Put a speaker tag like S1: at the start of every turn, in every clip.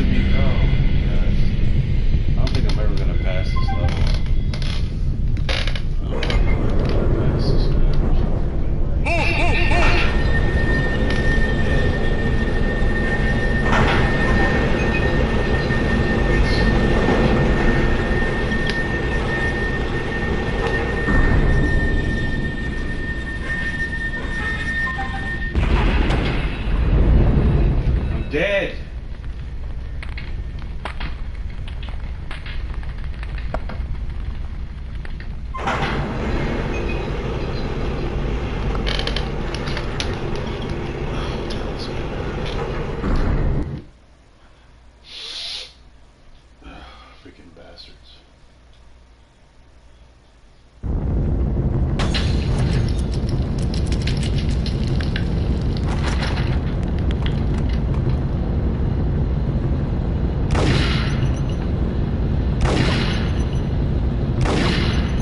S1: to be. Oh my gosh. I don't think I'm ever gonna pass this level. I don't think I'm ever gonna pass this, man. I'm dead. Freaking bastards.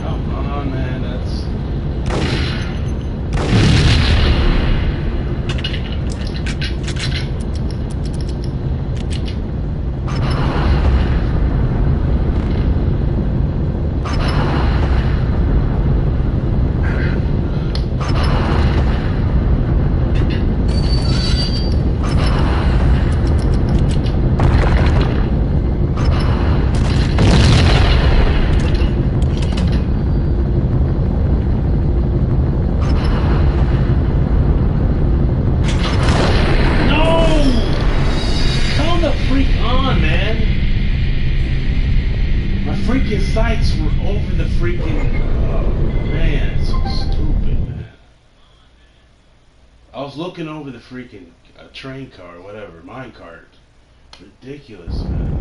S1: Come on, man, that's... Freaking sights were over the freaking... Oh, man, it's so stupid, man. I was looking over the freaking train car or whatever, mine cart. Ridiculous, man.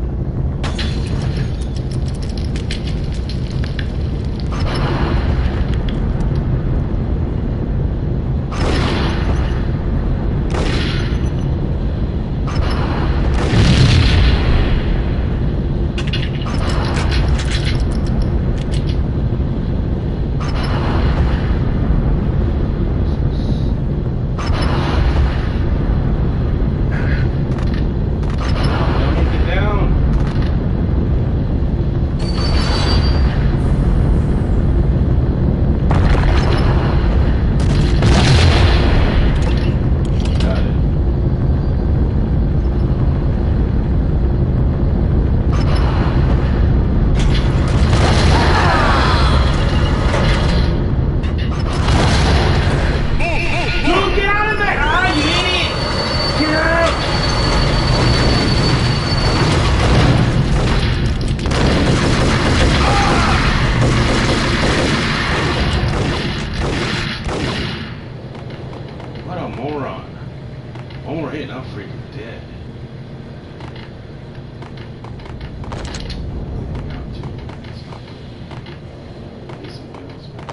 S1: What a moron. One more hit and I'm freaking dead. Need some heals, man.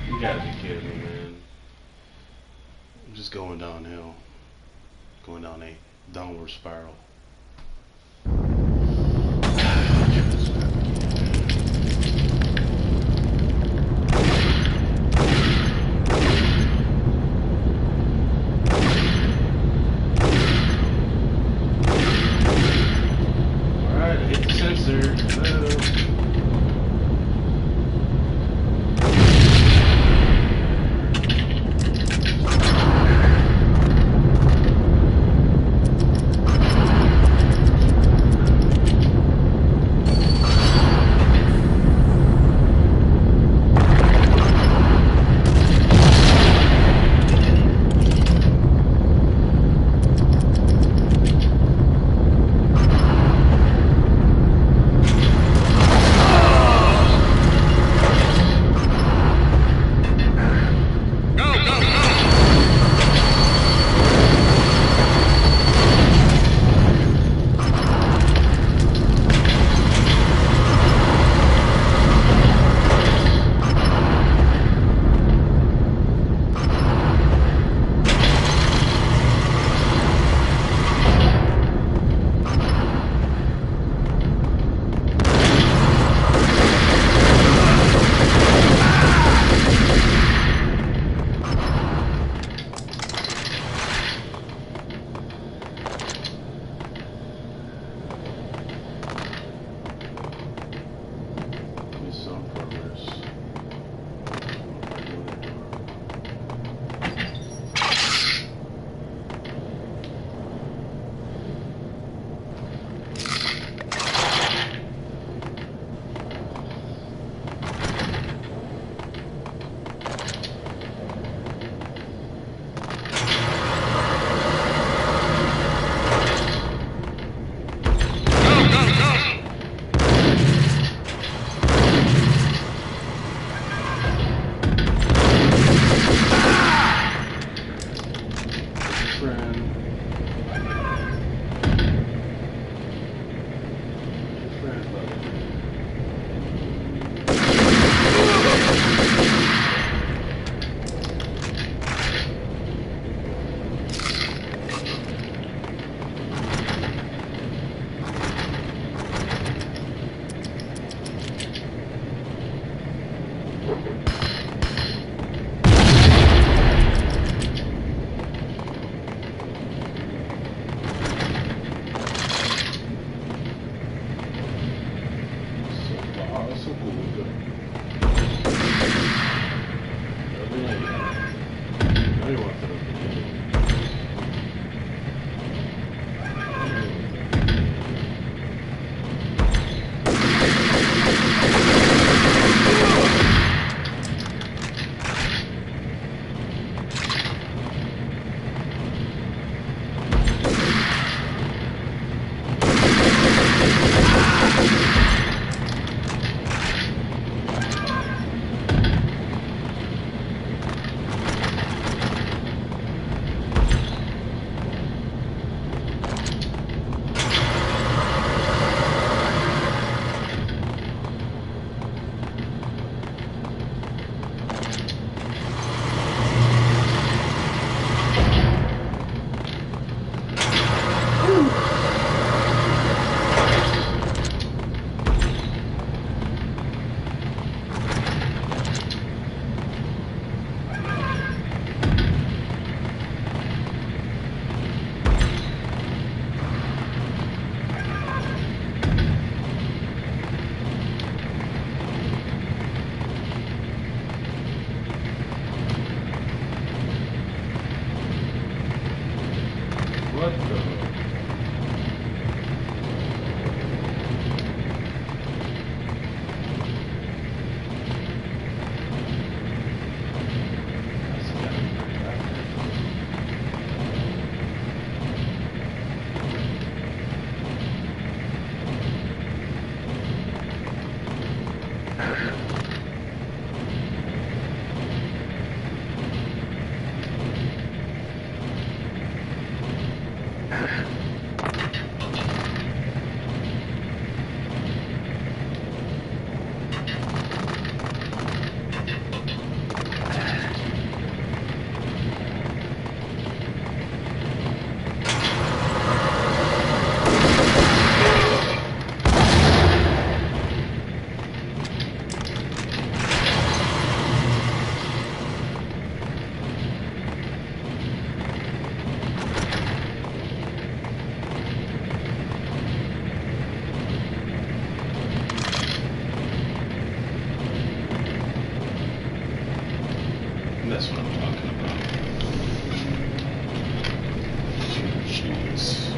S1: You gotta be kidding me, man. I'm just going downhill. Going down a downward spiral. Alright, I hit the sensor. friend. Your friend, buddy. So cool with it. Now you want to put up the video. What the? That's what I'm talking about. Jeez.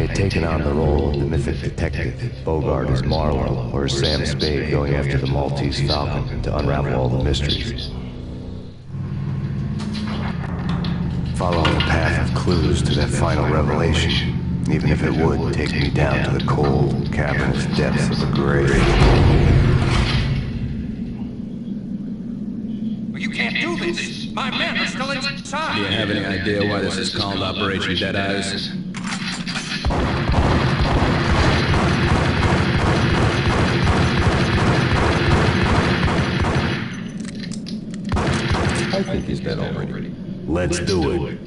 S2: had taken on the role of the mythic detective, Bogart as Marlowe, or as Sam Spade going after the Maltese Falcon to unravel all the mysteries. Following the path of clues to that final revelation, even if it would take me down to the cold, cavernous depths of the grave.
S3: You can't do this! My men are still inside!
S4: Do you have any idea why this is called Operation Dead Eyes? I think he's dead already.
S2: Let's do it.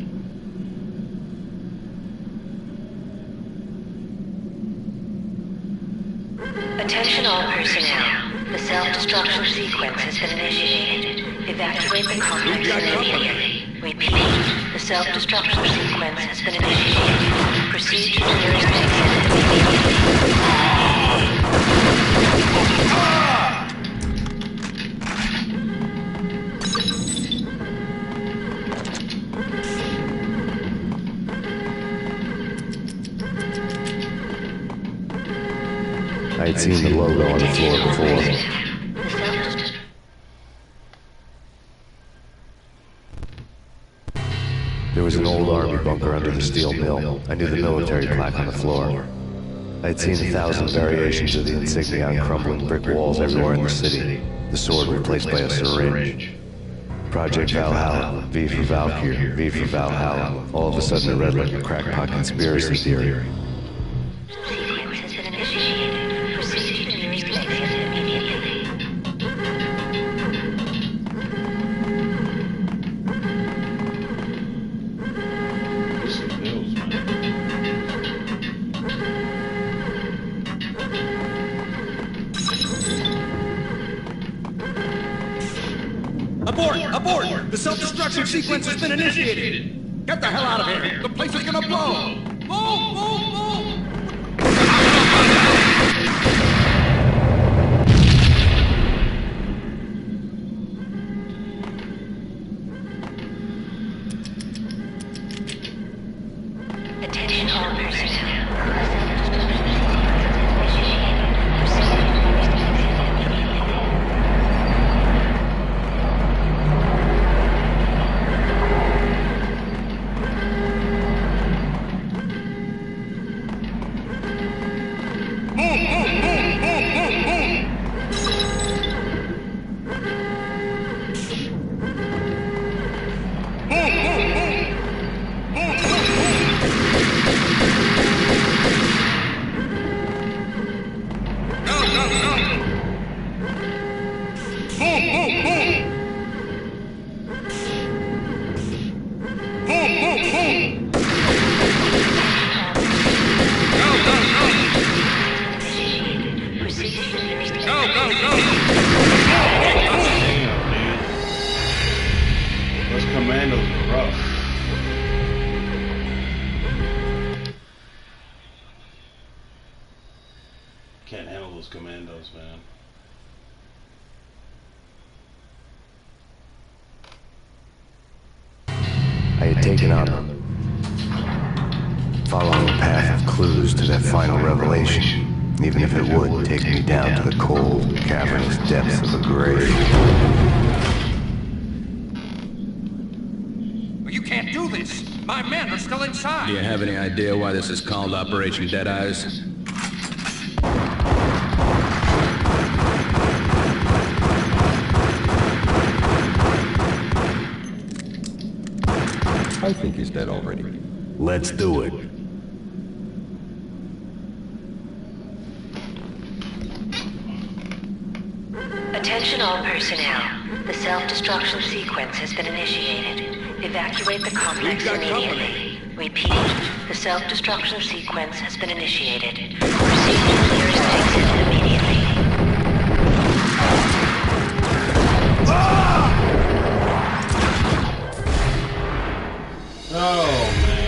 S5: Attention all personnel. The self-destruction sequence has been initiated. Evacuate the complex immediately. Repeat. The self-destruction sequence has been initiated. Proceed to the nearest exit
S2: I had seen the logo on the floor before. There was an old army bunker under the steel mill. I knew the military plaque on the floor. I had seen 1,000 variations of the insignia on crumbling brick walls everywhere in the city. The sword replaced by a syringe. Project Valhalla, V for Valkyrie, V for Valhalla. All of a sudden it read like a crackpot conspiracy theory.
S5: sequence has been initiated. Proceed to the nearest exit immediately.
S1: There's some bills, man.
S3: Abort! Abort! The self-destruction sequence has been initiated! Get the hell out of here! The place is gonna blow! Move! Move! Move!
S5: Attention all personnel. The self-destruction
S1: Those commandos are rough. Can't handle those commandos, man.
S2: I had taken on them. Following the path of clues to that final revelation, even if it would take me down to the cold, cavernous depths of the grave.
S3: You can't do this! My men are still inside!
S4: Do you have any idea why this is called Operation Dead Eyes? I think he's dead already.
S2: Let's do it.
S5: Attention all personnel. The self-destruction sequence has been initiated. Evacuate the complex immediately. Repeat. The self-destruction sequence has been initiated. Proceed to the nearest exit immediately.
S1: Oh, man.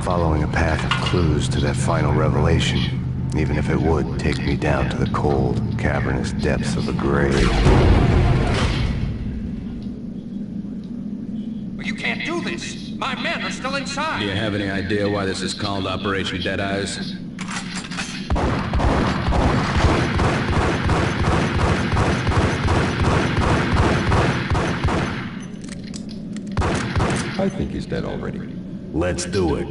S2: Following a path of clues to that final revelation, even if it would take me down to the cold, cavernous depths of the grave.
S3: You can't do this! My men are still inside!
S4: Do you have any idea why this is called Operation Deadeyes?
S6: I think he's dead already.
S7: Let's do it.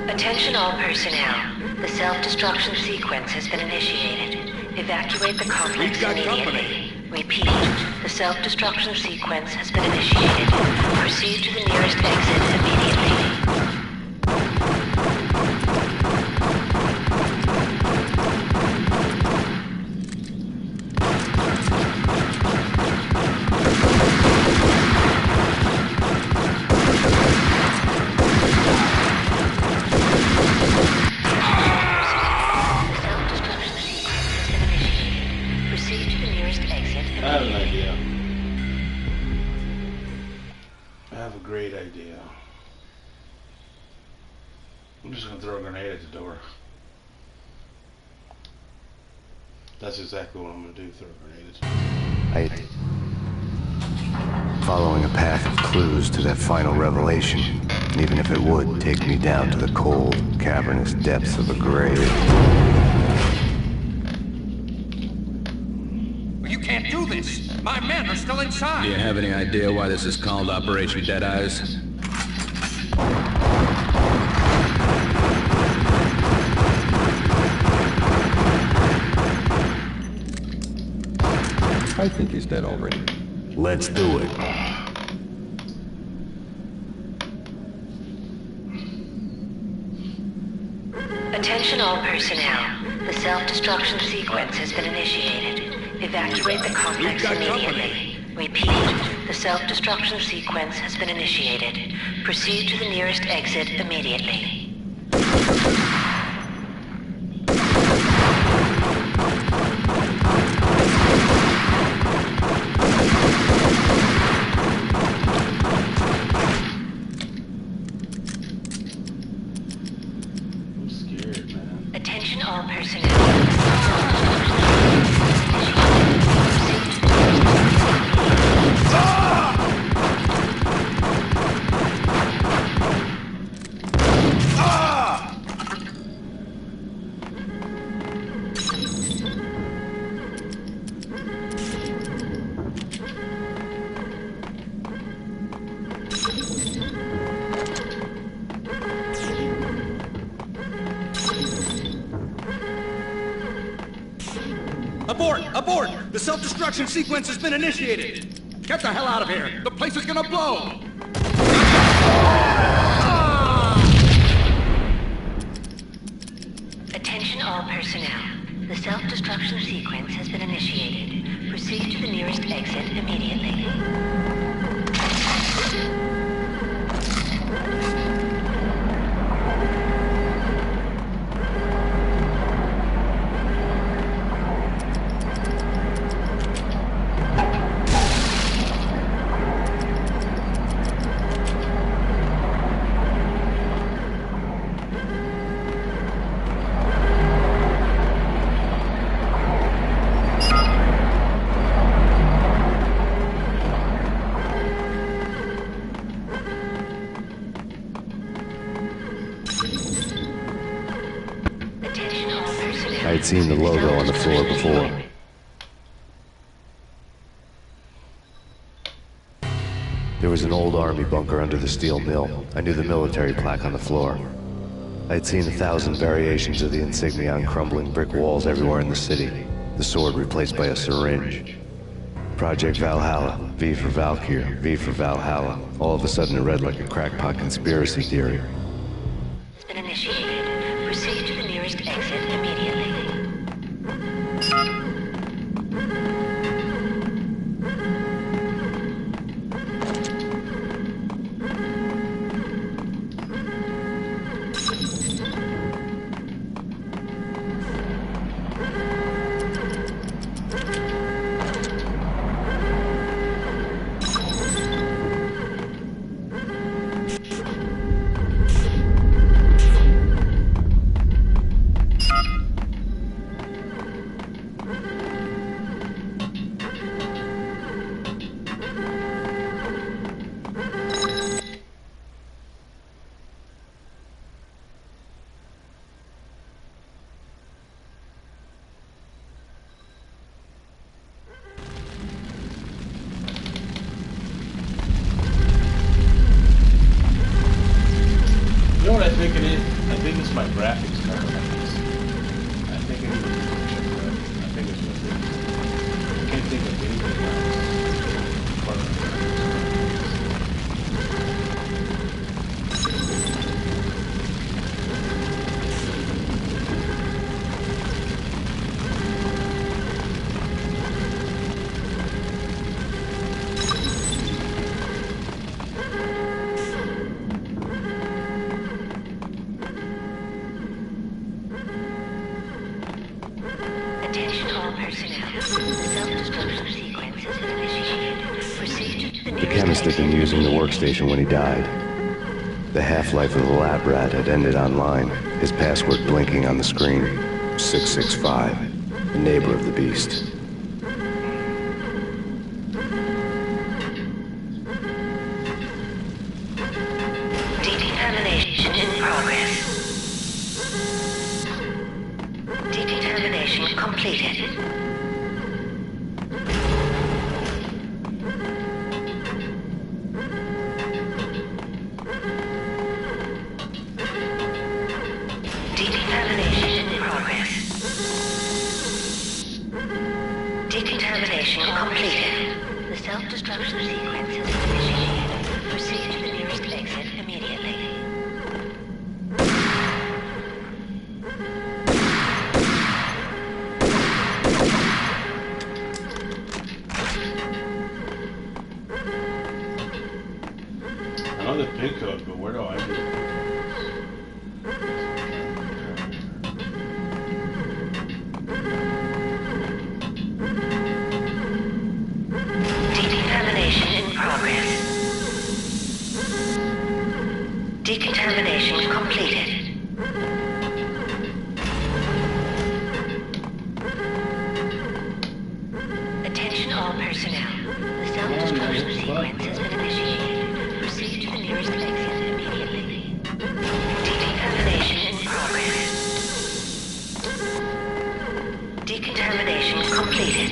S5: Attention all personnel. The self-destruction sequence has been initiated. Evacuate the complex
S3: We've got
S5: immediately. Repeat. The self-destruction sequence has been initiated. Proceed to the nearest exit immediately.
S1: I have an idea. I have a great idea. I'm just gonna throw a grenade at the door. That's exactly what I'm gonna do, throw a grenade at the door.
S2: Following a path of clues to that final revelation, even if it would take me down to the cold, cavernous depths of the grave.
S3: You can't do this! My men are still inside!
S4: Do you have any idea why this is called Operation Deadeyes?
S6: I think he's dead already.
S7: Let's do it.
S5: Attention all personnel. The self-destruction sequence has been initiated. Evacuate the complex immediately. Repeat. The self-destruction sequence has been initiated. Proceed to the nearest exit immediately.
S1: I'm scared, man.
S5: Attention all personnel.
S3: Abort! Abort! The self-destruction sequence has been initiated! Get the hell out of here! The place is gonna blow!
S5: Attention all personnel. The self-destruction sequence has been initiated. Proceed to the nearest exit immediately.
S2: I had seen the logo on the floor before. There was an old army bunker under the steel mill. I knew the military plaque on the floor. I had seen 1,000 variations of the insignia on crumbling brick walls everywhere in the city. The sword replaced by a syringe. Project Valhalla, V for Valkyr, V for Valhalla. All of a sudden it read like a crackpot conspiracy theory.
S5: It's been initiated. Proceed to the nearest exit immediately.
S1: think it is. I think it's my graphics card. I think it is. I think it's what it is. I can't think of anything else.
S2: The chemist had been using the workstation when he died. The half-life of the lab rat had ended online, his password blinking on the screen. 665, the neighbor of the beast.
S5: Decontamination in progress. Decontamination completed. Decontamination completed. The self-destruction sequence has been initiated. Proceed to the nearest exit immediately.
S1: I know the pin code, but where do I do it? Decontamination completed. Attention all personnel. The self-destruction sequence has been initiated. Proceed to the nearest exit immediately. Decontamination in progress. Decontamination completed.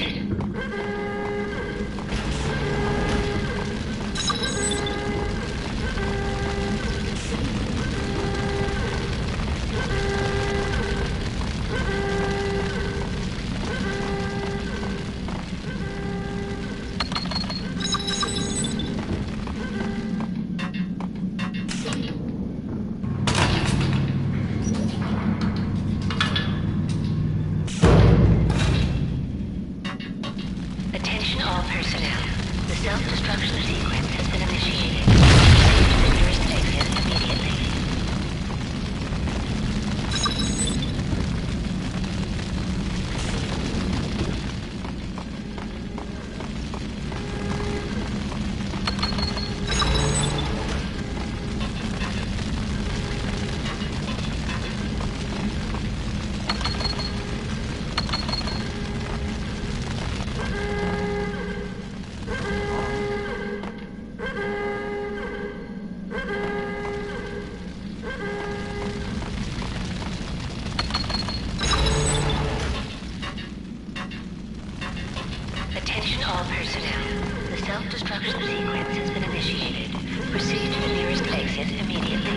S1: Attention all personnel. The self-destruction sequence has been initiated. Proceed to the nearest exit immediately. Attention all personnel. The self-destruction sequence has been initiated. Proceed to the nearest exit immediately.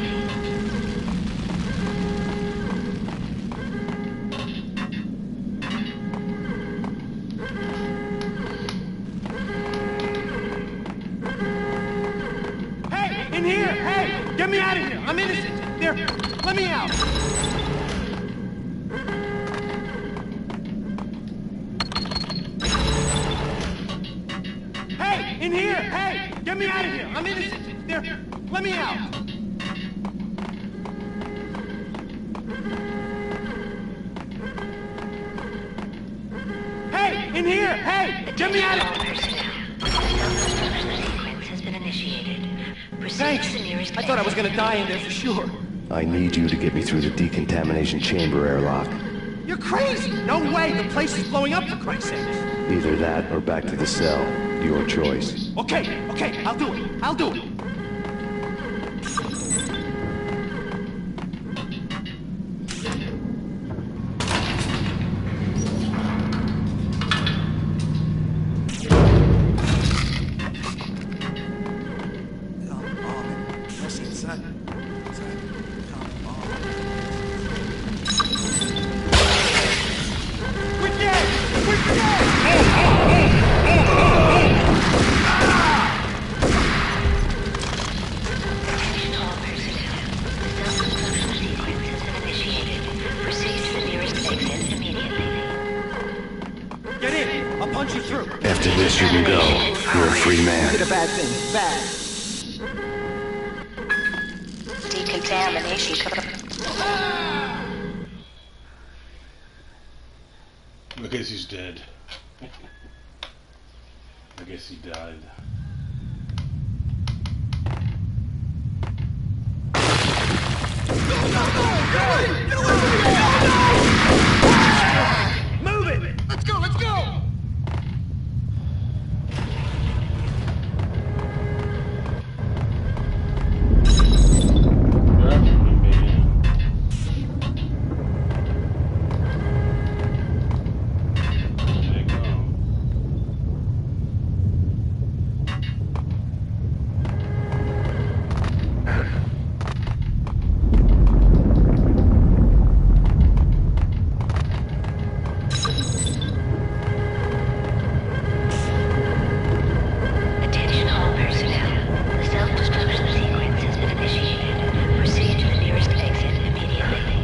S3: Hey, in here! Hey, get me out of here! I'm innocent! There, let me out! Hey, in here! Hey, get me out of here! I'm innocent! There, let me out! Hey, in here! Hey, get me out of here! Thanks. I thought I was gonna die in there for sure.
S2: I need you to get me through the decontamination chamber airlock.
S3: You're crazy! No way! The place is blowing up, for Christ's sake!
S2: Either that or back to the cell. Your choice.
S3: Okay, I'll do it. I'll do it. launch you through.
S2: After this, you can go. You're a free man.
S3: Did a bad thing. Bad.
S5: Decontamination.
S8: I guess he's dead. I guess he died.
S3: Move it! Let's go, let's go!
S5: Attention all personnel. The self-destruction sequence has been initiated. Proceed to the nearest exit immediately.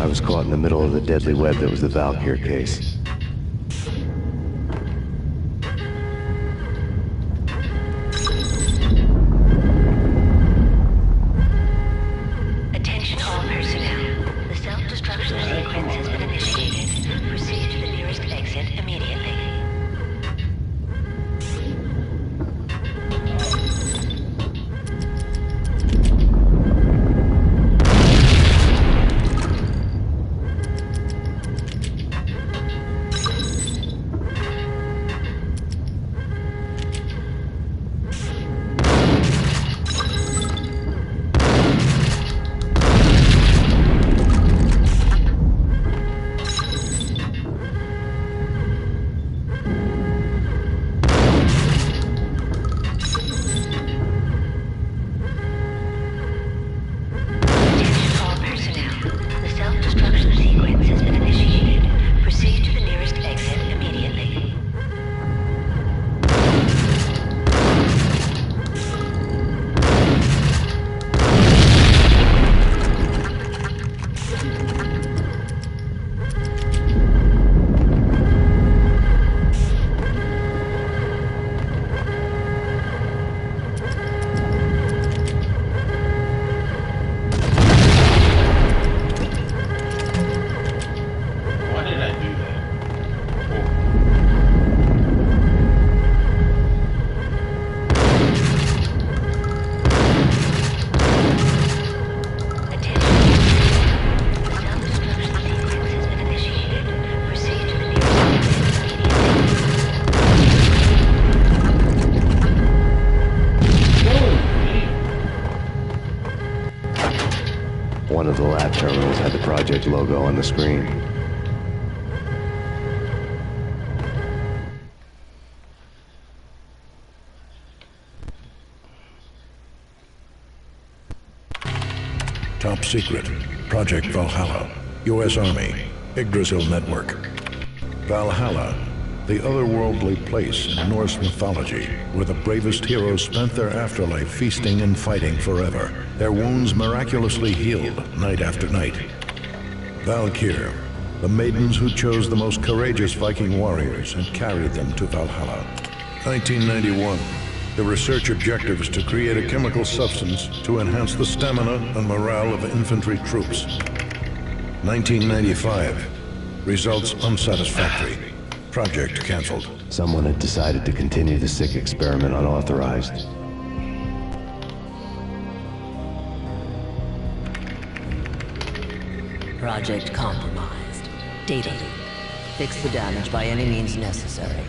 S2: I was caught in the middle of the deadly web that was the Valkyr case.
S5: Attention all personnel. The self-destruction sequence has been initiated. Proceed to the nearest exit immediately. Attention all personnel. The self-destruction sequence has been initiated. Proceed to the nearest exit immediately.
S8: Why did I do that?
S5: Attention. The self-destruction sequence has been initiated. Proceed to the nearest exit immediately.
S2: One of the lab terminals had the project logo on the screen.
S9: Top secret. Project Valhalla. U.S. Army. Yggdrasil Network. Valhalla. The otherworldly place in Norse mythology where the bravest heroes spent their afterlife feasting and fighting forever. Their wounds miraculously healed night after night. Valkyr. The maidens who chose the most courageous Viking warriors and carried them to Valhalla. 1991. The research objective is to create a chemical substance to enhance the stamina and morale of infantry troops. 1995. Results unsatisfactory. Project canceled.
S2: Someone had decided to continue the sick experiment unauthorized.
S10: Project compromised. Data leak. Fix the damage by any means necessary.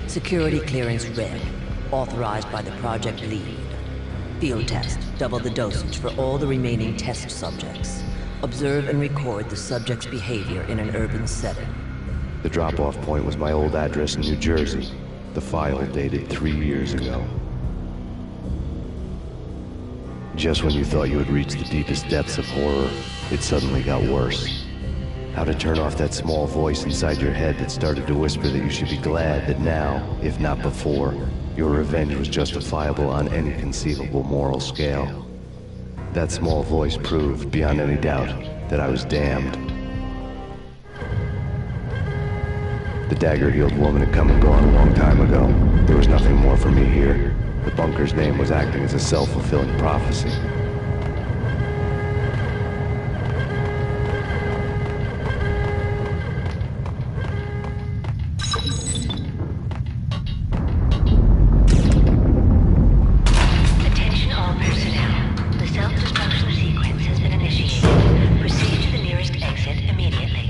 S10: Security clearance red. Authorized by the project lead. Field test. Double the dosage for all the remaining test subjects. Observe and record the subject's behavior in an urban setting.
S2: The drop-off point was my old address in New Jersey. The file dated 3 years ago. Just when you thought you had reached the deepest depths of horror, it suddenly got worse. How to turn off that small voice inside your head that started to whisper that you should be glad that now, if not before, your revenge was justifiable on any conceivable moral scale. That small voice proved, beyond any doubt, that I was damned. The dagger-heeled woman had come and gone a long time ago. There was nothing more for me here. The bunker's name was acting as a self-fulfilling prophecy.
S5: Attention all personnel. The self-destruction sequence has been initiated. Proceed to the nearest exit immediately.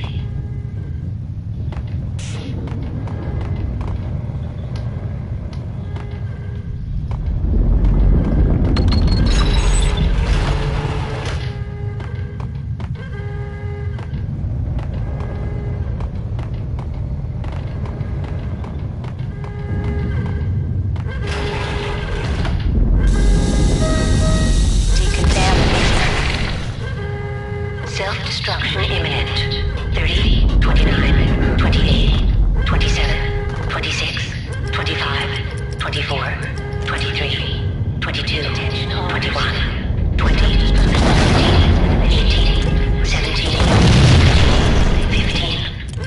S5: Self-destruction imminent. 30, 29, 28, 27, 26, 25, 24, 23, 22, 21, 20, 18, 17, 15,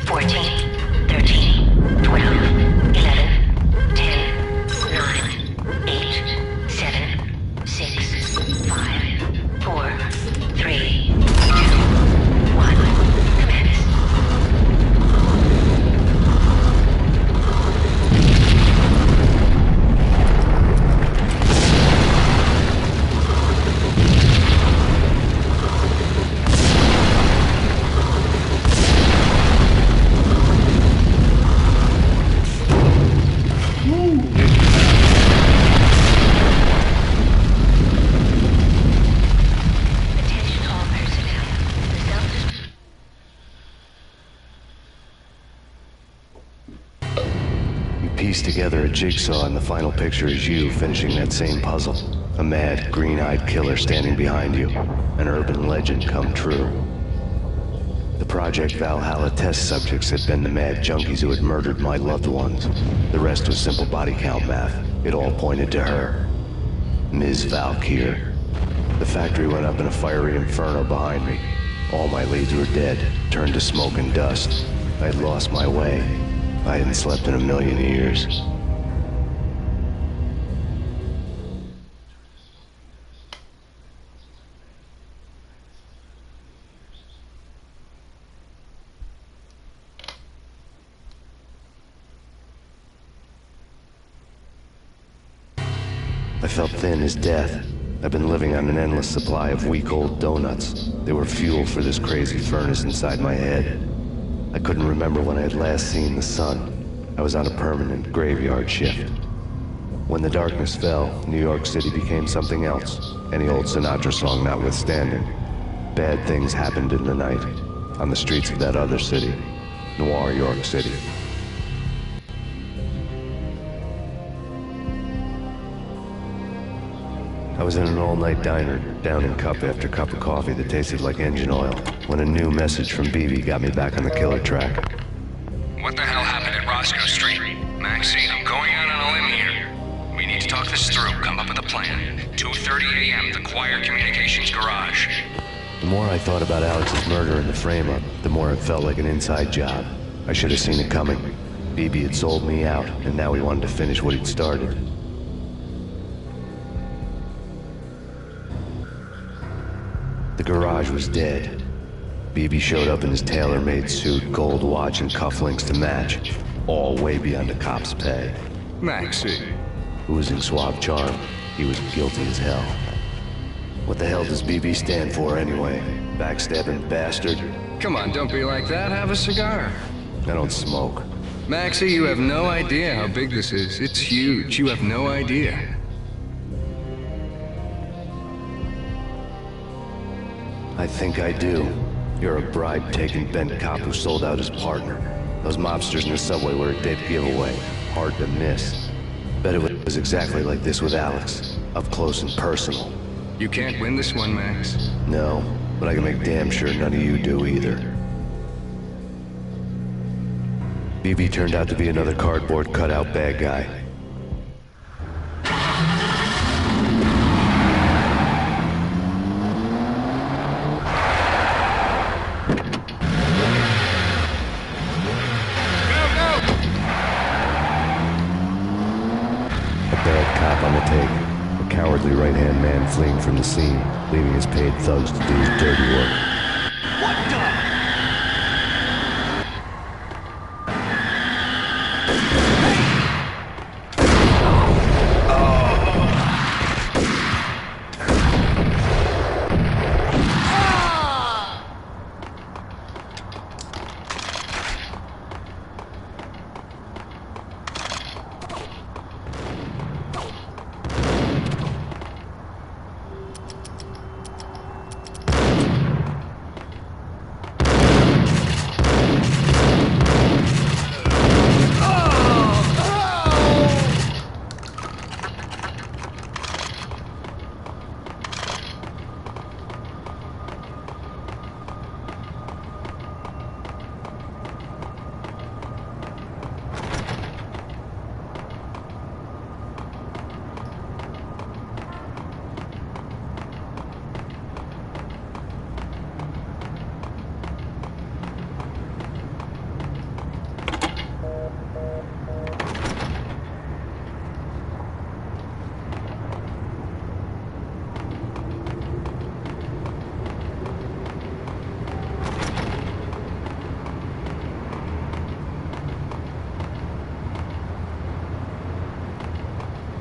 S5: 14, 13, 12, 11, 10, 9, 8, 7, 6, 5, 4, 3,
S2: Piece together a jigsaw, and the final picture is you finishing that same puzzle. A mad, green-eyed killer standing behind you. An urban legend come true. The Project Valhalla test subjects had been the mad junkies who had murdered my loved ones. The rest was simple body count math. It all pointed to her. Ms. Valkyr. The factory went up in a fiery inferno behind me. All my leads were dead, turned to smoke and dust. I had lost my way. I hadn't slept in a million years. I felt thin as death. I've been living on an endless supply of week-old donuts. They were fuel for this crazy furnace inside my head. I couldn't remember when I had last seen the sun. I was on a permanent graveyard shift. When the darkness fell, New York City became something else, any old Sinatra song notwithstanding. Bad things happened in the night, on the streets of that other city, Noir York City. I was in an all-night diner, downing cup after cup of coffee that tasted like engine oil, when a new message from BB got me back on the killer track.
S11: What the hell happened at Roscoe Street? Maxie, I'm going out on a limb here. We need to talk this through, come up with a plan. 2:30 a.m., the Choir Communications Garage.
S2: The more I thought about Alex's murder and the frame-up, the more it felt like an inside job. I should have seen it coming. BB had sold me out, and now he wanted to finish what he'd started. The garage was dead. BB showed up in his tailor-made suit, gold watch, and cufflinks to match, all way beyond a cop's pay.
S11: Maxie.
S2: Oozing suave charm, he was guilty as hell. What the hell does BB stand for anyway? Backstabbing bastard?
S11: Come on, don't be like that. Have a cigar.
S2: I don't smoke.
S11: Maxie, you have no idea how big this is. It's huge. You have no idea.
S2: I think I do. You're a bribe-taking bent cop who sold out his partner. Those mobsters in the subway were a dead giveaway. Hard to miss. Bet it was exactly like this with Alex. Up close and personal.
S11: You can't win this one, Max.
S2: No, but I can make damn sure none of you do either. BB turned out to be another cardboard cutout bad guy. A bad cop on the take. A cowardly right-hand man fleeing from the scene, leaving his paid thugs to do his dirty work.
S3: What the?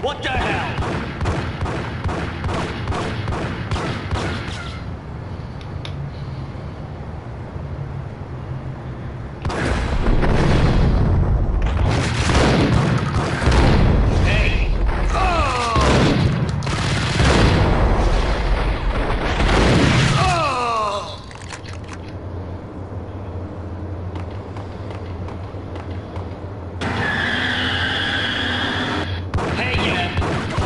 S3: What the hell? Hey, yeah.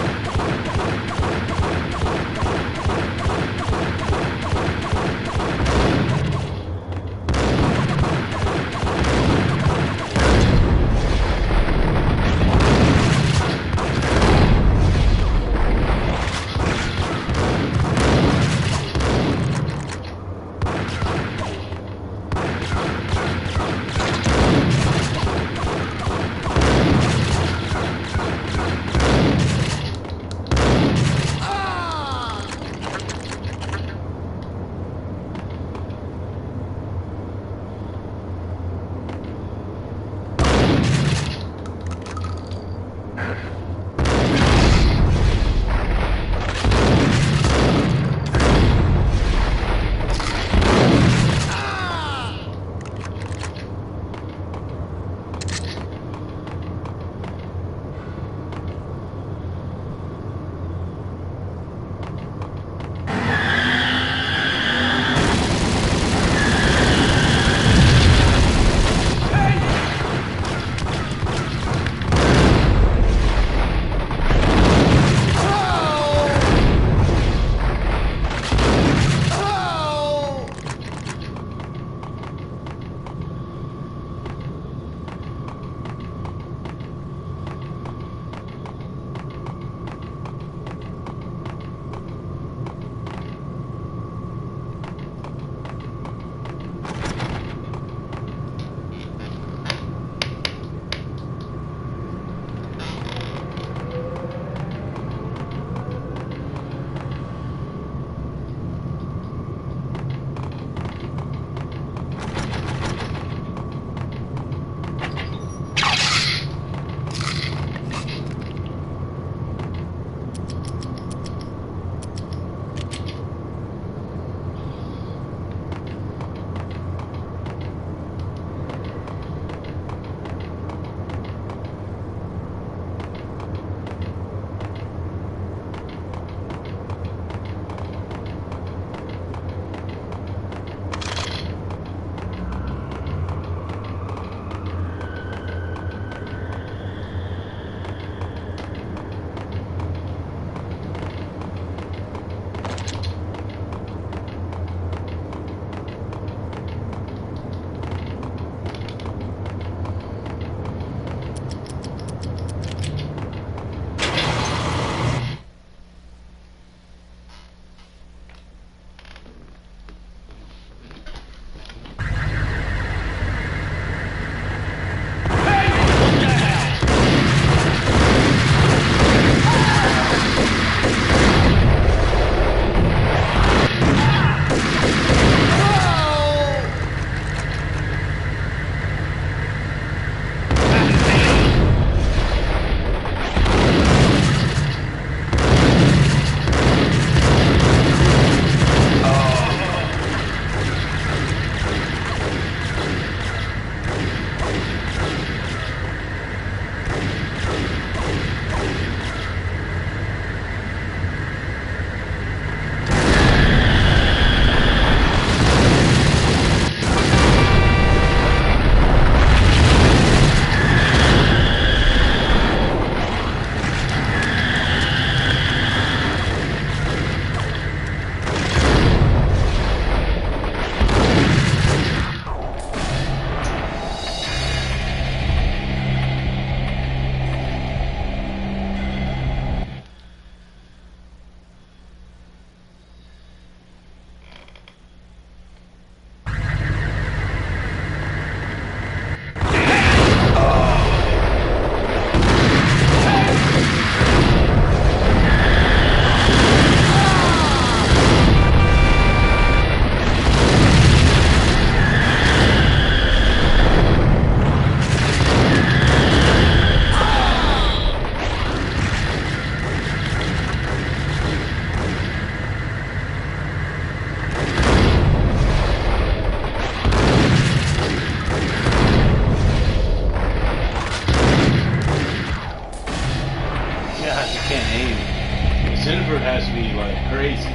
S8: has me like crazy.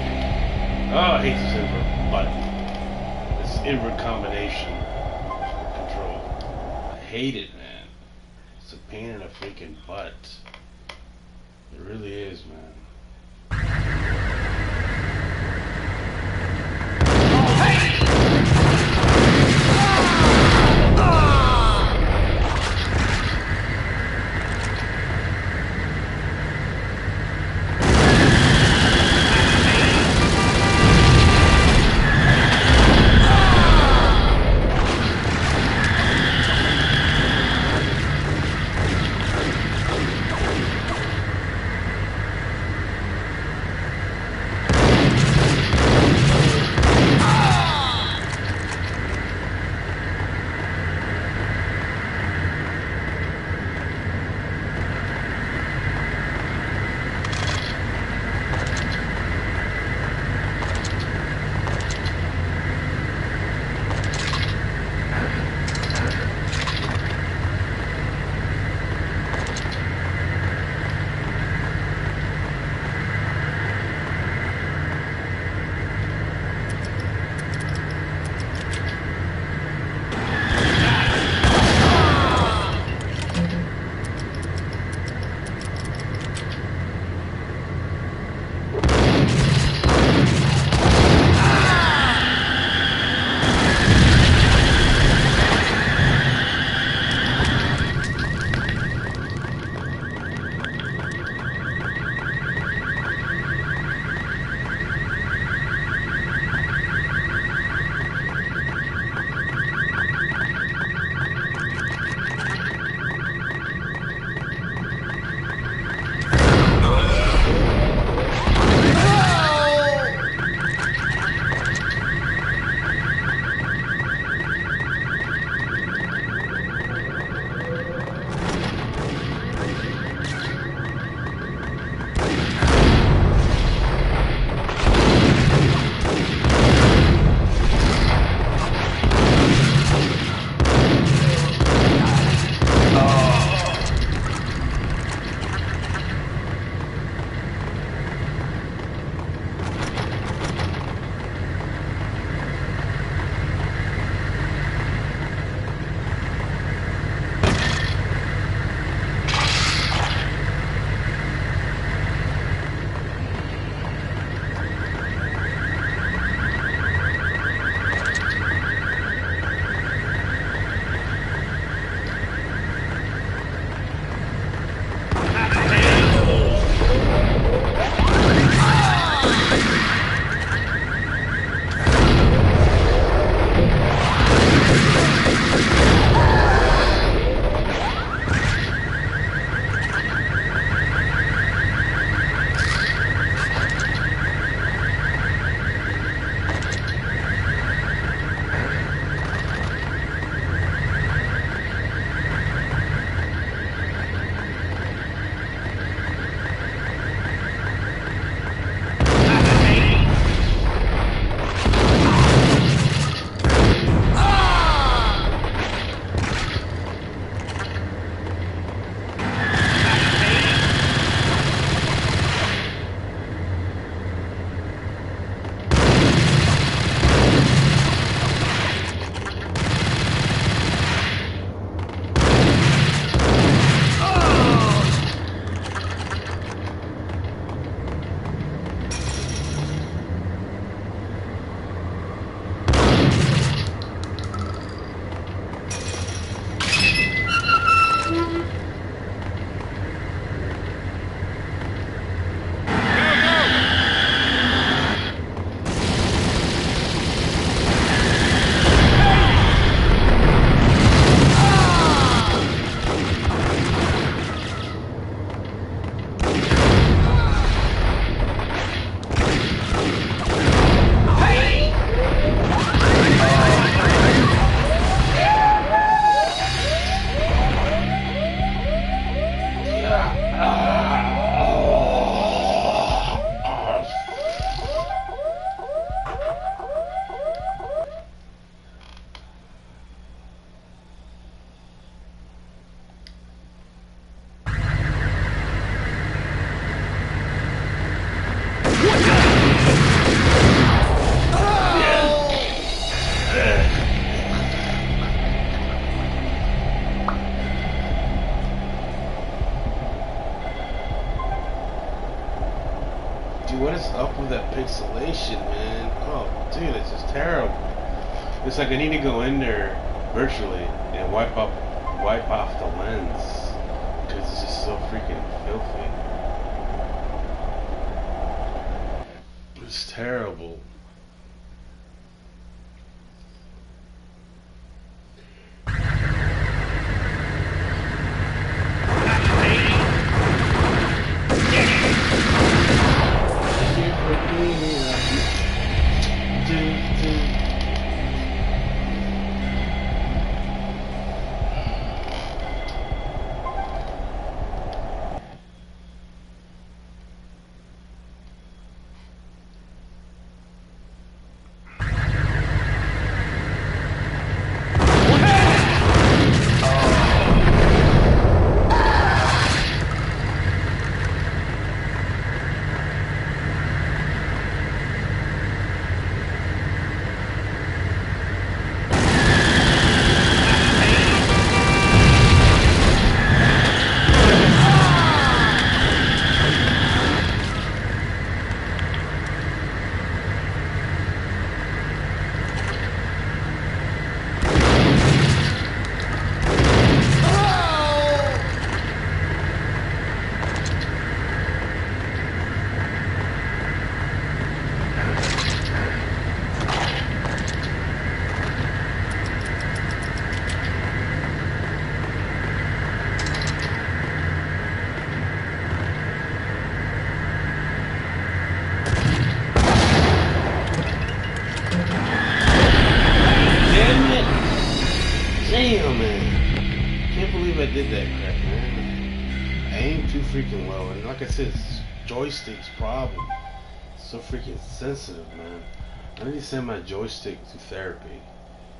S8: Oh, I hate this invert button. This invert combination control. I hate it, man. It's a pain in the freaking butt. It really is, man. What is up with that pixelation, man? Oh, dude, it's just terrible. It's like I need to go in there virtually and wipe off the lens because it's just so freaking filthy. It's terrible. Damn, man. Can't believe I did that crap, man. I aimed too freaking low, and like I said, it's joystick's problem. It's so freaking sensitive, man. I need to send my joystick to therapy,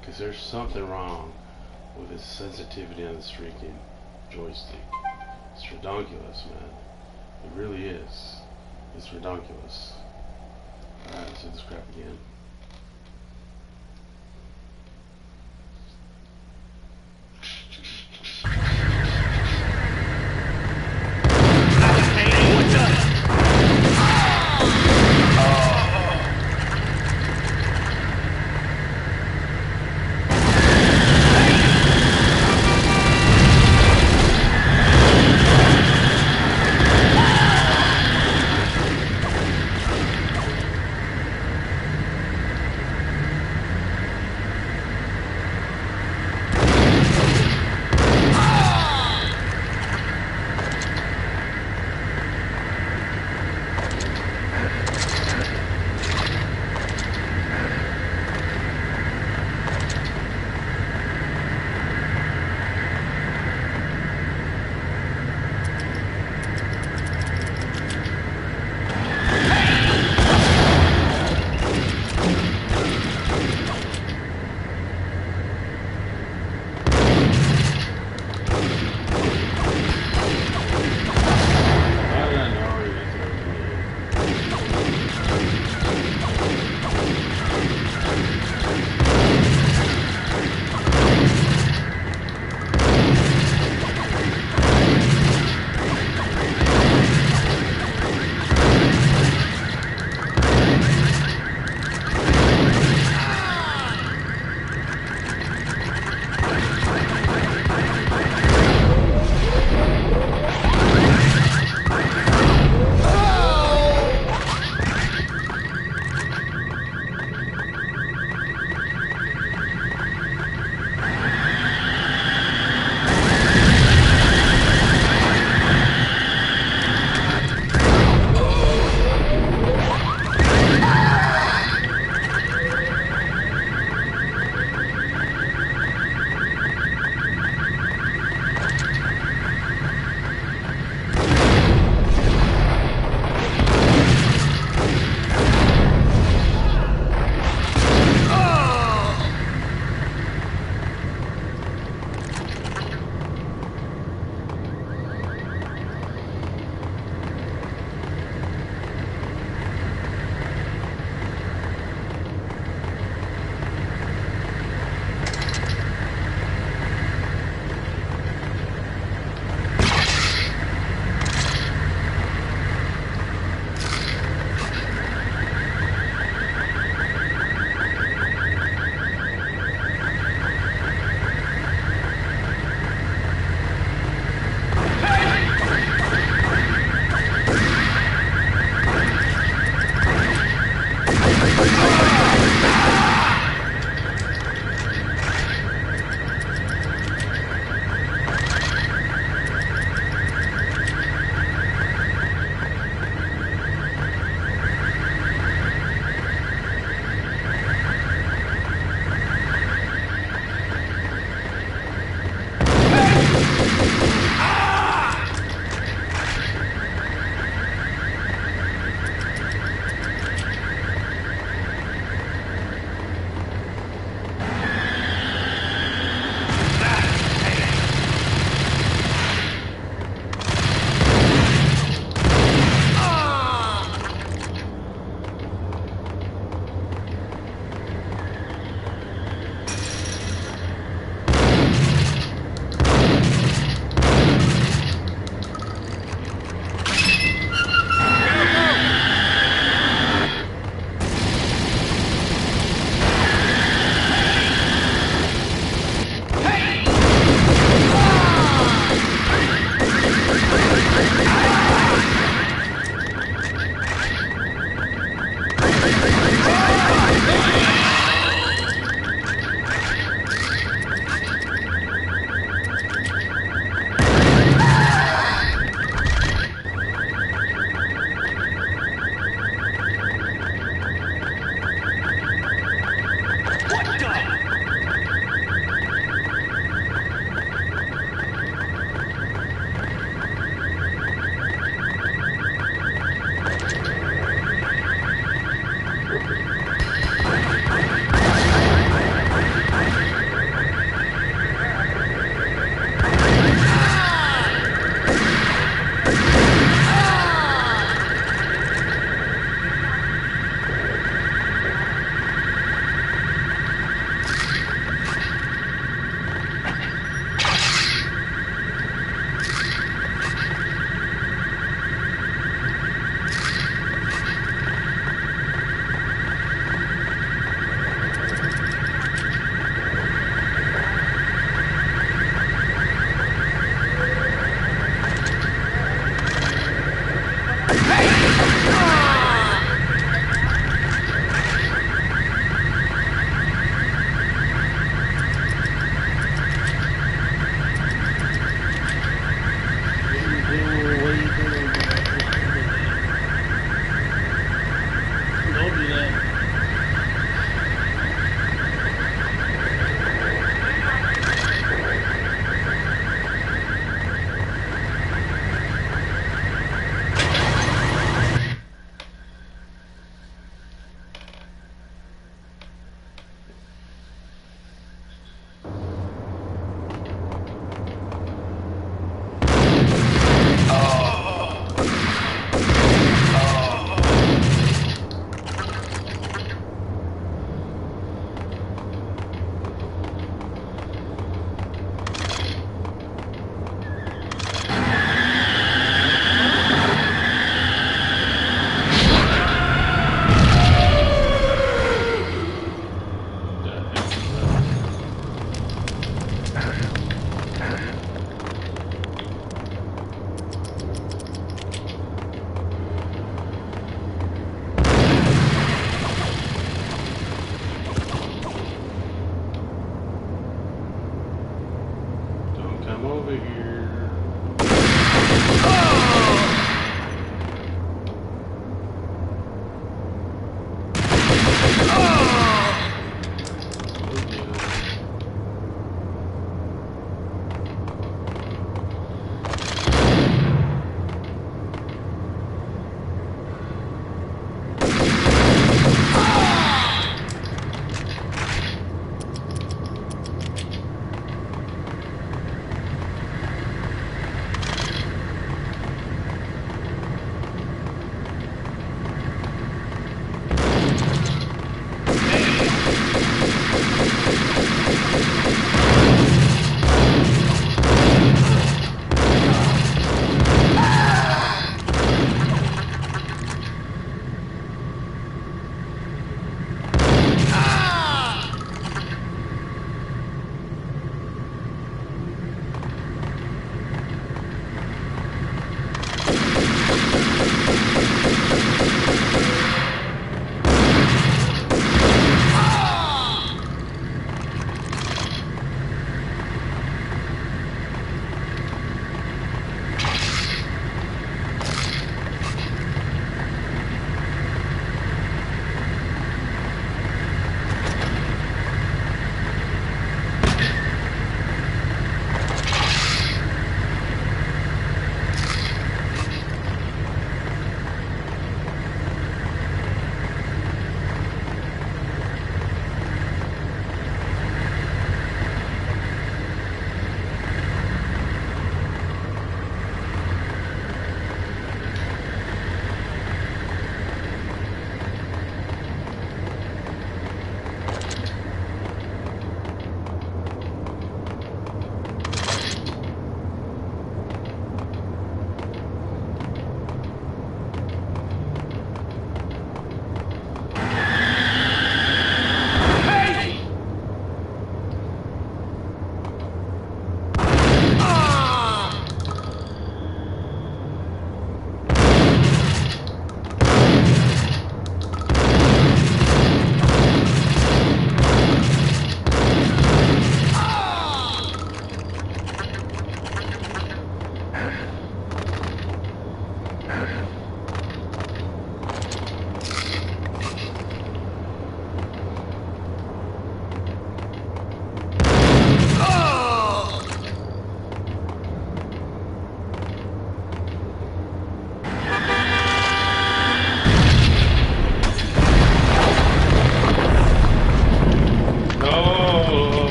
S8: because there's something wrong with the sensitivity on this freaking joystick. It's redonkulous, man. It really is. It's redonkulous. Alright, let's do this crap again.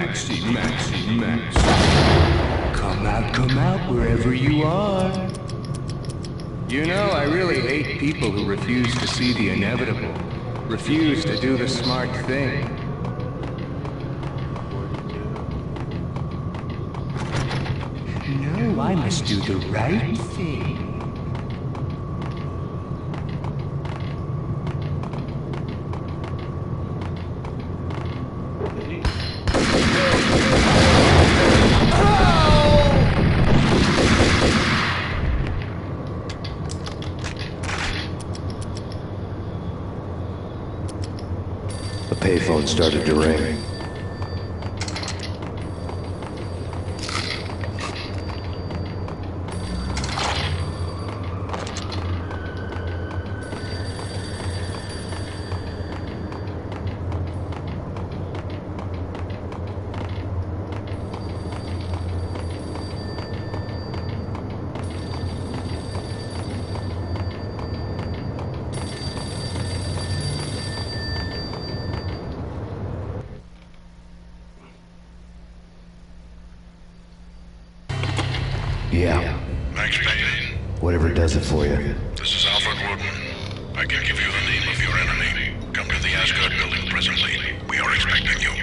S12: Maxie, Maxie, Maxie. Come out, wherever you are. You know, I really hate people who refuse to see the inevitable. Refuse to do the smart thing. No, I must do the right thing.
S2: The payphone started to ring. Yeah.
S9: Max Payne.
S2: Whatever does it for you.
S9: This is Alfred Woodman. I can give you the name of your enemy. Come to the Asgard building presently. We are expecting you.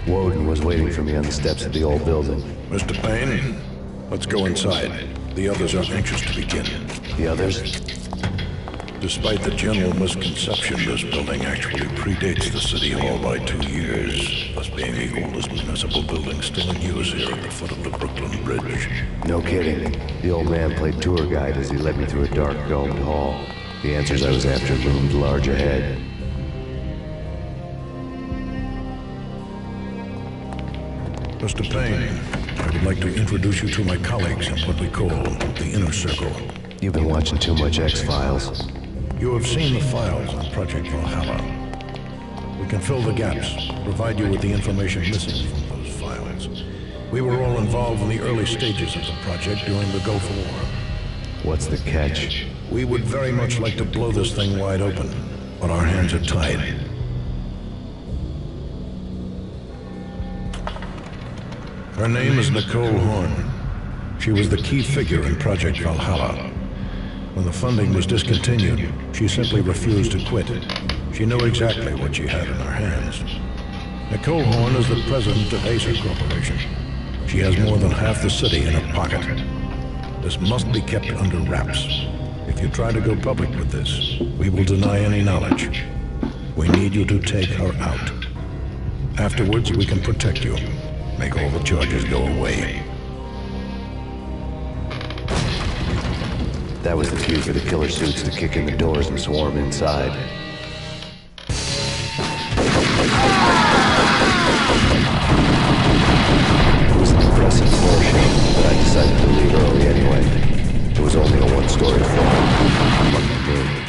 S2: Woden was waiting for me on the steps of the old building.
S9: Mr. Payne, let's go inside. The others are anxious to begin.
S2: The others?
S9: Despite the general misconception, this building actually predates the City Hall by 2 years, thus being the oldest municipal building still in use here at the foot of the Brooklyn Bridge.
S2: No kidding. The old man played tour guide as he led me through a dark domed hall. The answers I was after loomed large ahead.
S9: Mr. Payne, I would like to introduce you to my colleagues in what we call the Inner Circle.
S2: You've been watching too much X-Files.
S9: You have seen the files on Project Valhalla. We can fill the gaps, provide you with the information missing from those files. We were all involved in the early stages of the project during the Gulf War.
S2: What's the catch?
S9: We would very much like to blow this thing wide open, but our hands are tied. Her name is Nicole Horn. She was the key figure in Project Valhalla. When the funding was discontinued, she simply refused to quit. She knew exactly what she had in her hands. Nicole Horn is the president of Acer Corporation. She has more than half the city in her pocket. This must be kept under wraps. If you try to go public with this, we will deny any knowledge. We need you to take her out. Afterwards, we can protect you. Make all the charges go away.
S2: That was the cue for the killer suits to kick in the doors and swarm inside. It was an impressive floor show, but I decided to leave early anyway. It was only a one-story floor. Lucky me.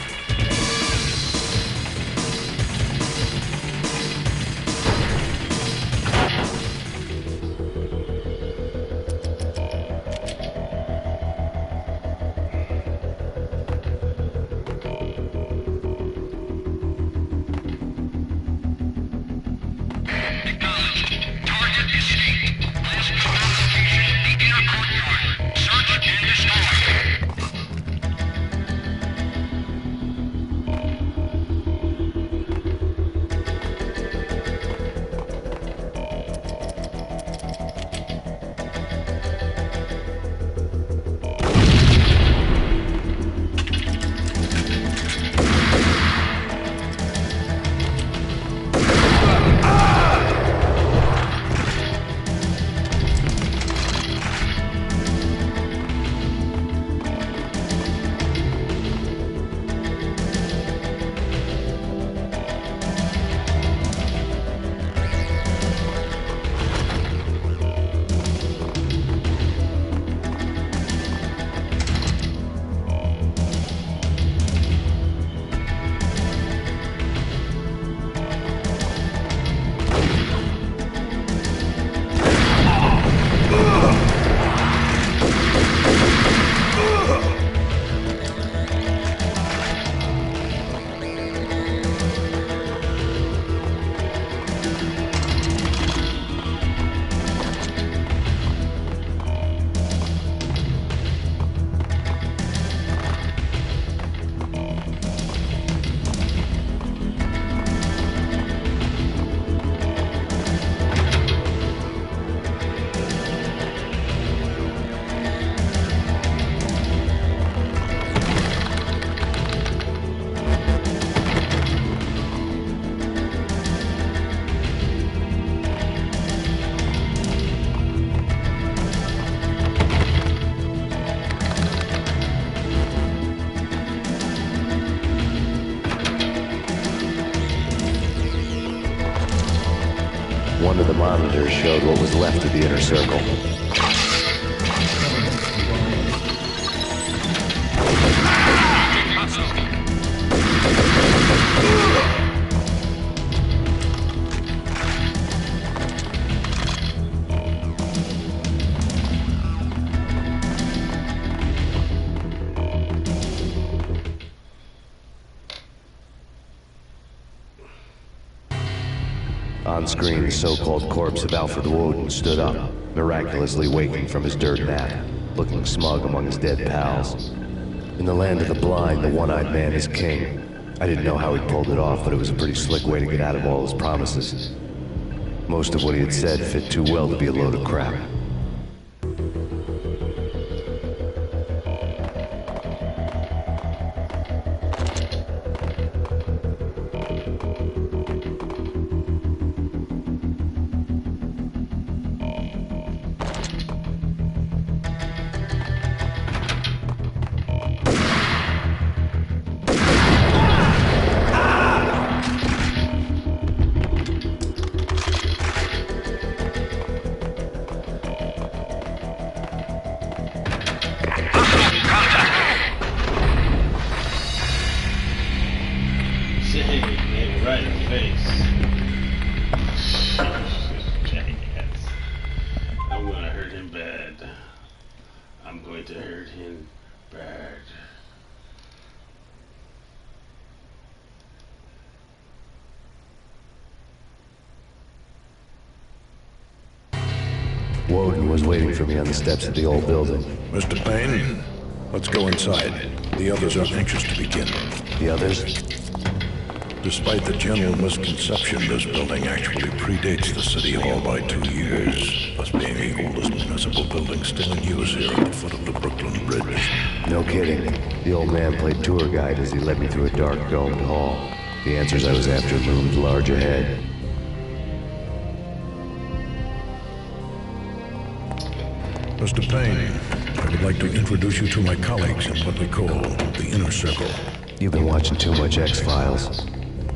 S2: One of the monitors showed what was left of the inner circle. On screen, the so-called corpse of Alfred Woden stood up, miraculously waking from his dirt nap, looking smug among his dead pals. In the land of the blind, the one-eyed man is king. I didn't know how he pulled it off, but it was a pretty slick way to get out of all his promises. Most of what he had said fit too well to be a load of crap.
S8: Right in the face. Jackass. I'm gonna hurt him bad. I'm going to hurt him bad.
S2: Woden was waiting for me on the steps of the old building.
S9: Mr. Payne, let's go inside. The others are anxious to begin.
S2: The others?
S9: Despite the general misconception, this building actually predates the City Hall by 2 years, thus being the oldest municipal building still in use here at the foot of the Brooklyn Bridge.
S2: No kidding. The old man played tour guide as he led me through a dark domed hall. The answers I was after loomed large ahead.
S9: Mr. Payne, I would like to introduce you to my colleagues in what we call the Inner Circle.
S2: You've been watching too much X-Files.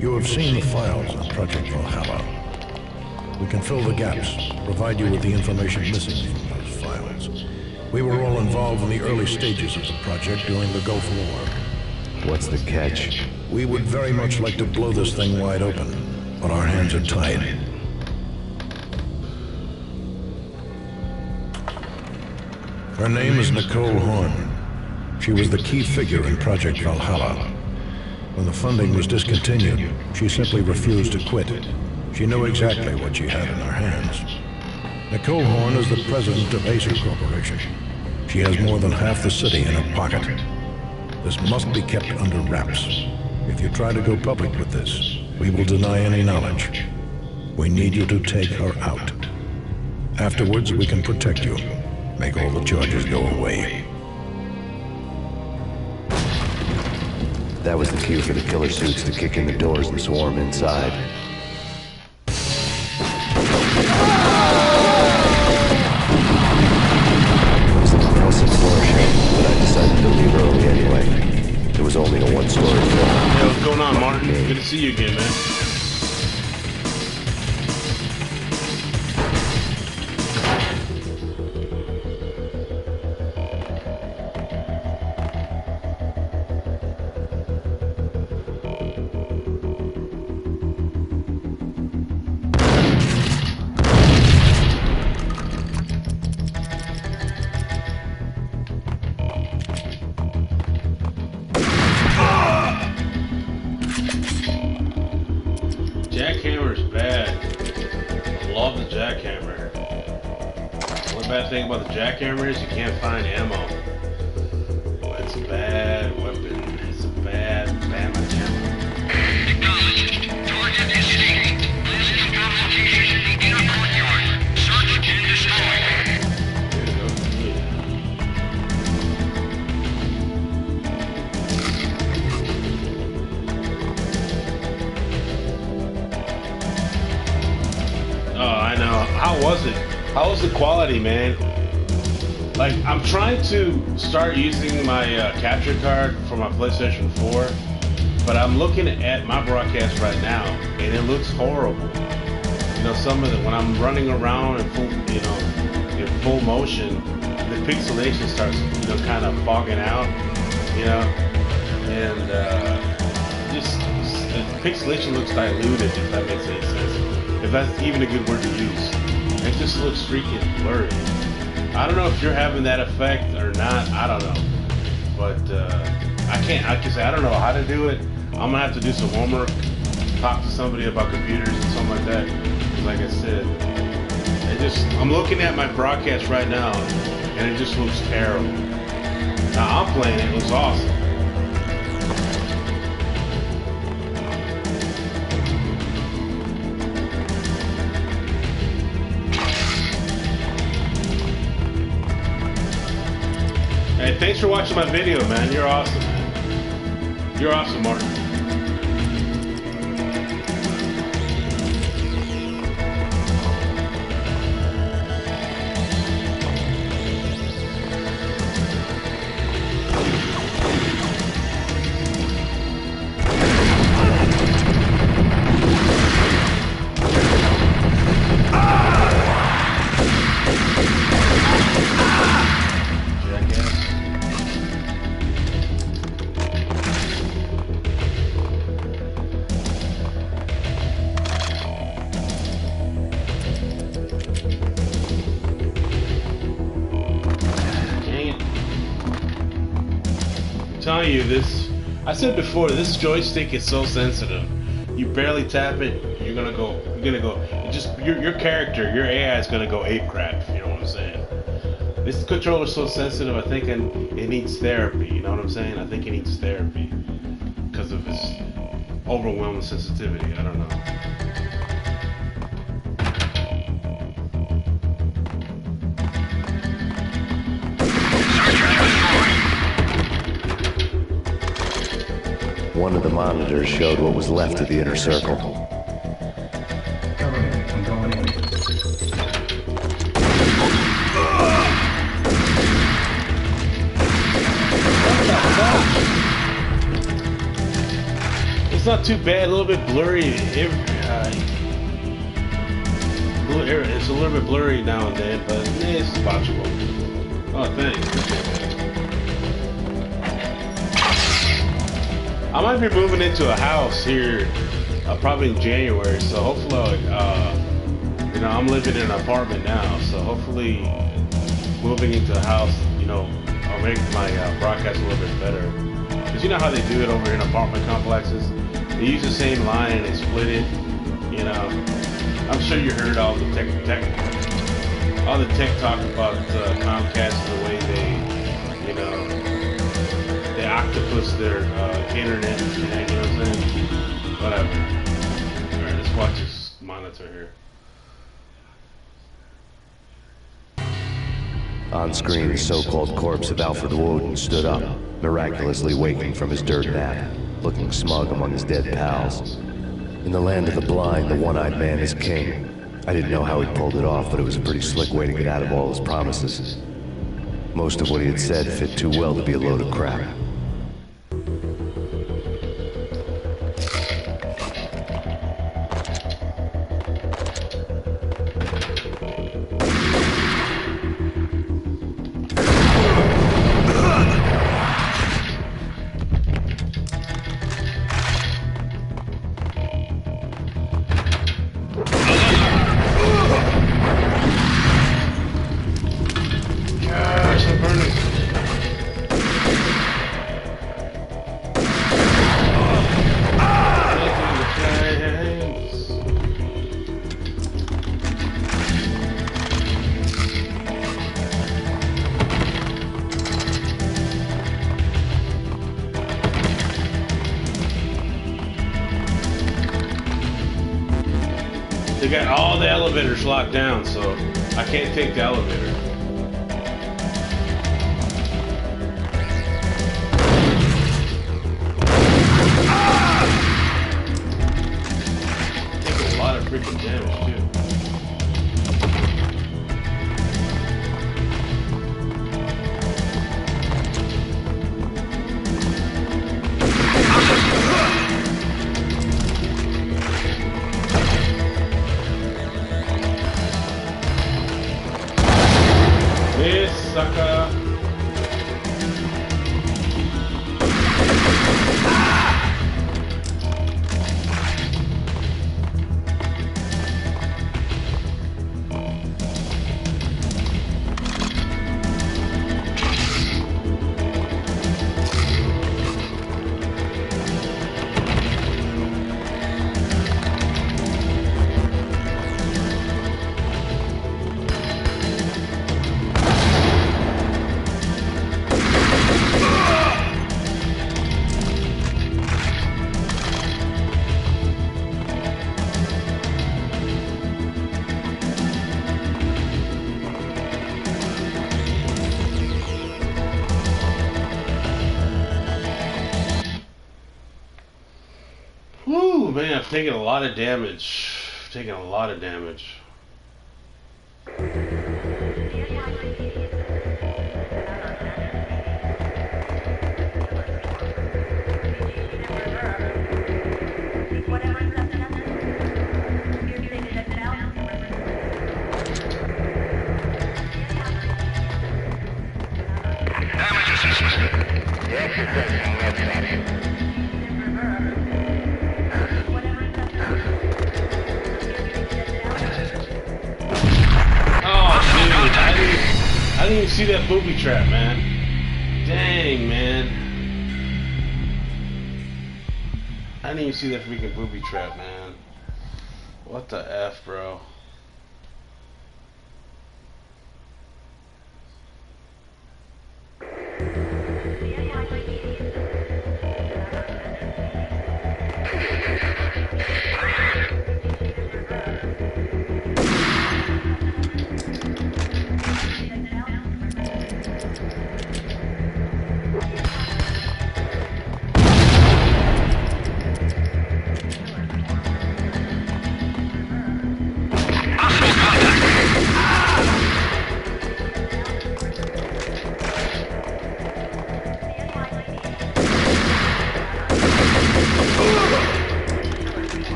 S9: You have seen the files on Project Valhalla. We can fill the gaps, provide you with the information missing from those files. We were all involved in the early stages of the project during the Gulf War.
S2: What's the catch?
S9: We would very much like to blow this thing wide open, but our hands are tied. Her name is Nicole Horn. She was the key figure in Project Valhalla. When the funding was discontinued, she simply refused to quit. She knew exactly what she had in her hands. Nicole Horn is the president of Acer Corporation. She has more than half the city in her pocket. This must be kept under wraps. If you try to go public with this, we will deny any knowledge. We need you to take her out. Afterwards, we can protect you. Make all the charges go away.
S2: That was the cue for the killer suits to kick in the doors and swarm inside. It was an impressive floor show, but I decided to leave early anyway. It was only a one-story film.
S8: Hey, what's going on, Martin? Good to see you again, man. Jackhammer's bad. I love the jackhammer. The only bad thing about the jackhammer is you can't find ammo. It's a bad weapon. It's a bad ammo.
S11: Acknowledged. Target is stated. Last confrontation in the inner courtyard. Search and destroy.
S8: Oh, I know. How was it? How was the quality, man? Like, I'm trying to start using my capture card for my PlayStation 4, but I'm looking at my broadcast right now, and it looks horrible. you know, some of the, when I'm running around in full, you know, in full motion, the pixelation starts, you know, kind of fogging out, you know, and just the pixelation looks diluted, if that makes any sense. If that's even a good word to use. It just looks freaking blurry. I don't know if you're having that effect or not. I don't know, but I can say I don't know how to do it. I'm gonna have to do some homework, talk to somebody about computers and something like that. Because like I said, I'm looking at my broadcast right now, and it just looks terrible. Now I'm playing it looks awesome. Hey, thanks for watching my video, man. You're awesome, man. You're awesome, Martin. Telling you this, I said before, this joystick is so sensitive. You barely tap it, you're gonna go. Just your character, your AI is gonna go ape crap. You know what I'm saying? This controller is so sensitive. I think it needs therapy. You know what I'm saying? I think it needs therapy because of its overwhelming sensitivity. I don't know.
S2: One of the monitors showed what was left of the inner circle.
S12: Cover me. I'm going in.
S8: It's not too bad. A little bit blurry. It's a little bit blurry now and then, but it's watchable. Oh, thanks. I might be moving into a house here probably in January, so hopefully, you know, I'm living in an apartment now, so hopefully moving into a house, you know, I'll make my broadcast a little bit better. Because you know how they do it over in apartment complexes? They use the same line and they split it, you know. I'm sure you heard all the tech talk about Comcast and the way they, you know, they octopus their internet, you know what I'm saying? Whatever. Alright, let's watch this monitor here.
S2: On screen, the so-called corpse of Alfred Woden stood up, miraculously waking from his dirt nap, looking smug among his dead pals. In the land of the blind, the one-eyed man is king. I didn't know how he pulled it off, but it was a pretty slick way to get out of all his promises. Most of what he had said fit too well to be a load of crap.
S8: They got all the elevators locked down, so I can't take the elevator. Taking a lot of freaking damage too. Miss, sucker. Whew, man, I've taken a lot of damage. Taking a lot of damage.
S11: Damage assessment. Yes,
S8: I didn't even see that booby trap, man. Dang, man. I didn't even see that freaking booby trap, man. What the F, bro?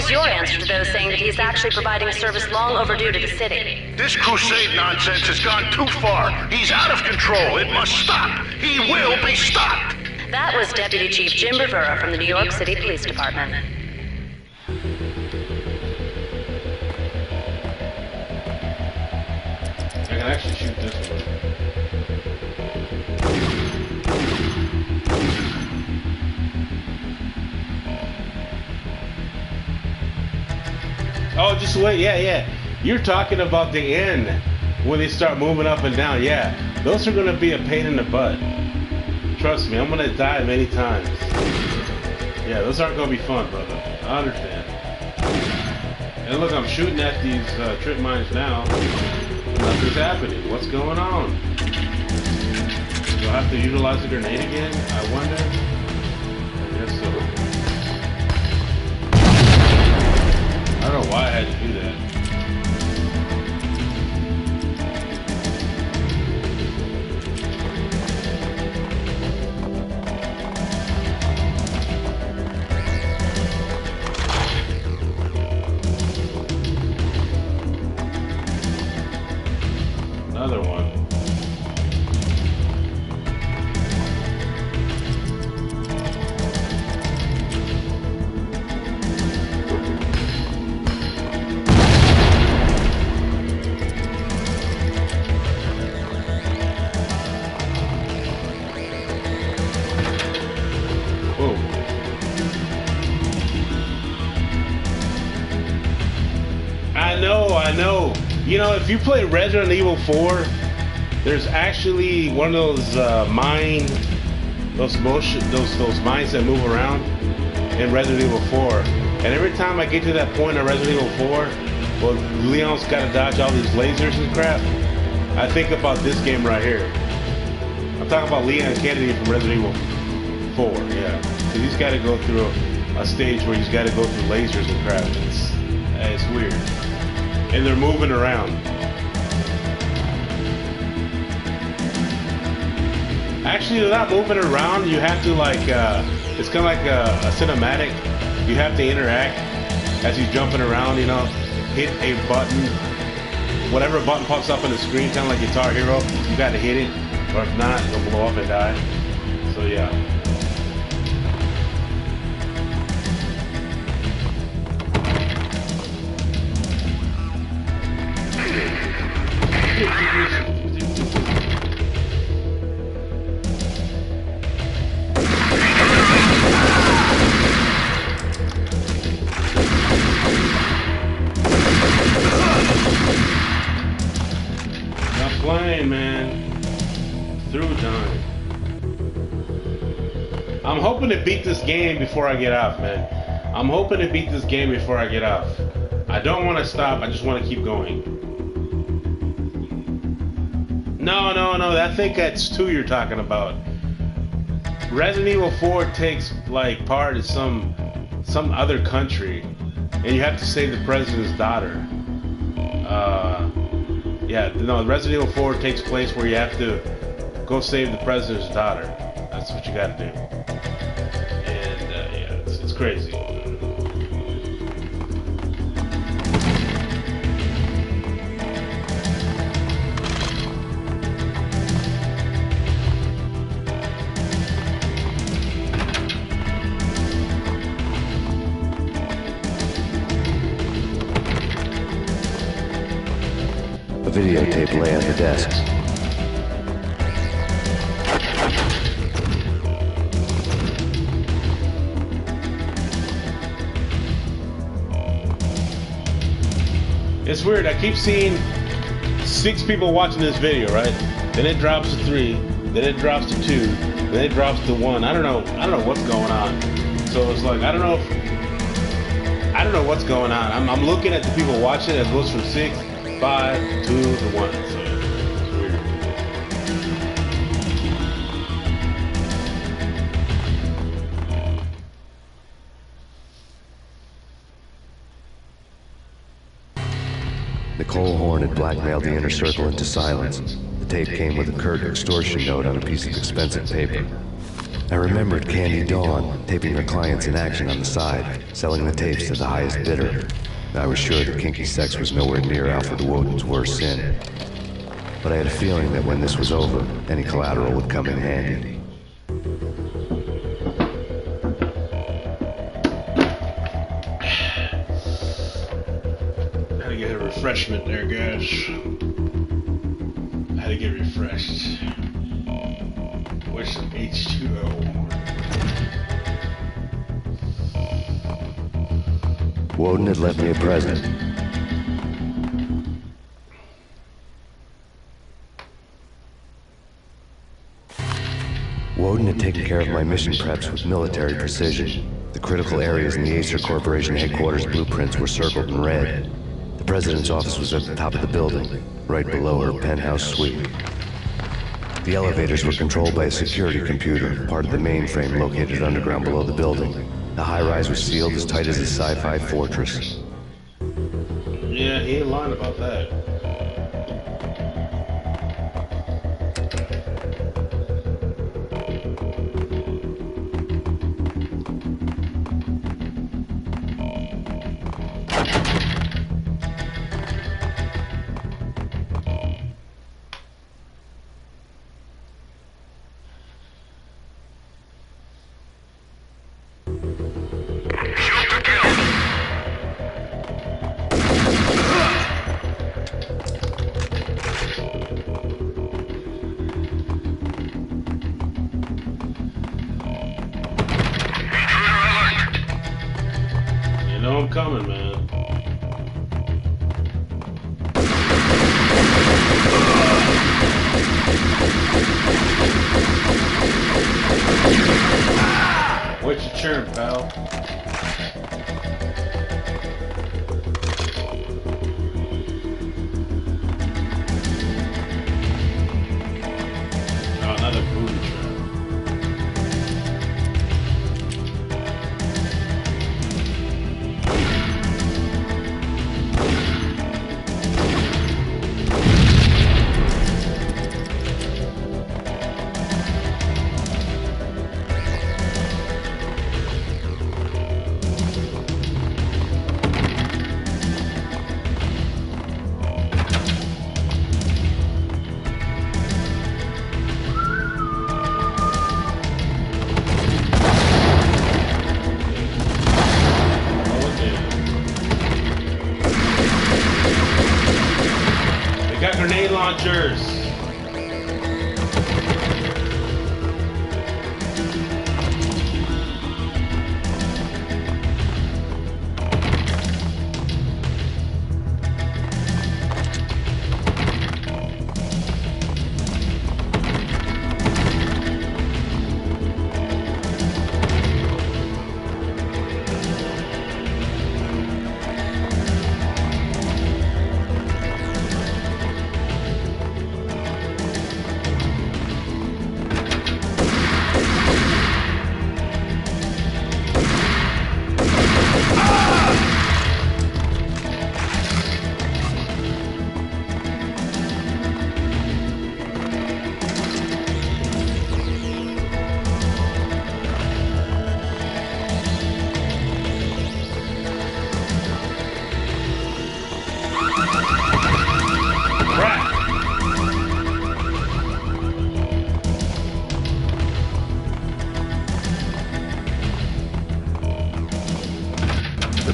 S5: Your answer to those saying that he's actually providing a service long overdue to the city.
S13: This crusade nonsense has gone too far. He's out of control. It must stop. He will be stopped.
S5: That was Deputy Chief Jim Rivera from the New York City Police Department.
S8: I can actually shoot this one. Oh, just wait, yeah. You're talking about the end, when they start moving up and down, yeah. Those are gonna be a pain in the butt. Trust me, I'm gonna die many times. Yeah, those aren't gonna be fun, brother. I understand. And look, I'm shooting at these trip mines now. Nothing's happening. What's going on? Do I have to utilize a grenade again? I wonder. I guess so. I don't know why I had to do that. Another one. I know. You know, if you play Resident Evil 4, there's actually one of those those mines that move around in Resident Evil 4. And every time I get to that point in Resident Evil 4, well, Leon's got to dodge all these lasers and crap. I think about this game right here. I'm talking about Leon Kennedy from Resident Evil 4, yeah. So he's got to go through a stage where he's got to go through lasers and crap. It's weird. And they're moving around. Actually, they're not moving around. You have to like, it's kind of like a cinematic. You have to interact as he's jumping around, you know, hit a button. Whatever button pops up on the screen, kind of like Guitar Hero, you got to hit it. Or if not, it'll blow up and die. So yeah. Playing, man. Through time. I'm hoping to beat this game before I get off, man. I'm hoping to beat this game before I get off. I don't want to stop. I just want to keep going. No. I think that's 2 you're talking about. Resident Evil 4 takes like part of some other country, and you have to save the president's daughter. Yeah, no, Resident Evil 4 takes place where you have to go save the president's daughter. That's what you gotta do. And, yeah, it's crazy.
S2: A videotape lay on the desk.
S8: It's weird. I keep seeing 6 people watching this video, right? Then it drops to 3. Then it drops to 2. Then it drops to 1. I don't know what's going on. So it's like I don't know what's going on. I'm looking at the people watching. It goes from 6, 5, 2 to 1. So it's weird.
S2: Nicole Horn had blackmailed the inner circle into silence. The tape came with a curt extortion note on a piece of expensive paper. I remembered Candy Dawn taping her clients in action on the side, selling the tapes to the highest bidder. I was sure that kinky sex was nowhere near Alfred Woden's worst sin. But I had a feeling that when this was over, any collateral would come in handy.
S8: Had to get a refreshment there, guys. Had to get refreshed. With some H2O.
S2: Woden had left me a present. Woden had taken care of my mission preps with military precision. The critical areas in the Acer Corporation headquarters blueprints were circled in red. The president's office was at the top of the building, right below her penthouse suite. The elevators were controlled by a security computer, part of the mainframe located underground below the building. The high-rise was sealed as tight as a sci-fi fortress.
S8: Yeah, he ain't lying about that. I'm coming, man. What's your chirp, pal? Oh, another booty trap. We got grenade launchers.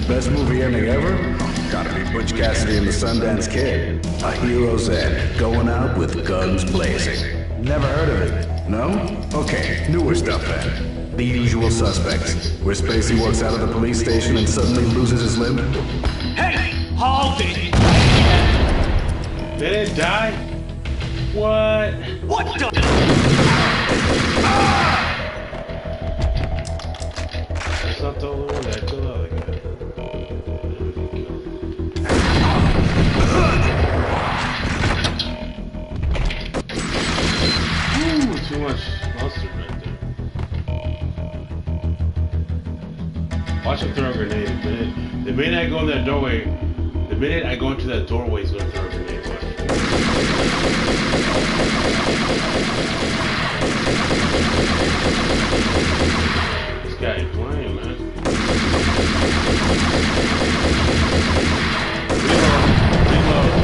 S14: Best movie ending ever? Gotta be Butch Cassidy and the Sundance Kid. A hero's end, going out with guns blazing. Never heard of it? No? Okay, newer stuff then. The Usual Suspects, where Spacey walks out of the police station and suddenly loses his limb.
S8: Hey! Hold it! Did it die? What? What the? That's not the only one that killed the other guy. Ooh, too much mustard right there. Watch him throw a grenade. The minute I go in that doorway, the minute I go into that doorway, he's gonna throw a grenade. Watch. This guy ain't playing, man.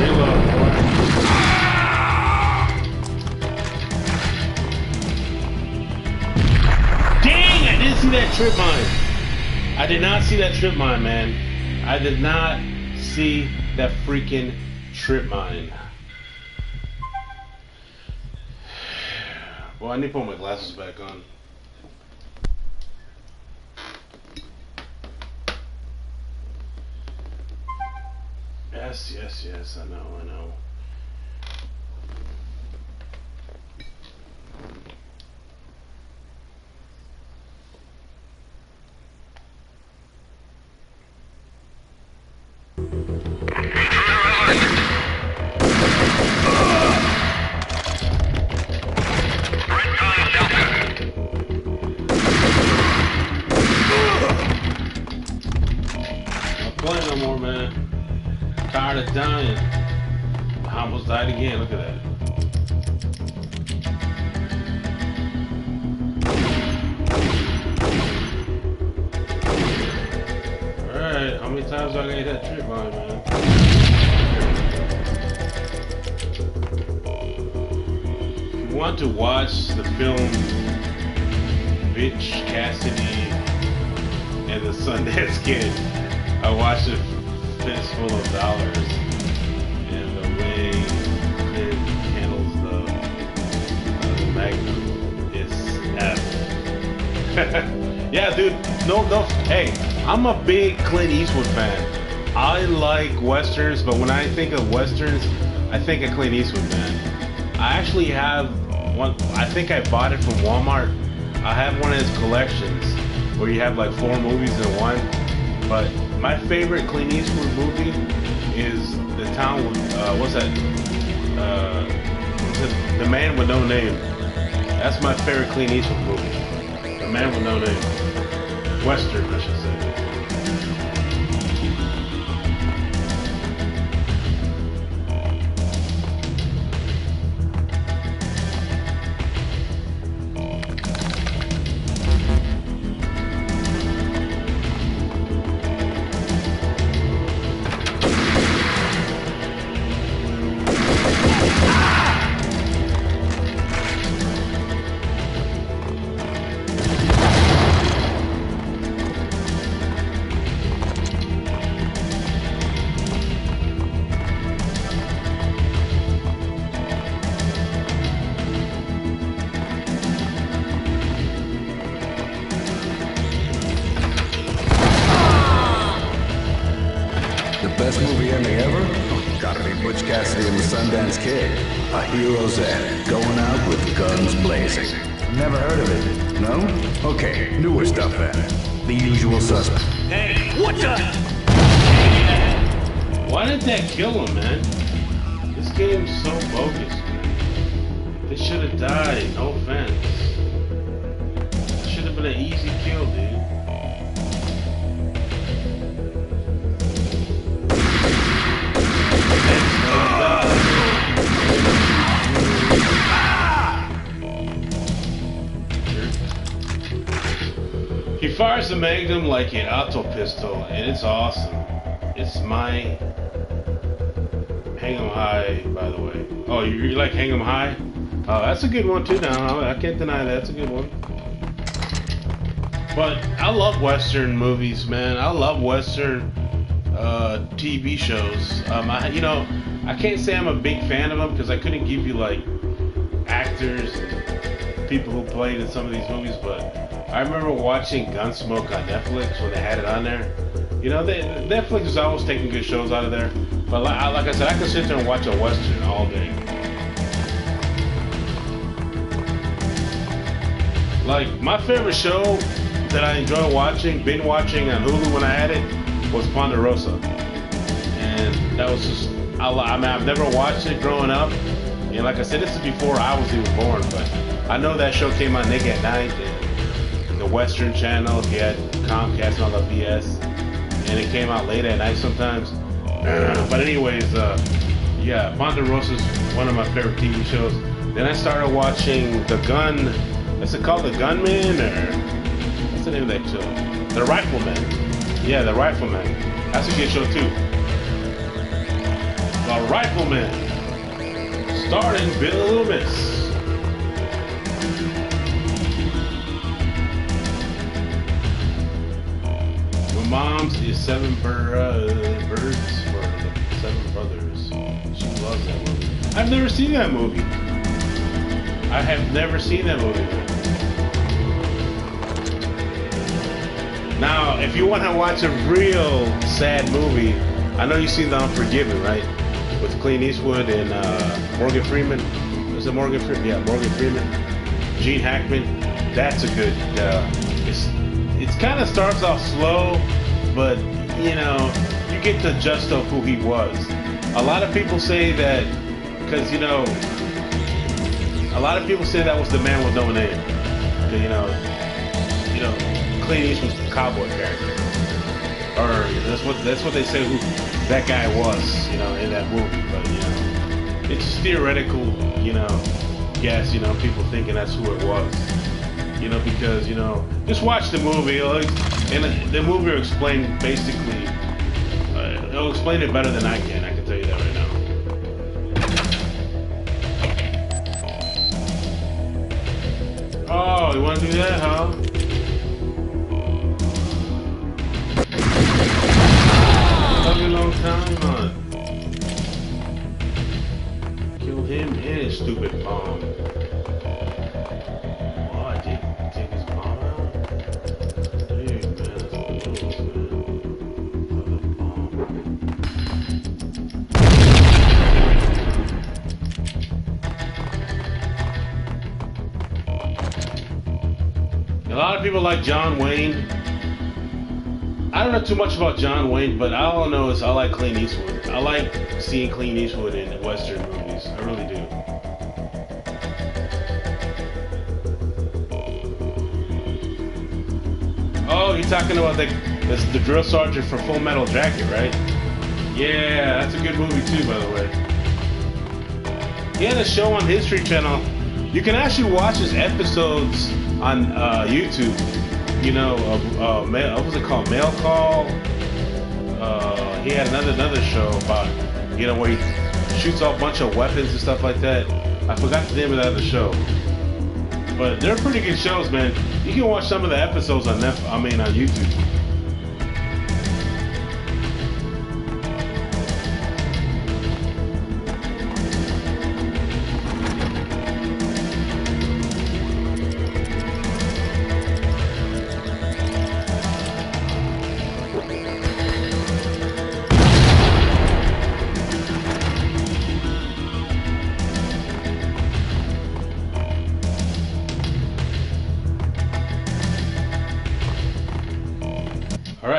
S8: Reload. Dang, I didn't see that trip mine. I did not see that trip mine, man. I did not see that freaking trip mine. Well, I need to put my glasses back on. Yes, I know. Not playing no more, man. Tired of dying. I almost died again. Look at that. Alright, how many times do I gotta get that trip mine, man? If you want to watch the film Bitch Cassidy and the Sundance Kid, I watched it Fistful of Dollars, and the way it handles the Magnum is F. Yeah, dude, no, hey, I'm a big Clint Eastwood fan. I like westerns, but when I think of westerns, I think of Clint Eastwood, man. I actually have one, I think I bought it from Walmart. I have one of his collections where you have like 4 movies in one, but my favorite Clint Eastwood movie is The Town with, what's that? The Man with No Name. That's my favorite Clint Eastwood movie. The Man with No Name. Western, I should say.
S14: ending ever? Gotta be Butch Cassidy and the Sundance Kid. A hero's end, going out with guns blazing. Never heard of it, no? Okay, newer stuff then. The Usual Suspect.
S8: Hey, what the? Why did that kill him, man? This game's so bogus, man. They should have died, no offense. It should have been an easy kill, dude. He fires the Magnum like an auto pistol, and it's awesome. It's my Hang 'em High, by the way. Oh, you like Hang 'em High? Oh, that's a good one too. Now I can't deny that. That's a good one. But I love Western movies, man. I love Western TV shows. I can't say I'm a big fan of them because I couldn't give you like actors, people who played in some of these movies, but I remember watching Gunsmoke on Netflix when they had it on there. You know, Netflix is always taking good shows out of there. But like I said, I could sit there and watch a Western all day. Like, my favorite show that I enjoy watching, binge watching on Hulu when I had it, was Ponderosa. And that was just, I mean, I've never watched it growing up. And like I said, this is before I was even born, but I know that show came on Nick at Night. The Western Channel, if you had Comcast and all that BS, and it came out late at night sometimes. But anyways, yeah, Ponderosa's one of my favorite TV shows. Then I started watching The Gun. Is it called The Gunman, or what's the name of that show? The Rifleman. Yeah, The Rifleman. That's a good show too. The Rifleman, starring Bill Loomis. Mom's is Seven Birds for the Seven Brothers. She loves that movie. I've never seen that movie. I have never seen that movie. Now, if you want to watch a real sad movie, I know you've seen The Unforgiven, right? With Clint Eastwood and Morgan Freeman. Was it Morgan Freeman? Yeah, Morgan Freeman. Gene Hackman. That's a good. It kind of starts off slow, but you know, you get the gist of who he was. A lot of people say that because a lot of people say that was the man with no name. You know, Clint Eastwood's the cowboy character, or that's what they say who that guy was, in that movie. But it's just theoretical, guess, people thinking that's who it was. Because, just watch the movie, and the movie will explain basically, it'll explain it better than I can tell you that right now. Oh, you want to do that, huh? Took a long time, huh? Kill him and his stupid bomb. A lot of people like John Wayne. I don't know too much about John Wayne, but all I know is I like Clint Eastwood. I like seeing Clint Eastwood in Western movies. I really do. Oh, you're talking about the drill sergeant for Full Metal Jacket, right? Yeah, that's a good movie too, by the way. He had a show on History Channel. You can actually watch his episodes on YouTube. What was it called? Mail Call. He had another show about, where he shoots off a bunch of weapons and stuff like that. I forgot the name of that other show. But they're pretty good shows, man. You can watch some of the episodes on YouTube.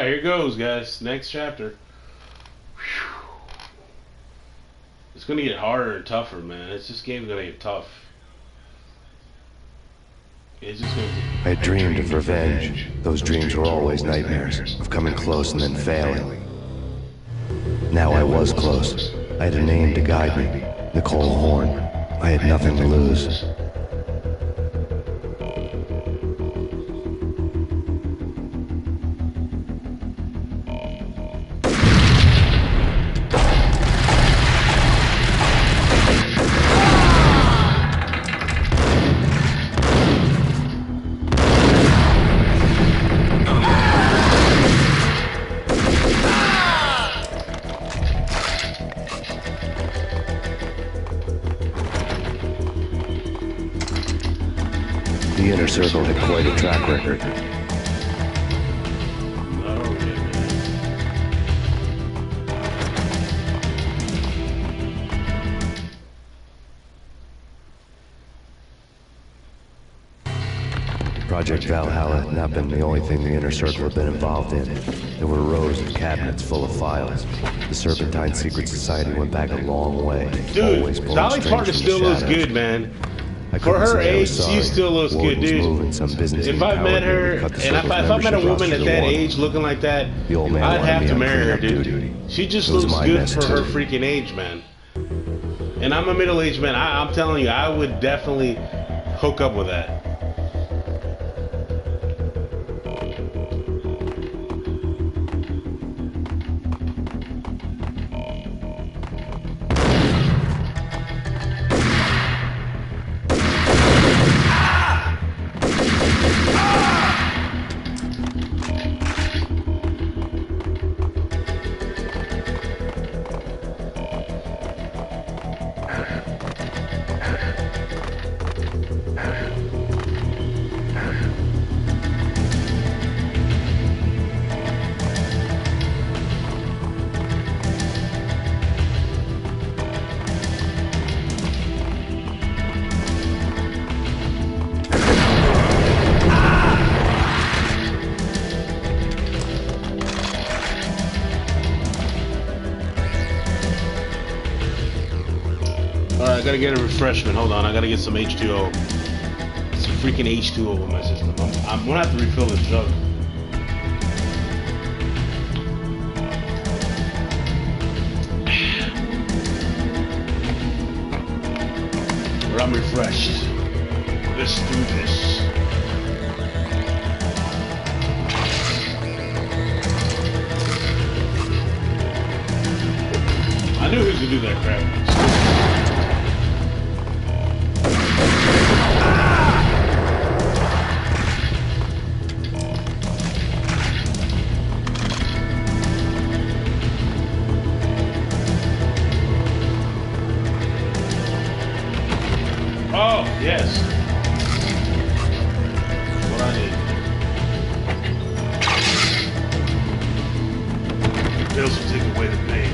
S8: Alright, here goes, guys. Next chapter. Whew. It's gonna get harder and tougher, man. This game's gonna get tough. It's just gonna get...
S2: I dreamed of revenge. Those dreams were always nightmares, of coming close and then failing. Now I was close. I had a name to guide me. Nicole Horn. I had nothing to lose. The Inner Circle had quite a track record. Project Valhalla had not been the only thing the Inner Circle had been involved in. There were rows of cabinets full of files. The Serpentine Secret Society went back a long way.
S8: Dude, Dolly Parton still looks good, man. For her age, she still looks good, dude. If I met her, and if I met a woman at that age looking like that, I'd have to marry her, dude. She just looks good for her freaking age, man. And I'm a middle-aged man. I'm telling you, I would definitely hook up with that. Alright, I gotta get a refreshment. Hold on, I gotta get some H2O. Some freaking H2O in my system. I'm gonna have to refill this jug. But I'm refreshed. Let's do this. I knew he was gonna do that crap. Oh, yes. What I need. The pills will take away the pain.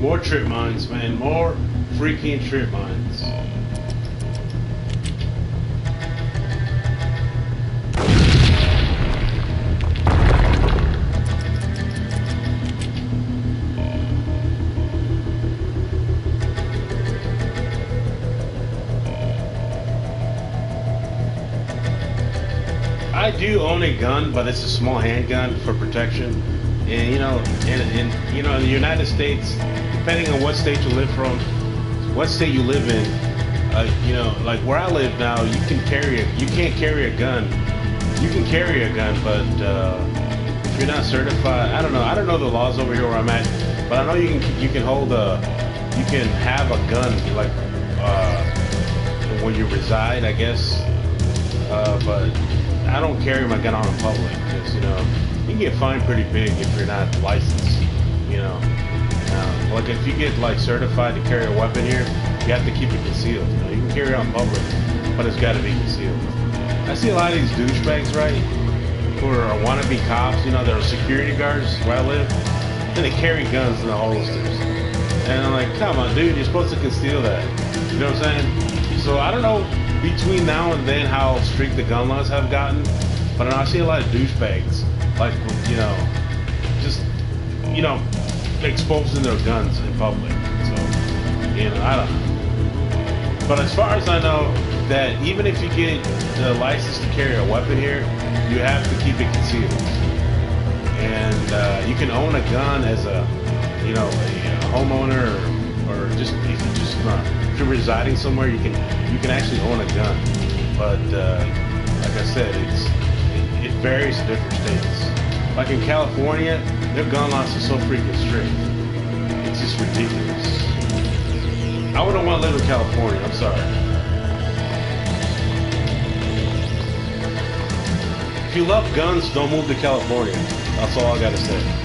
S8: More trip mines, man. More freaking trip mines. I do own a gun, but it's a small handgun for protection. And you know, in the United States, depending on what state you live in, you know, like where I live now, you can't carry a gun. You can carry a gun, but if you're not certified, I don't know the laws over here where I'm at, but I know you can have a gun like when you reside, I guess. But I don't carry my gun out in public because, you know, you can get fined pretty big if you're not licensed, you know. Like if you get like certified to carry a weapon here, you have to keep it concealed. You know, you can carry it out in public, but it's got to be concealed. I see a lot of these douchebags, right, who are wannabe cops, you know, they're security guards where I live, and they carry guns in the holsters. And I'm like, come on, dude, you're supposed to conceal that. You know what I'm saying? So I don't know between now and then how strict the gun laws have gotten, but I see a lot of douchebags, like, you know, just, you know, exposing their guns in public. So, you know, I don't know. But as far as I know, that even if you get the license to carry a weapon here, you have to keep it concealed. And you can own a gun as a, you know, a homeowner, or just if you're residing somewhere, you can actually own a gun. But like I said, it varies in different states. Like in California, their gun laws are so freaking strict. It's just ridiculous. I wouldn't want to live in California. I'm sorry. If you love guns, don't move to California. That's all I gotta say.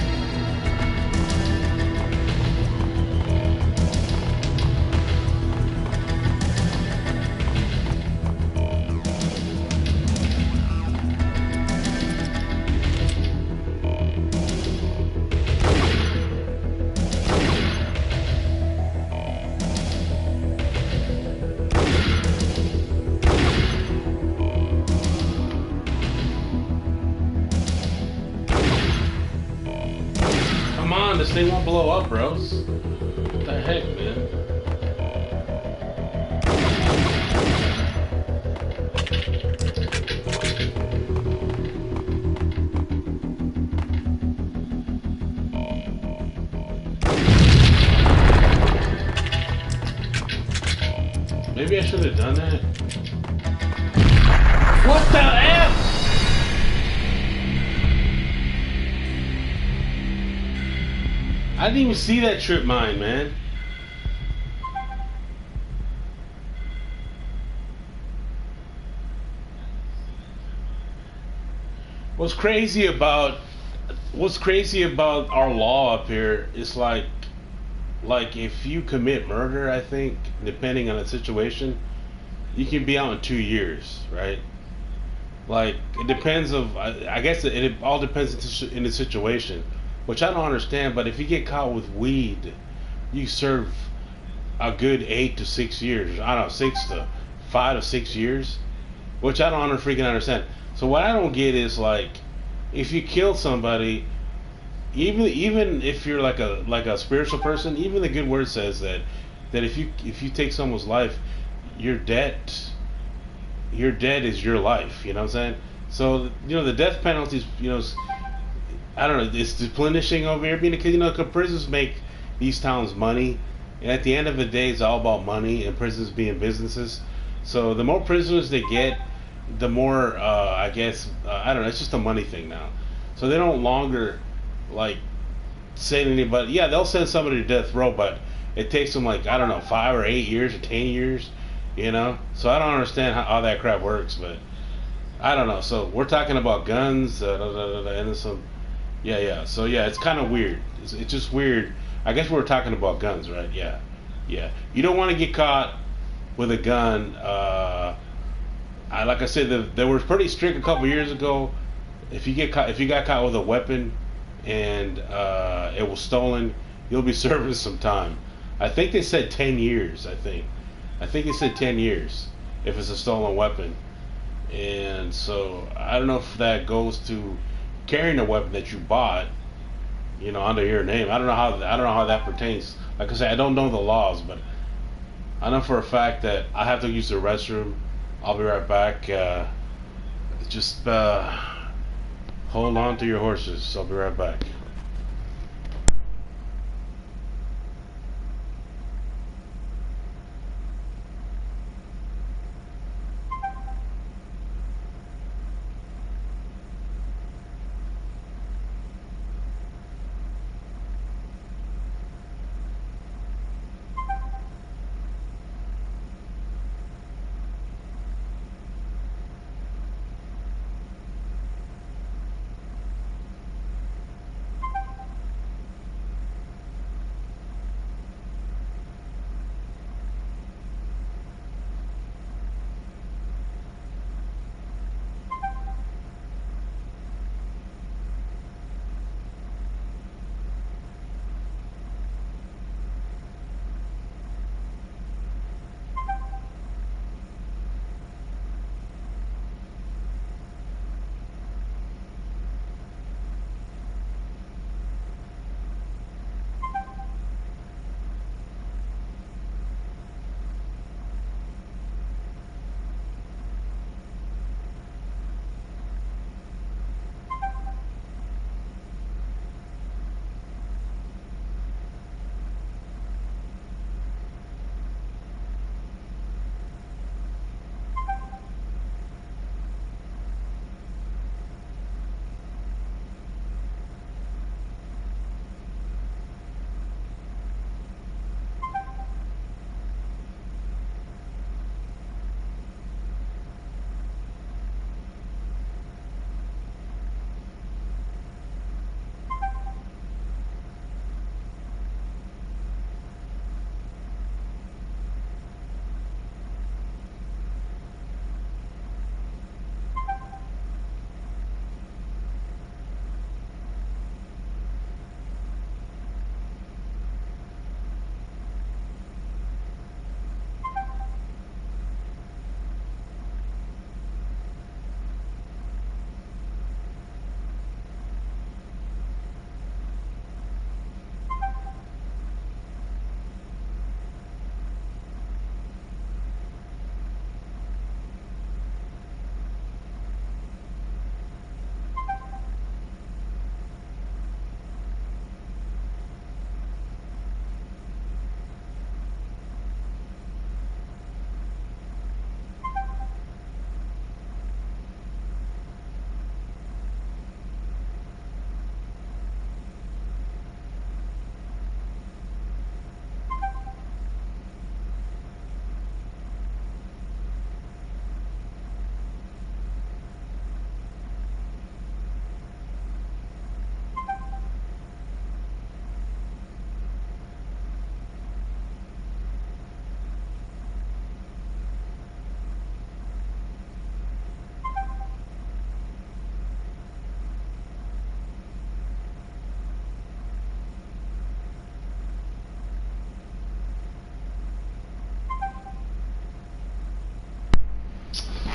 S8: This thing won't blow up, bros. What the heck, man? Maybe I should have done that. What the F? I didn't even see that trip mine, man. What's crazy about our law up here is like if you commit murder, I think, depending on the situation, you can be out in 2 years, right? Like it depends I guess it all depends in the situation. Which I don't understand, but if you get caught with weed, you serve a good 8 to 6 years. I don't know, 5 to 6 years, which I don't freaking understand. So what I don't get is like, if you kill somebody, even if you're like a spiritual person, even the good word says that if you take someone's life, your debt is your life. You know what I'm saying? So you know the death penalty is, you know, I don't know, it's diminishing over here, because, you know, prisons make these towns money, and at the end of the day, it's all about money, and prisons being businesses. So the more prisoners they get, the more, I guess, I don't know, it's just a money thing now. So they don't longer, like, say to anybody, yeah, they'll send somebody to death row, but it takes them, like, I don't know, 5 or 8 years or 10 years, you know? So I don't understand how that crap works, but I don't know. So we're talking about guns, and then some... Yeah. So yeah, it's kind of weird. It's just weird. I guess we're talking about guns, right? Yeah. You don't want to get caught with a gun. Like I said, they were pretty strict a couple years ago. If you got caught with a weapon and it was stolen, you'll be serving some time. I think they said 10 years. I think they said 10 years if it's a stolen weapon. And so I don't know if that goes to carrying a weapon that you bought, you know, under your name. I don't know how that pertains. Like I said, I don't know the laws, but I know for a fact that I have to use the restroom. I'll be right back. Just hold on to your horses. I'll be right back.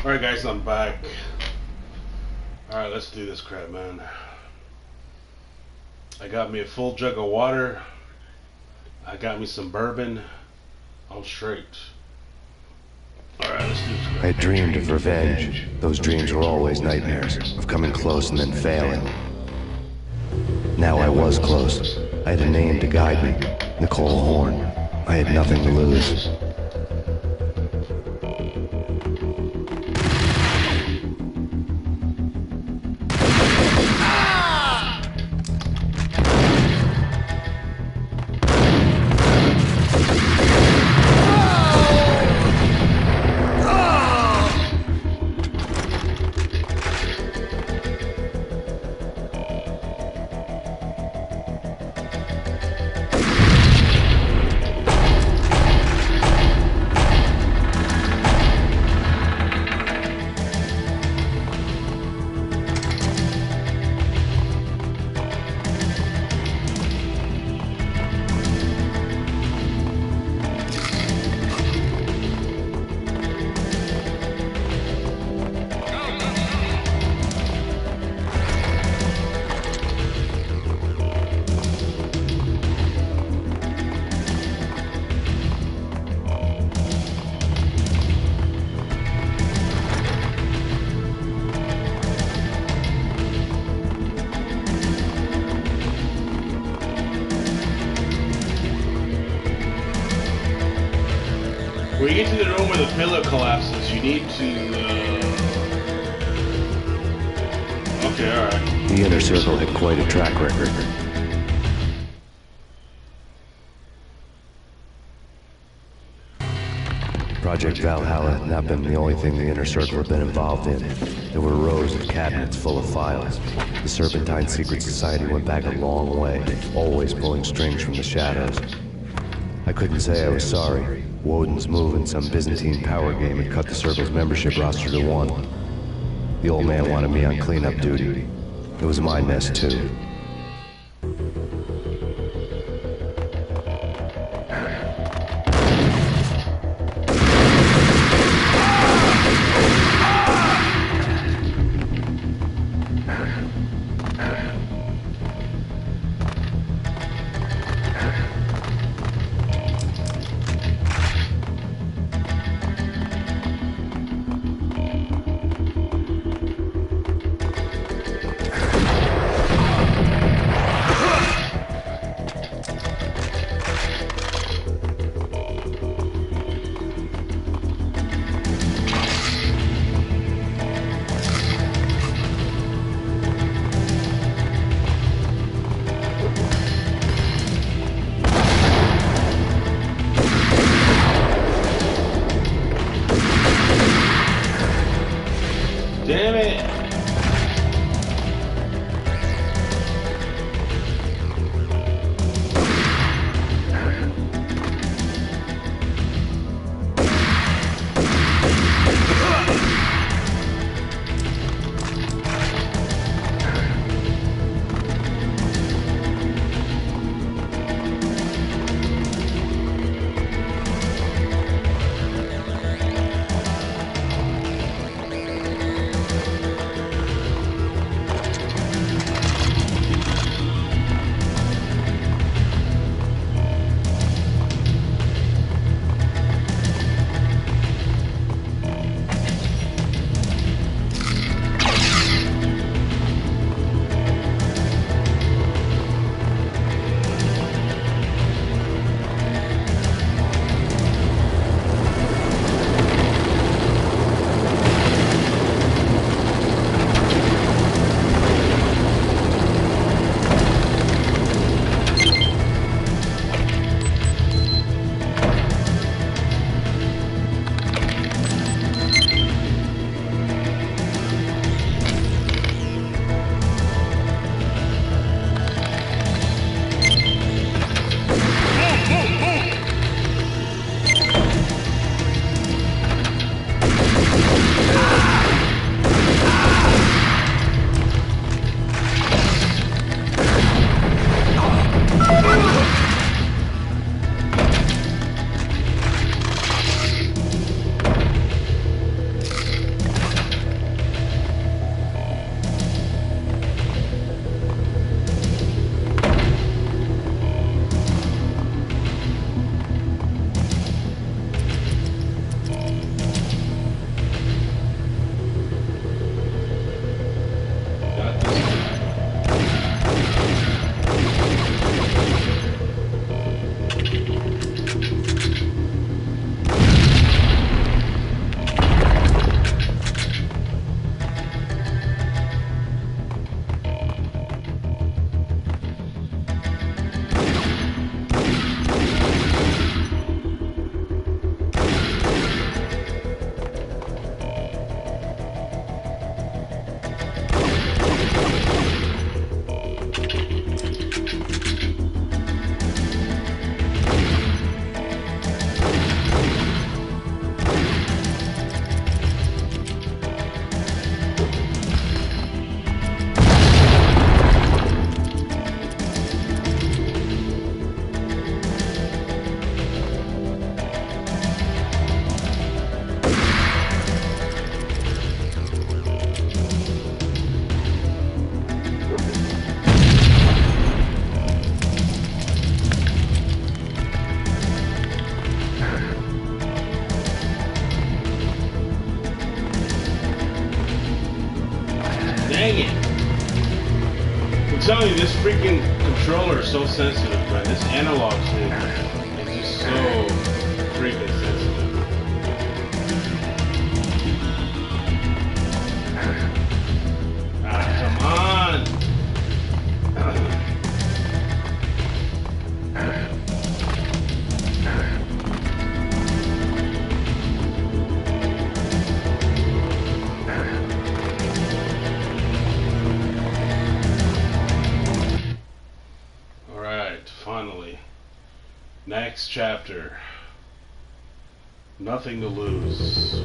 S8: Alright guys, I'm back. Alright, let's do this crap, man. I got me a full jug of water. I got me some bourbon. I'm straight. Alright, let's do this crap.
S2: I dreamed of revenge. Those dreams were always nightmares, of coming close and then failing. Now I was close. I had a name to guide me, Nicole Horn. I had nothing to lose.
S8: When you get to the room where the pillar collapses, you need to, okay, alright.
S2: The Inner Circle had quite a track record. Project Valhalla had not been the only thing the Inner Circle had been involved in. There were rows of cabinets full of files. The Serpentine Secret Society went back a long way, always pulling strings from the shadows. I couldn't say I was sorry. Woden's move in some Byzantine power game had cut the Circle's membership roster to 1. The old man wanted me on cleanup duty. It was my mess, too.
S8: Damn it! Dang it. I'm telling you, this freaking controller is so sensitive, man. This analog stick is just so freaking sensitive. finally. Next chapter. Nothing to lose.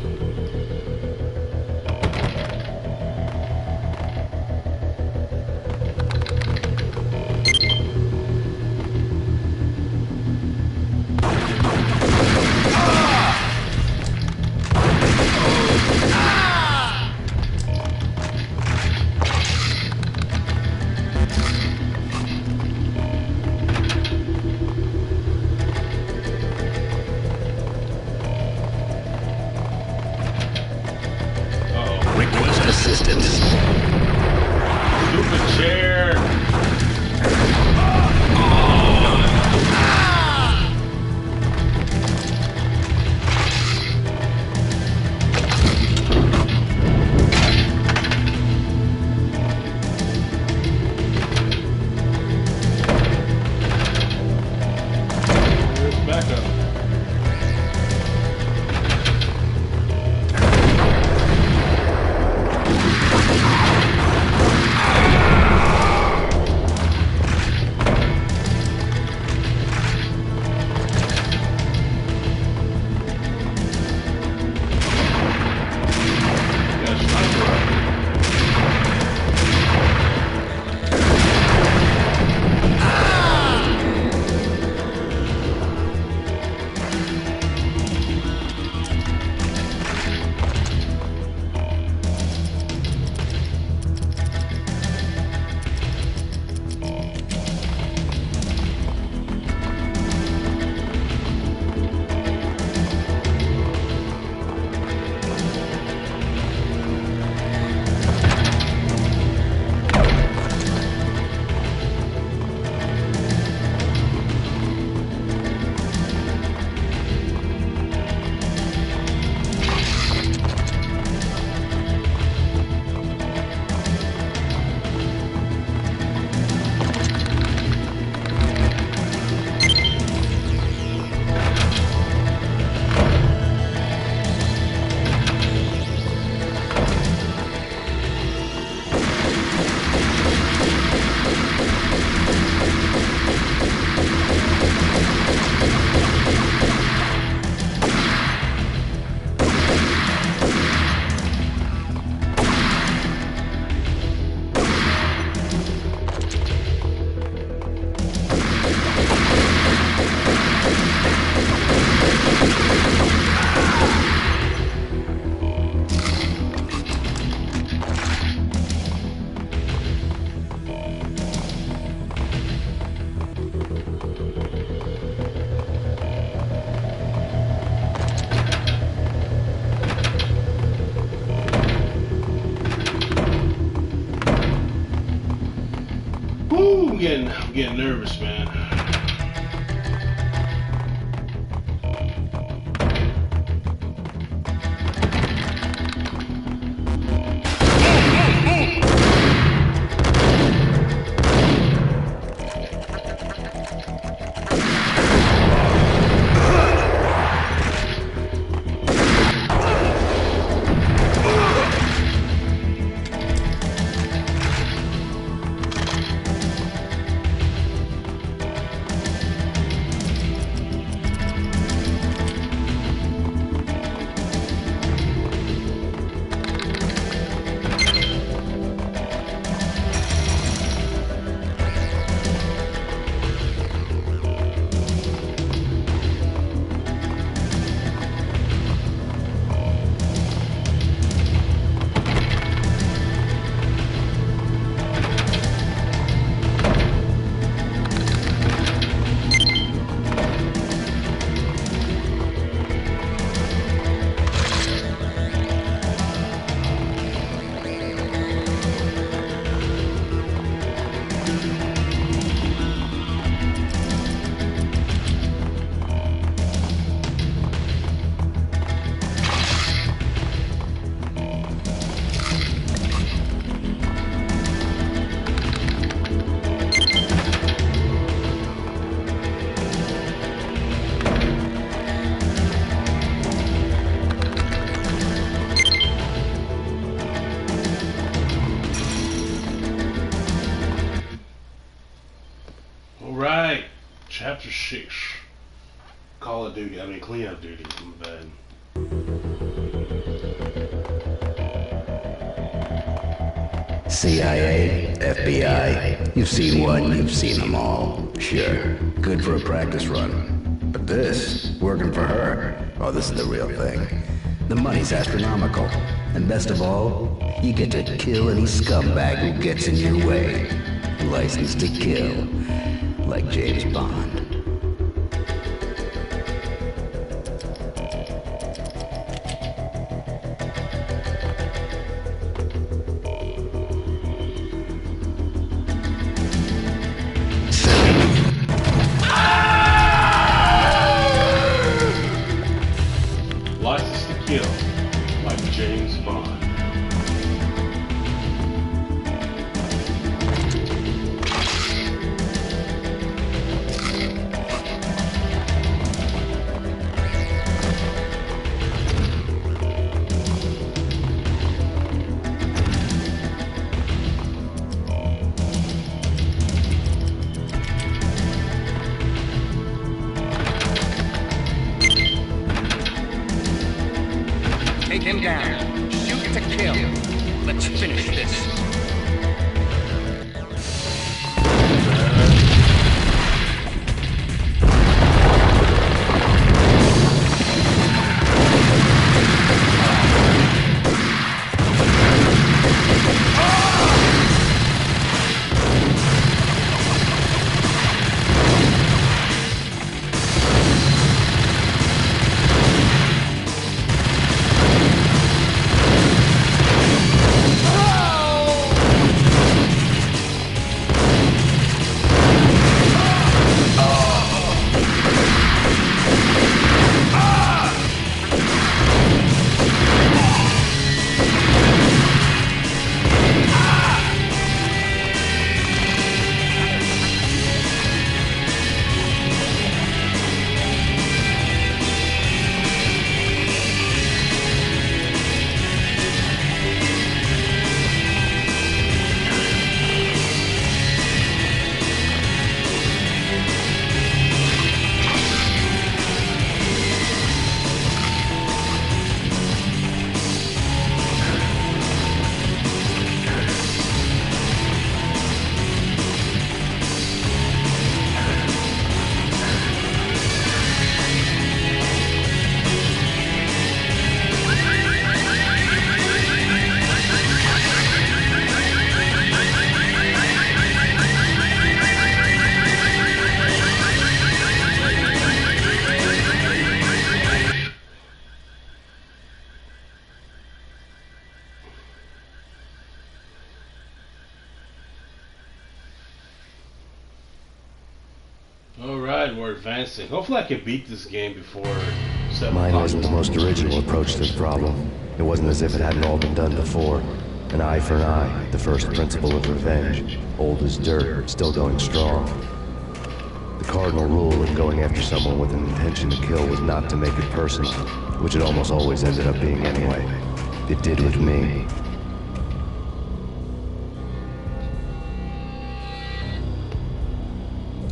S13: Assistance.
S8: Stupid chair. Where's backup? I'm getting nervous, man. All right. Chapter 6. Call of Duty. I mean, cleanup duty. I'm bad.
S14: CIA, FBI, you've seen one, you've seen them all. Sure, good for a practice run. But this, working for her, oh, this is the real thing. The money's astronomical. And best of all, you get to kill any scumbag who gets in your way. License to kill, like James Bond.
S8: License to Kill, like James Bond.
S12: Take him down. Shoot to kill. Let's finish this.
S8: Alright, we're advancing. Hopefully I can beat this game before 7
S2: Mine
S8: o'clock.
S2: wasn't the most original approach to the problem. It wasn't as if it hadn't all been done before. An eye for an eye, the first principle of revenge. Old as dirt, still going strong. The cardinal rule in going after someone with an intention to kill was not to make it personal, which it almost always ended up being anyway. It did with me.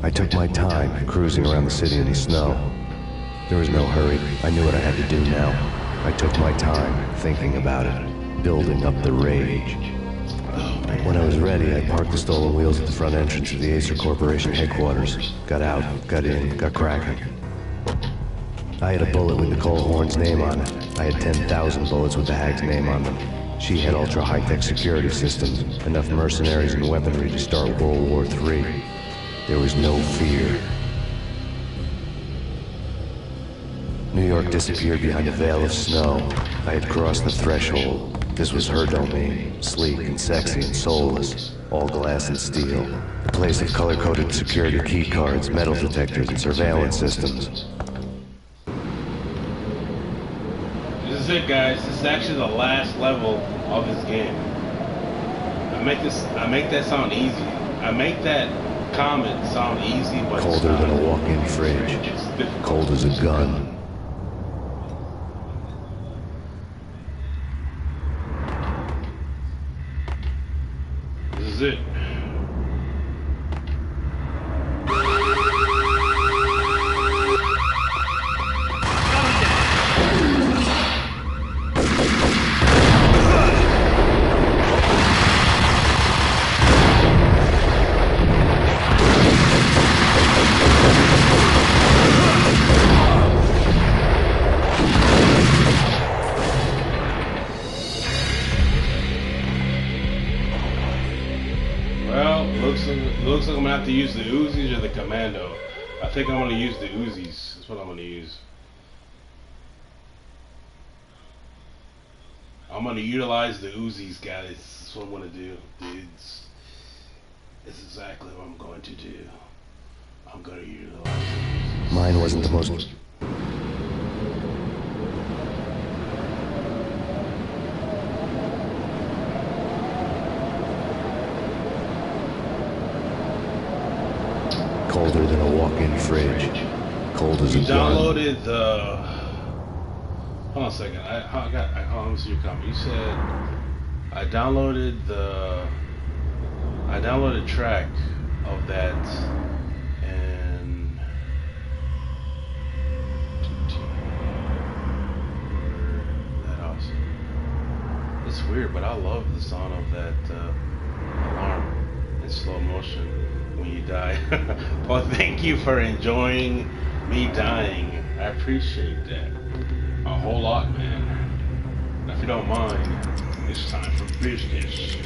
S2: I took my time, cruising around the city in the snow. There was no hurry. I knew what I had to do now. I took my time, thinking about it, building up the rage. When I was ready, I parked the stolen wheels at the front entrance of the Acer Corporation headquarters. Got out, got in, got cracking. I had a bullet with Nicole Horn's name on it. I had 10,000 bullets with the Hag's name on them. She had ultra-high-tech security systems, enough mercenaries and weaponry to start World War III. There was no fear. New York disappeared behind a veil of snow. I had crossed the threshold. This was her domain, sleek and sexy and soulless, all glass and steel. A place of color-coded security key cards, metal detectors, and surveillance systems.
S8: This is it, guys. This is actually the last level of this game. I make that sound easy. I make that comment sound easy, but
S2: colder than a walk-in fridge. Cold as a gun.
S8: This is it. Looks like I'm gonna have to use the Uzis or the Commando. I think I'm gonna use the Uzis. That's what I'm gonna use. I'm gonna utilize the Uzis, guys. That's what I'm gonna do, dudes. It's exactly what I'm going to do. I'm gonna utilize the Uzis.
S2: Mine wasn't the most... Colder than a walk-in fridge. Cold as a gun.
S8: Downloaded the... Hold on a second. Hold on, let me see your comment. You said I downloaded track of that and that awesome. It's weird, but I love the sound of that alarm in slow motion when you die. Well, thank you for enjoying me dying. I appreciate that a whole lot, man. If you don't mind, it's time for business.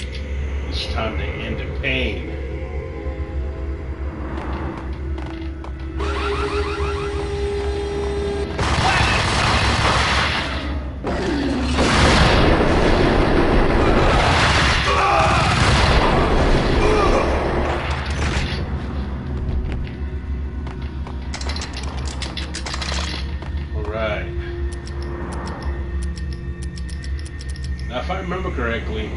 S8: It's time to end the pain. Now, if I remember correctly,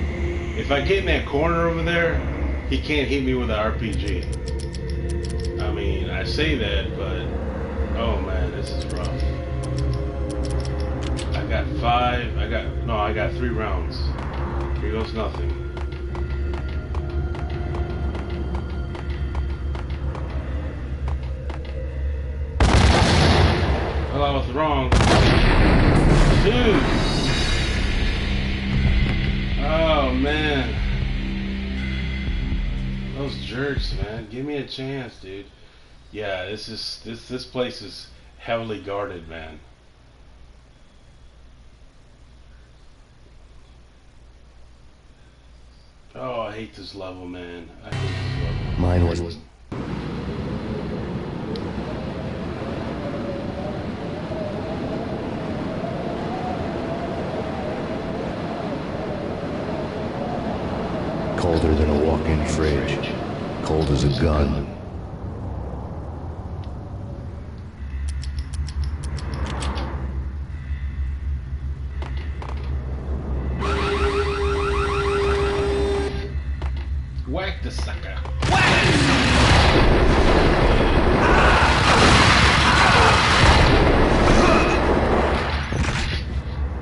S8: if I get in that corner over there, he can't hit me with an RPG. I mean, I say that, but oh man, this is rough. I got 3 rounds. Here goes nothing. Well, I was wrong. Dude! Oh man, those jerks, man. Give me a chance, dude. Yeah, this place is heavily guarded, man. Oh, I hate this level, man. I hate this level.
S2: Mine was... Colder than a walk-in fridge. Cold as a gun.
S8: Whack the sucker.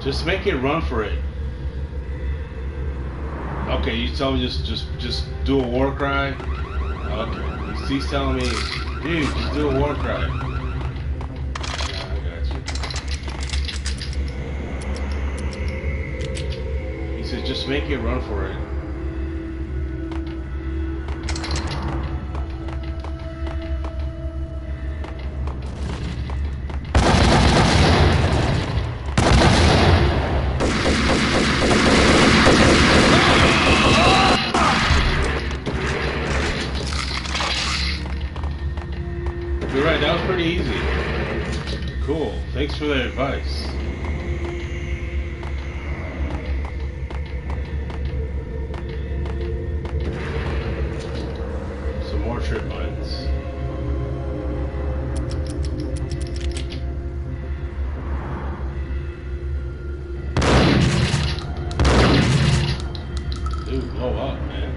S8: Just make it run for it. Okay, you tell me just do a war cry? Okay, he's telling me, dude, just do a war cry. Yeah, I got you. He said just make it run for it. You're right, that was pretty easy. Cool, thanks for the advice. Some more trip mines. Dude, blow up, man.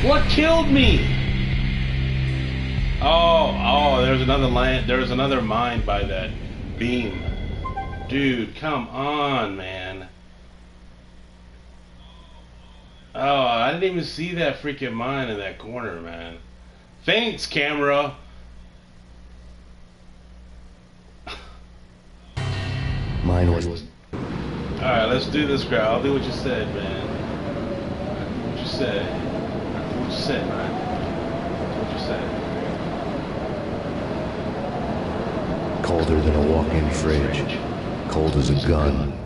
S8: What killed me? Oh, there's another land. There's another mine by that beam. Dude, come on, man. Oh, I didn't even see that freaking mine in that corner, man. Thanks, camera.
S2: Mine was...
S8: Alright, let's do this, crowd. I'll do what you said, man. What you said. What you said, man. What you said.
S2: Colder than a walk-in fridge. Cold as a gun.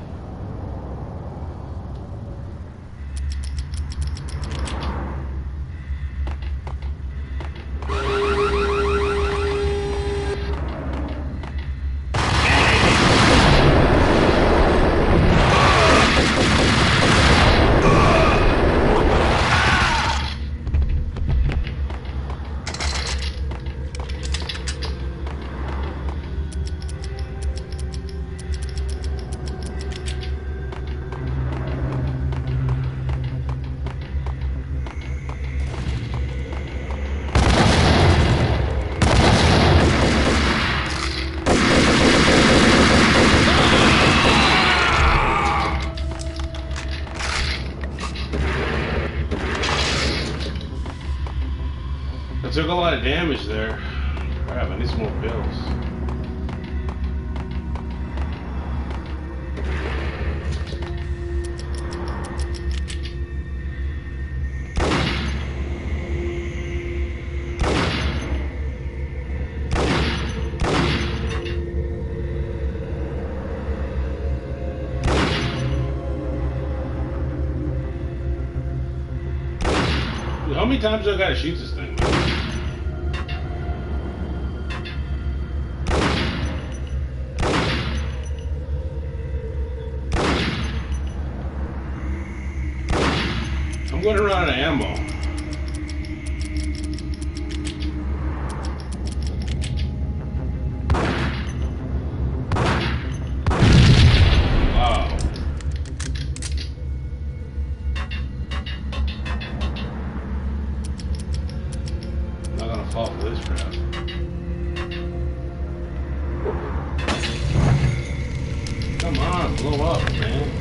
S8: Took a lot of damage there. Crap, I need some more pills. Dude, how many times do I gotta shoot this thing, man? I'm going to run out of ammo. Wow. I'm not gonna fall for this crap. Come on, blow up, man.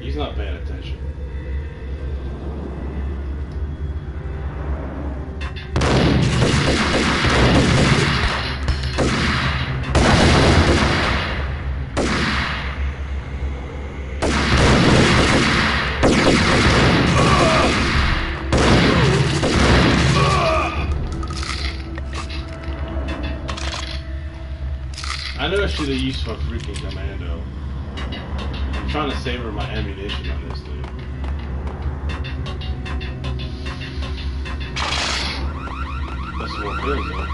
S8: He's not paying attention. I know I should have used for freaking commando. I'm trying to savor my ammunition on this thing. That's what it feels like.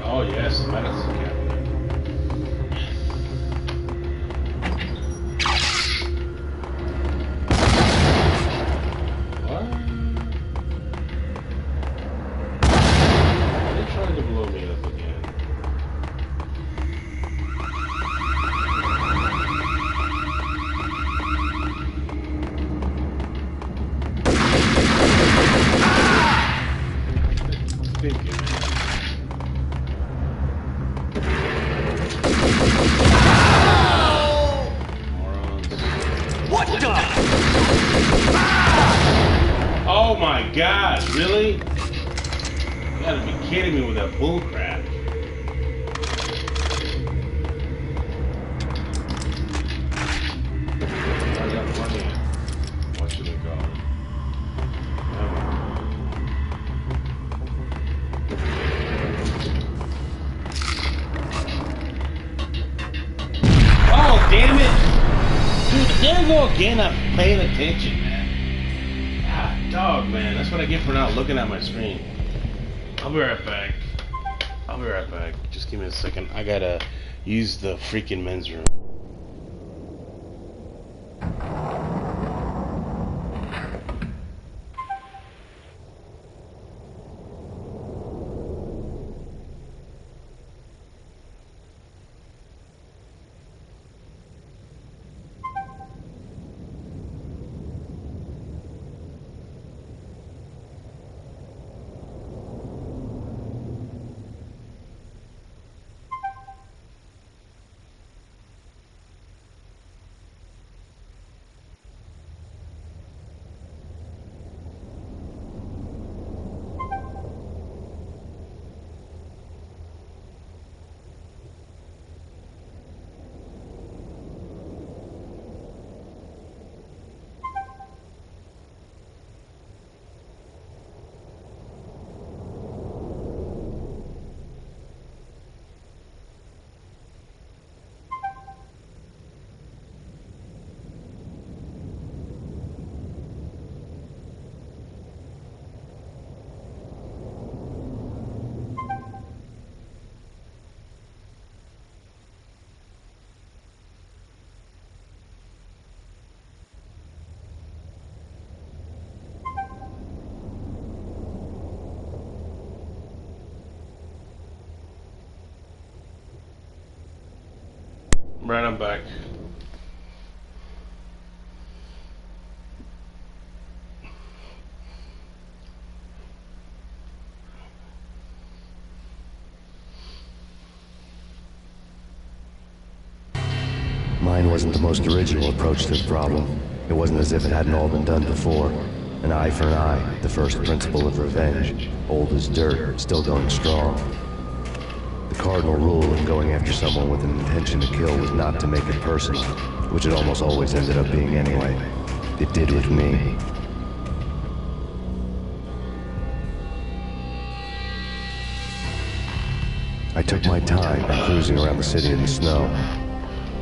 S8: Oh yes, medicine cabinet.
S3: What the?
S8: Oh my God, really? You gotta be kidding me with that bullcrap. I got plenty. What should it go? damn it! Dude, there we go again. I'm paying attention, man. Ah, dog, man. That's what I get for not looking at my screen. I'll be right back. I'll be right back. Just give me a second. I gotta use the freaking men's room. Right, I'm back.
S2: Mine wasn't the most original approach to the problem. It wasn't as if it hadn't all been done before. An eye for an eye, the first principle of revenge. Old as dirt, still going strong. The cardinal rule in going after someone with an intention to kill was not to make it personal, which it almost always ended up being anyway. It did with me. I took my time by cruising around the city in the snow.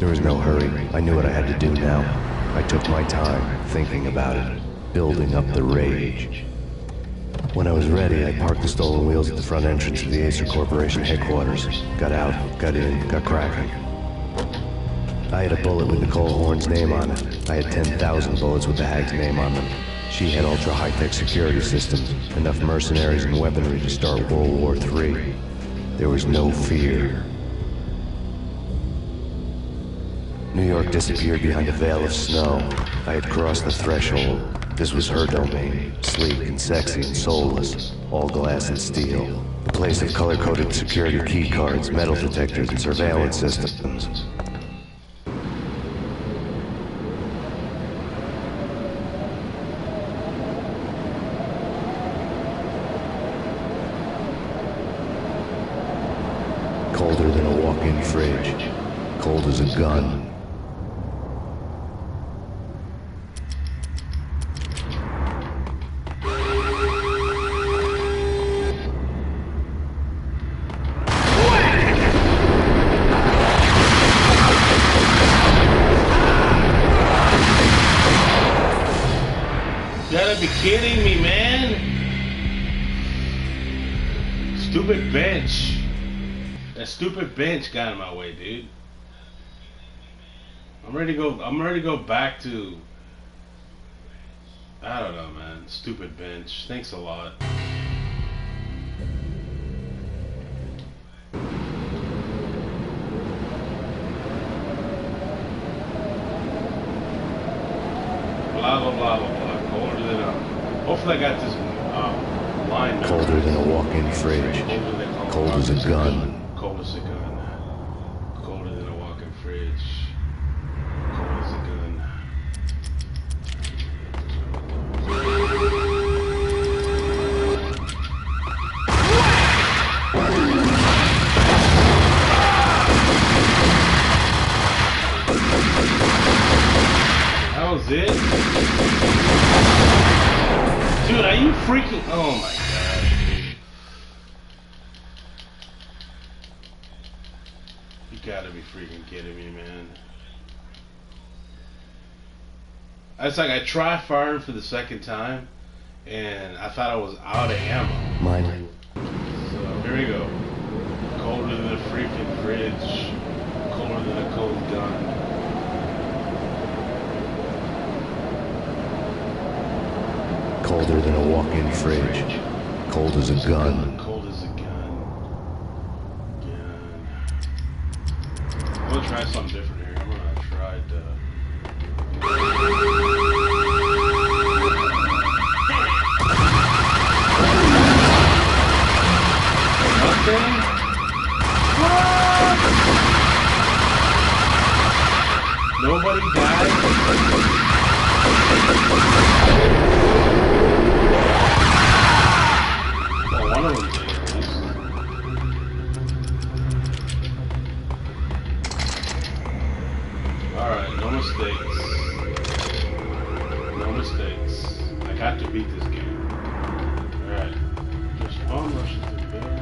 S2: There was no hurry. I knew what I had to do now. I took my time, thinking about it, building up the rage. When I was ready, I parked the stolen wheels at the front entrance of the Acer Corporation headquarters. Got out, got in, got cracking. I had a bullet with Nicole Horn's name on it. I had 10,000 bullets with the Hag's name on them. She had ultra-high-tech security systems, enough mercenaries and weaponry to start World War III. There was no fear. New York disappeared behind a veil of snow. I had crossed the threshold. This was her domain, sleek and sexy and soulless, all glass and steel. A place of color-coded security keycards, metal detectors, and surveillance systems. Colder than a walk-in fridge. Cold as a gun.
S8: You gotta be kidding me, man! Stupid bench. That stupid bench got in my way, dude. I'm ready to go back to, I don't know, man. Stupid bench. Thanks a lot. Blah blah blah blah blah. Colder than a. Hopefully I got this line.
S2: Colder than a walk-in fridge. Cold as a gun.
S8: Cold as a gun. Colder than a walk-in fridge. Cold as a gun. That was it? Dude, are you freaking... Oh my god. You gotta be freaking kidding me, man. It's like I tried firing for the second time, and I thought I was out of ammo.
S2: Mine.
S8: So here we go. Colder than a freaking fridge. Colder than a cold gun.
S2: Colder than a walk-in fridge. Cold as a gun.
S8: Cold as a gun. I'm gonna try something different here. I'm gonna try to... Nothing? What? Nobody died? Well, one of them did at least. Alright, no mistakes. No mistakes. I got to beat this game. Alright. Just bomb rushing through there.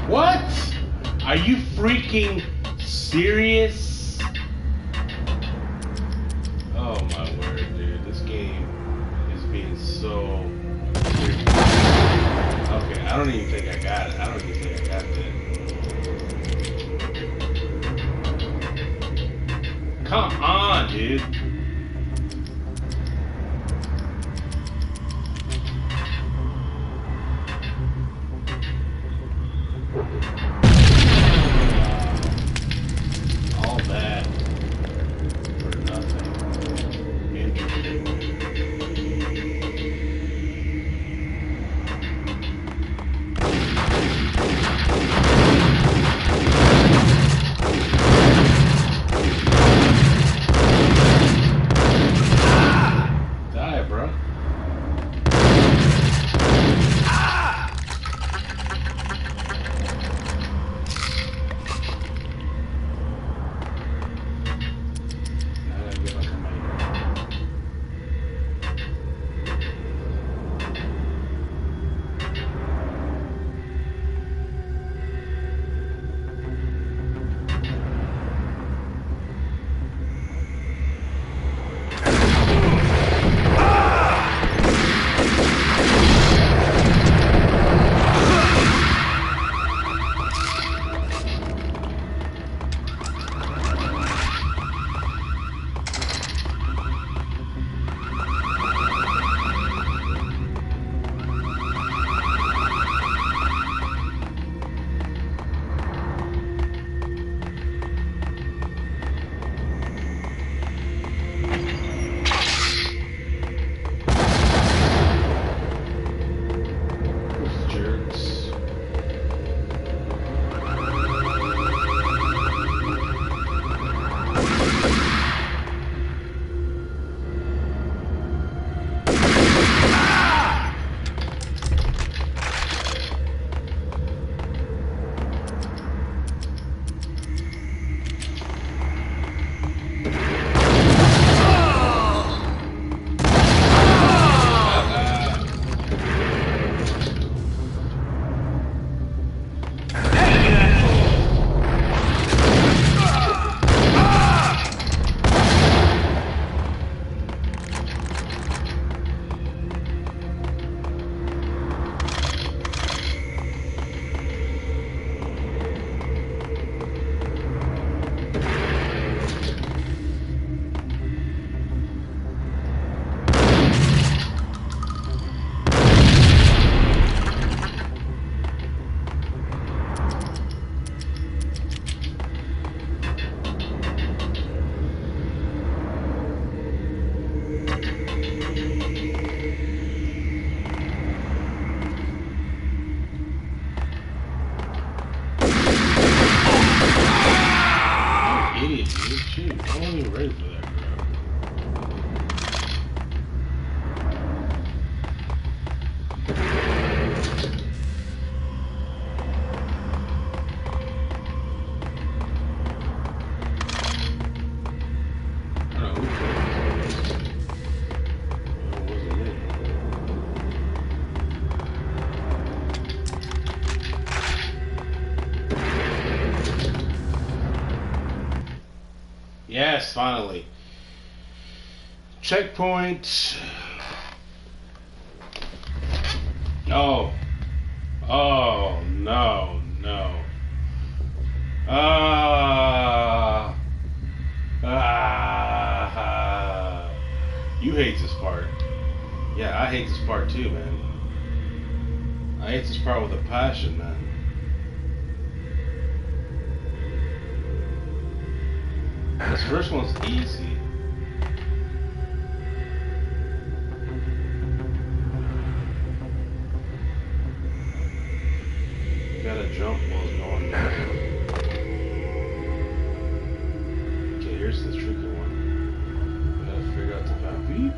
S8: What? Are you freaking serious? Oh my word, dude. This game is being so weird. Okay, I don't even think I got it. I don't even think I got that. Come on, dude. All that for nothing. Interesting. Die, bro. Yes, finally. Checkpoint. Oh. Oh, no, no. You hate this part. Yeah, I hate this part too, man. I hate this part with a passion, man. This first one's easy. You gotta jump while it's going down. Okay, here's the tricky one. You gotta figure out the path. Beep.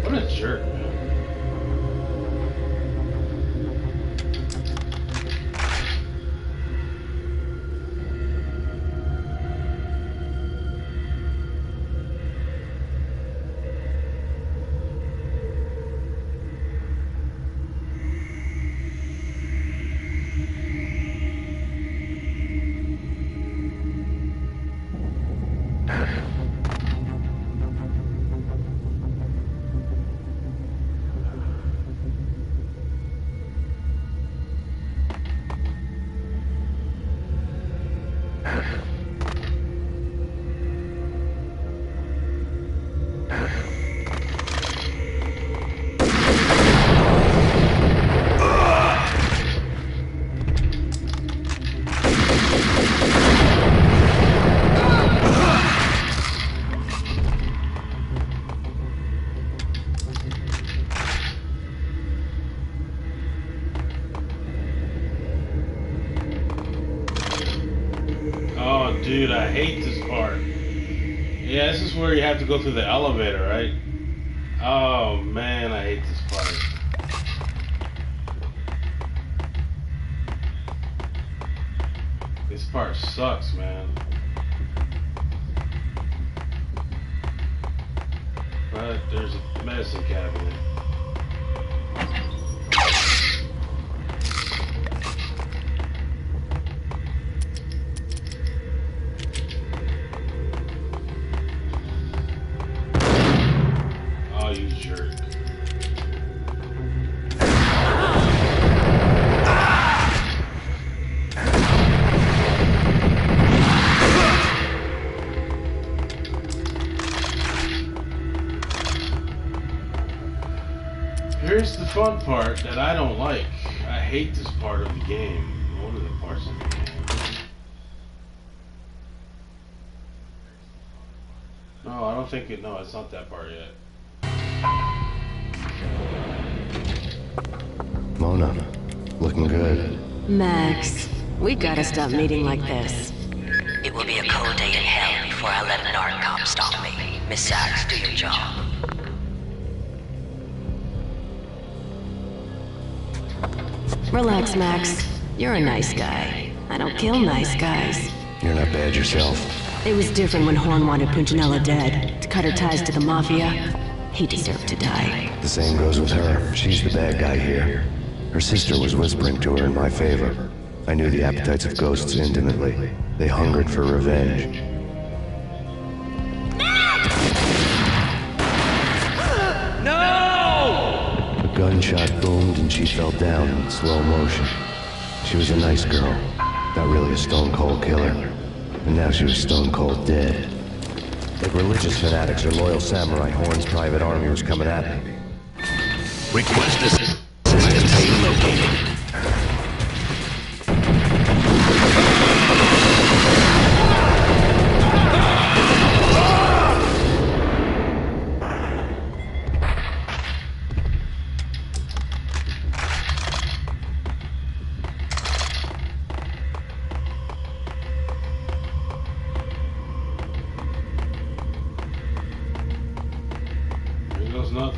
S8: What a jerk, man. Oh, dude, I hate this part. Yeah, this is where you have to go through the elevator, right? Oh, man, I hate this part. This part sucks, man. But there's a medicine cabinet. Oh, you jerk. Here's the fun part that I don't like. I hate this part of the game. One of the parts of the game. No, I don't think it. No, it's not that part yet.
S2: Mona, looking good.
S15: Max, we gotta stop meeting like this.
S10: It will be a cold day in hell before I let a narc cop stop me. Miss Sachs, do your job.
S15: Relax, Max. You're a nice guy. I don't kill nice guys.
S2: You're not bad yourself.
S15: It was different when Horn wanted Punchinella dead, to cut her ties to the Mafia. He deserved to die.
S2: The same goes with her. She's the bad guy here. Her sister was whispering to her in my favor. I knew the appetites of ghosts intimately. They hungered for revenge.
S3: No!
S2: A gunshot boomed and she fell down in slow motion. She was a nice girl, not really a stone-cold killer. And now she was stone-cold dead. Like religious fanatics or loyal samurai, Horn's private army was coming at me.
S7: Request assistance Payne located.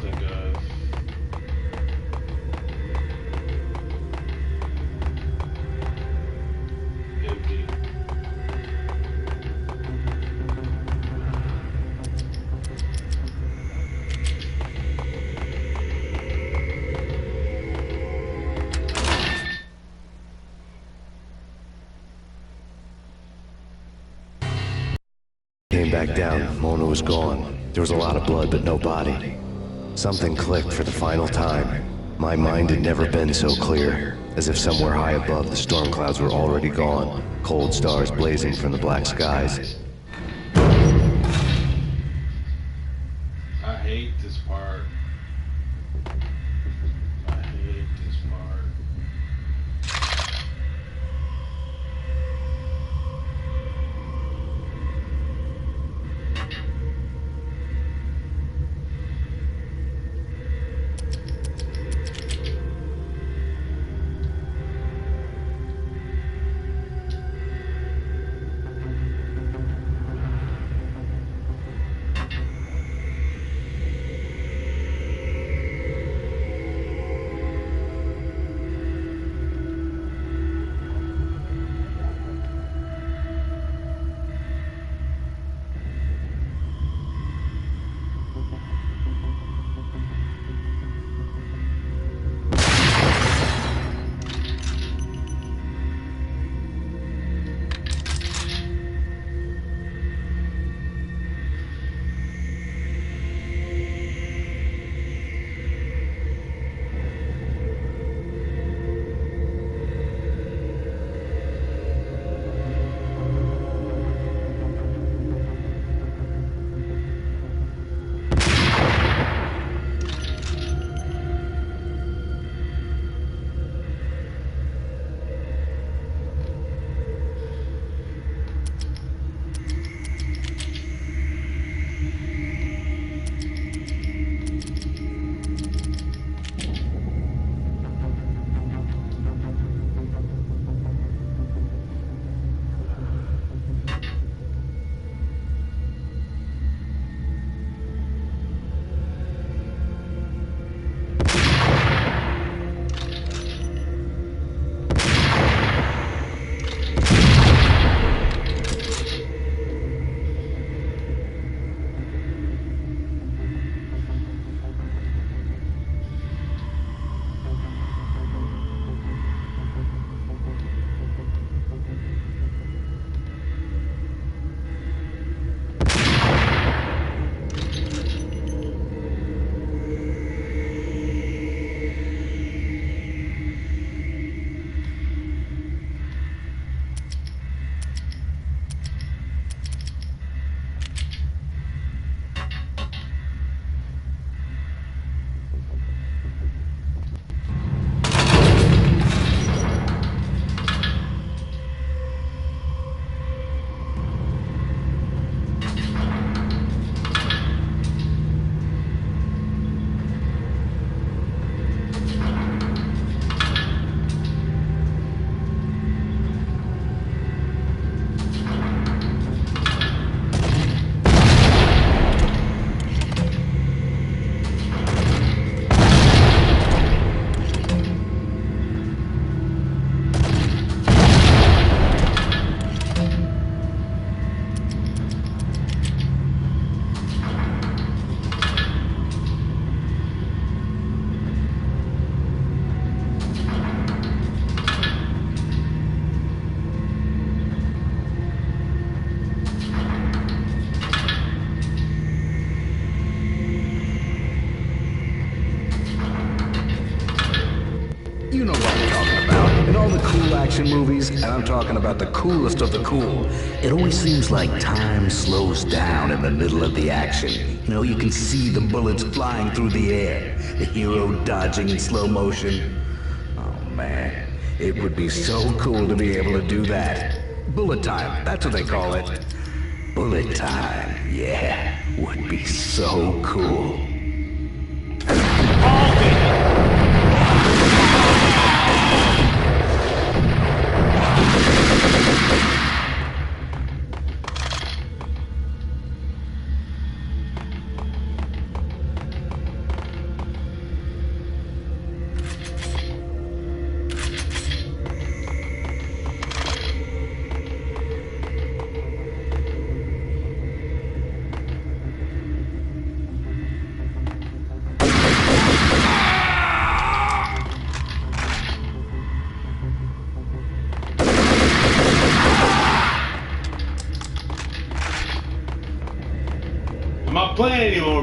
S8: think of. Empty.
S2: Came back down, Mona was gone. There was a lot of blood, but no body. Something clicked for the final time. My mind had never been so clear, as if somewhere high above the storm clouds were already gone, cold stars blazing from the black skies.
S8: I hate this part. I hate this part.
S14: You know what I'm talking about. In all the cool action movies, and I'm talking about the coolest of the cool, it always seems like time slows down in the middle of the action. You know, you can see the bullets flying through the air, the hero dodging in slow motion. Oh man, it would be so cool to be able to do that. Bullet time, that's what they call it. Bullet time, yeah, would be so cool.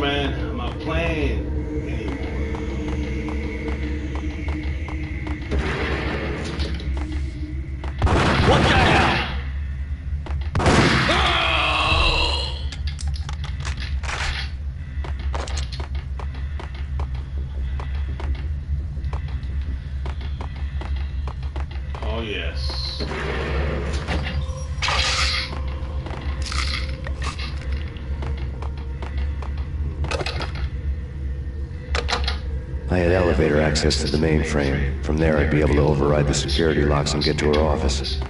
S8: man. I'm not playing anymore.
S3: What the hell?
S8: Oh, yes.
S2: I had elevator access to the mainframe. From there, I'd be able to override the security locks and get to her office.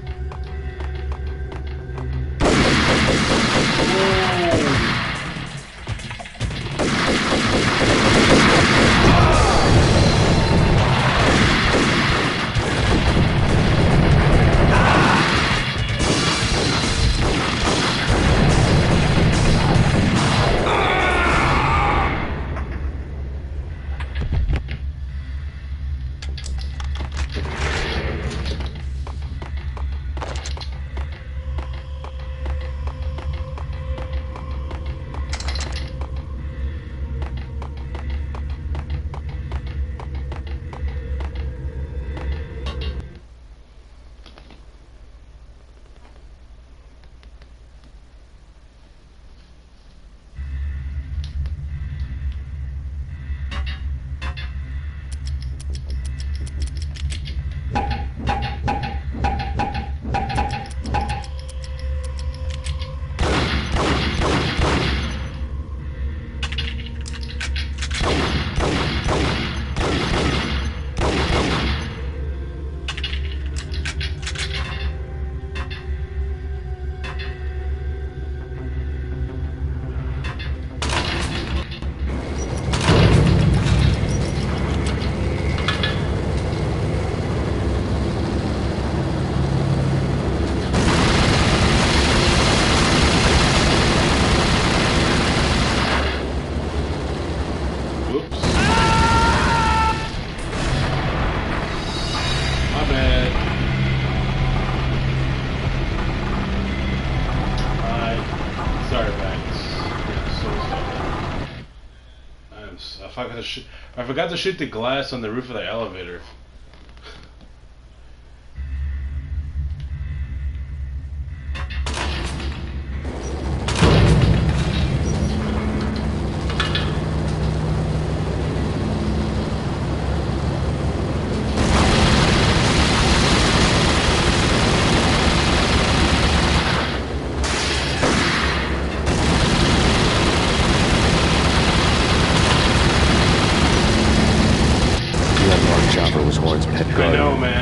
S8: I forgot to shoot the glass on the roof of the elevator.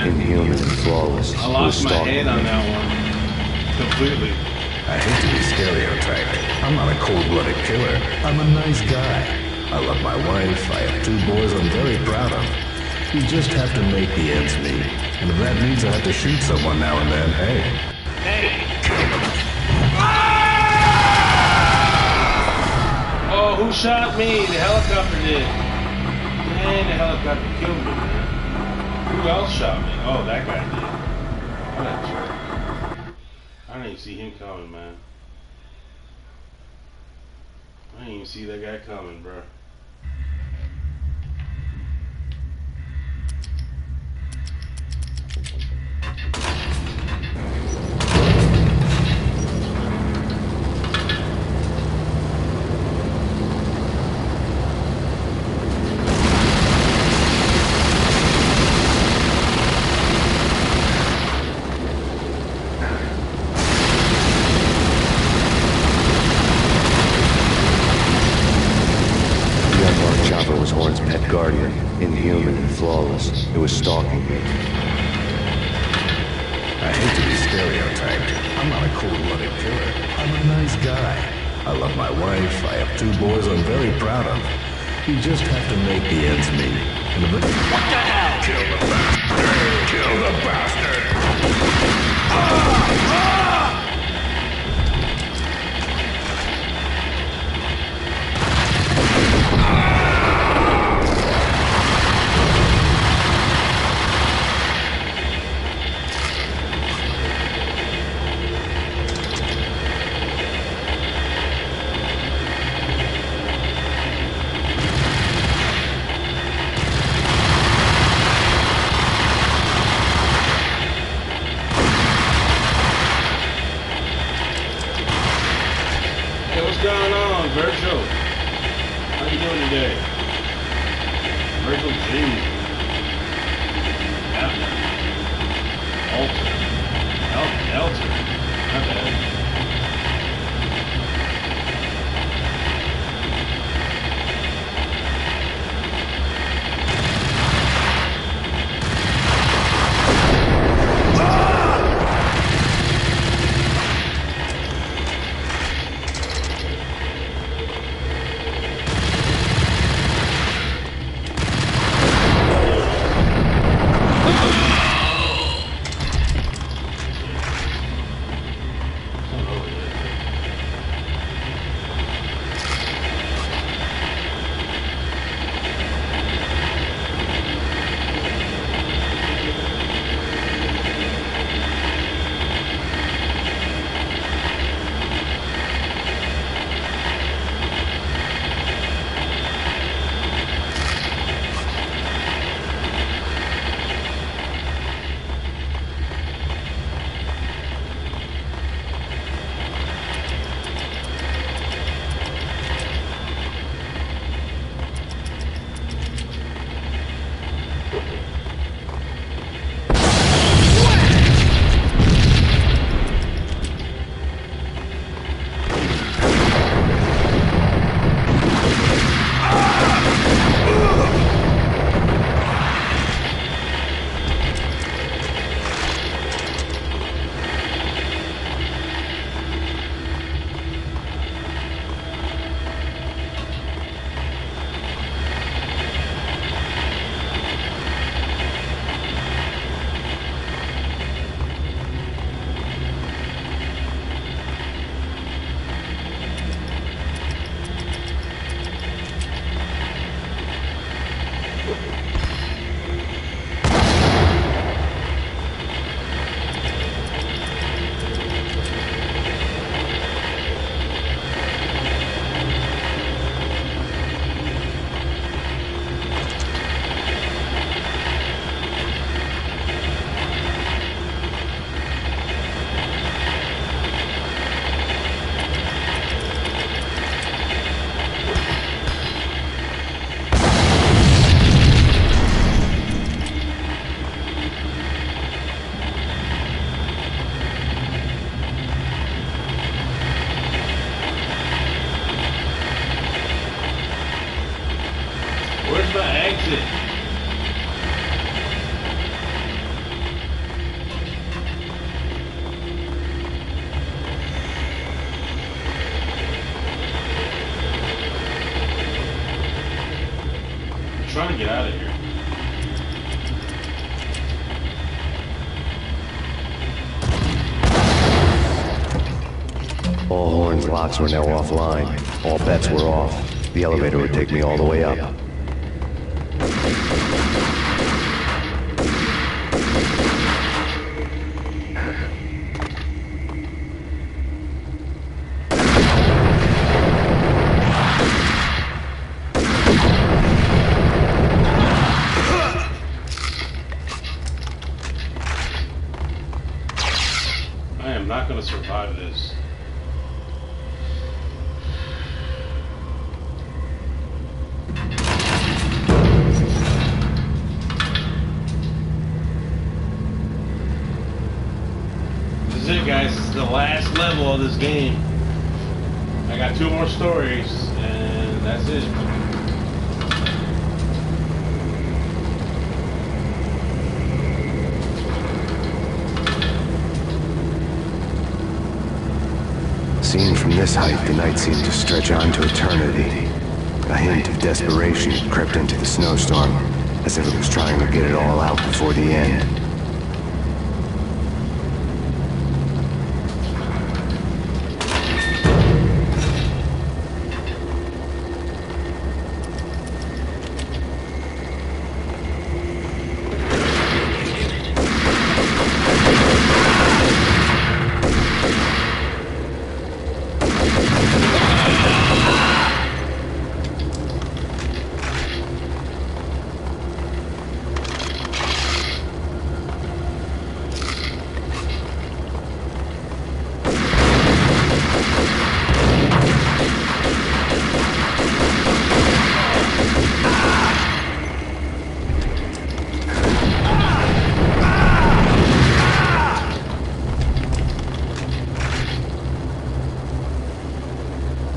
S2: Inhuman and flawless.
S8: I lost my head on that one. Completely.
S14: I hate to be stereotyped. I'm not a cold-blooded killer. I'm a nice guy. I love my wife. I have 2 boys I'm very proud of. You just have to make the ends meet. And if that means I have to shoot someone now and then, hey.
S8: Hey! Oh, who shot me? The helicopter did. Man, the helicopter killed me, man. Who else shot me? Oh, that guy did. What a jerk. I didn't even see him coming, man. I didn't even see that guy coming, bro.
S2: Guardian, inhuman and flawless. It was stalking me.
S14: I hate to be stereotyped. I'm not a cold-blooded killer. I'm a nice guy. I love my wife. I have 2 boys I'm very proud of. You just have to make the ends meet. And what the
S3: hell?
S14: Kill the bastard! Kill the bastard!
S8: Where's my exit? I'm trying to get out of here.
S2: All Horn's locks were now offline. All bets were off. The elevator would take me all the way up.
S8: I am not going to survive this. This is it, guys. This is the last level of this game. I got 2 more stories, and that's it.
S2: Seen from this height, the night seemed to stretch on to eternity. A hint of desperation crept into the snowstorm, as if it was trying to get it all out before the end.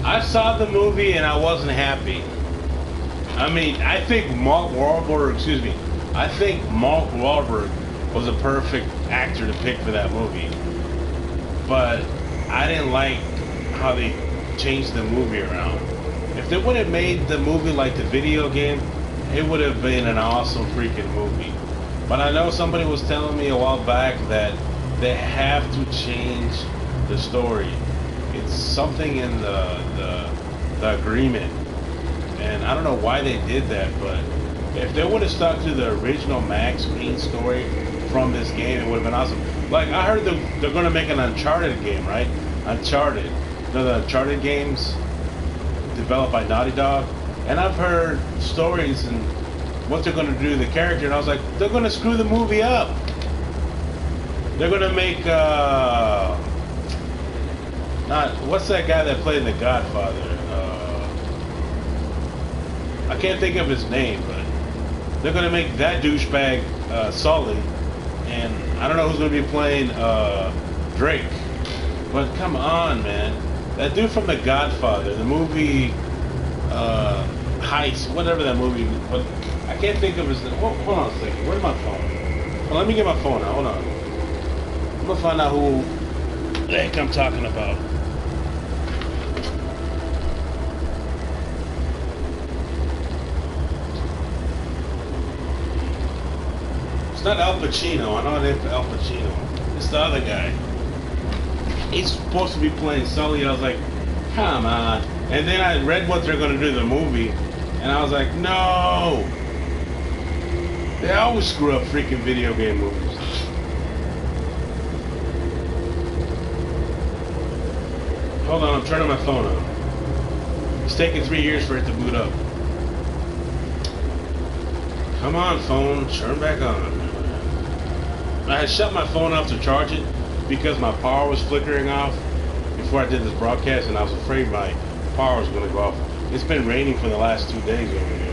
S8: I saw the movie and I wasn't happy. I mean, I think Mark Wahlberg was a perfect actor to pick for that movie. But I didn't like how they changed the movie around. If they would have made the movie like the video game, it would have been an awesome freaking movie. But I know somebody was telling me a while back that they have to change the story. It's something in the agreement, and I don't know why they did that, but if they would have stuck to the original Max Payne story from this game, it would have been awesome. Like, I heard they're going to make an Uncharted game, right? Uncharted. The Uncharted games developed by Naughty Dog, and I've heard stories and what they're going to do to the character, and I was like, they're going to screw the movie up. They're going to make what's that guy that played The Godfather? I can't think of his name, but they're gonna make that douchebag Sully, and I don't know who's gonna be playing Drake. But come on, man, that dude from The Godfather, the movie Heist, whatever that movie. But I can't think of his name. Hold on a second. Where's my phone? Well, let me get my phone out. Hold on. I'm gonna find out who the heck I'm talking about. It's not Al Pacino. I know it ain't Al Pacino. It's the other guy. He's supposed to be playing Sully. I was like, come on. And then I read what they're gonna do in the movie, and I was like, no. They always screw up freaking video game movies. Hold on, I'm turning my phone on. It's taking 3 years for it to boot up. Come on, phone, turn back on. I had shut my phone off to charge it because my power was flickering off before I did this broadcast, and I was afraid my power was going to go off. It's been raining for the last 2 days over here.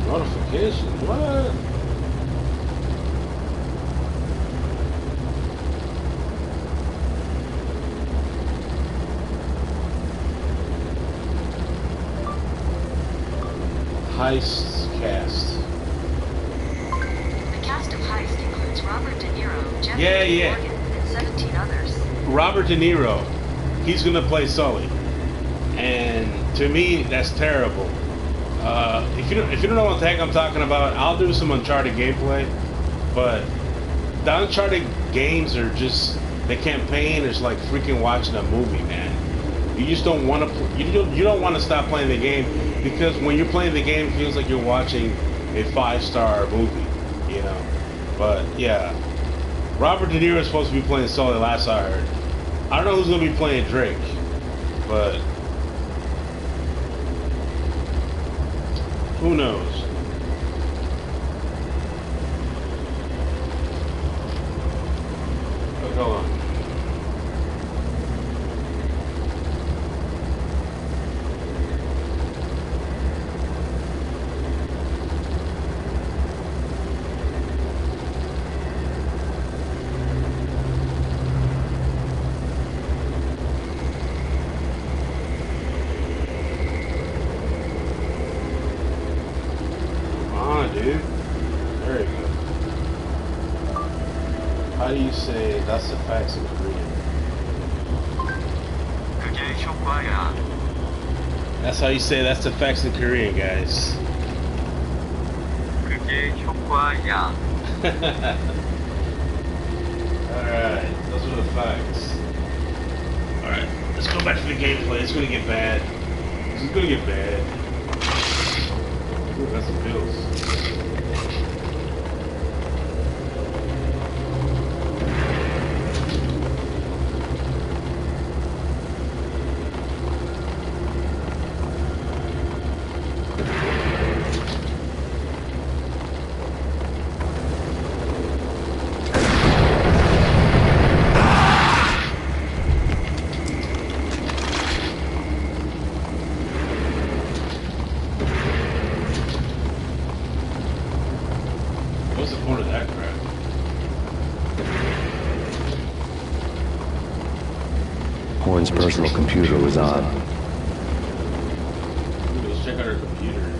S8: Notification? What? Heist cast.
S16: The cast of Heist includes Robert De Niro, Jeff
S8: Yeah.
S16: Morgan, and 17 others.
S8: Robert De Niro, he's gonna play Sully, and to me, that's terrible. If you don't know what the heck I'm talking about, I'll do some Uncharted gameplay, but the Uncharted games are just, the campaign is like freaking watching a movie, man. You just don't want to. You don't want to stop playing the game, because when you're playing the game, it feels like you're watching a 5-star movie, you know. But yeah, Robert De Niro is supposed to be playing Sully. Last I heard, I don't know who's gonna be playing Drake, but who knows? Oh, hold on. Dude. There you go. How do you say that's the facts in Korean? That's how you say that's the facts in Korean, guys. Alright, those are the facts. Alright, let's go back to the gameplay. It's gonna get bad. This is gonna get bad. Ooh, got some pills. What's the point of that crap?
S2: Horn's personal computer was on.
S8: Ooh, let's check out her computer.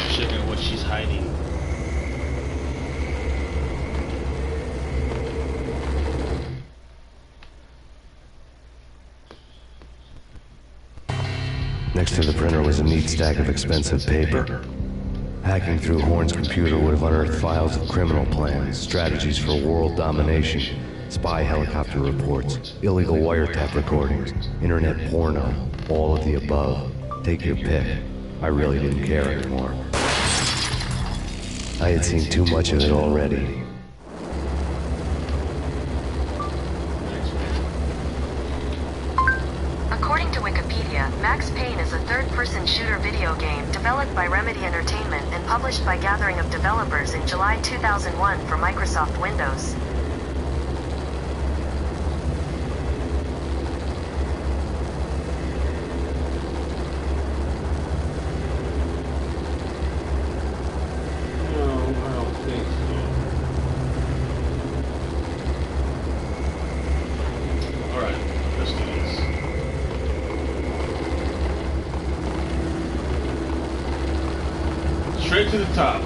S8: Check out what she's hiding.
S2: Next to the printer was a neat stack of expensive paper. Hacking through Horn's computer would have unearthed files of criminal plans, strategies for world domination, spy helicopter reports, illegal wiretap recordings, internet porno, all of the above. Take your pick. I really didn't care anymore. I had seen too much of it already.
S16: According to Wikipedia, Max Payne is a third-person shooter video game developed by Remedy Entertainment and published by Gathering of Developers in July 2001 for Microsoft Windows.
S8: Straight to the top.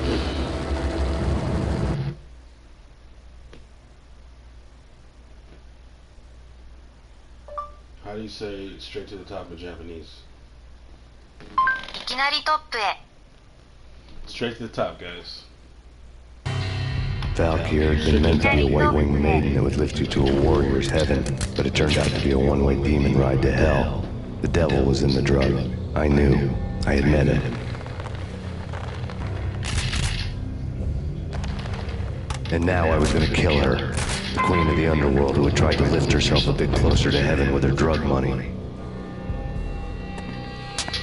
S8: How do you say straight to the top in Japanese?
S16: いきなりトップへ。
S8: Straight to the top, guys.
S2: Valkyr had been meant to be a white-winged maiden that would lift you to a warrior's heaven, but it turned out to be a one-way demon ride to hell. The devil was in the drug. I knew. I had met it. And now I was gonna kill her. The queen of the underworld who had tried to lift herself a bit closer to heaven with her drug money.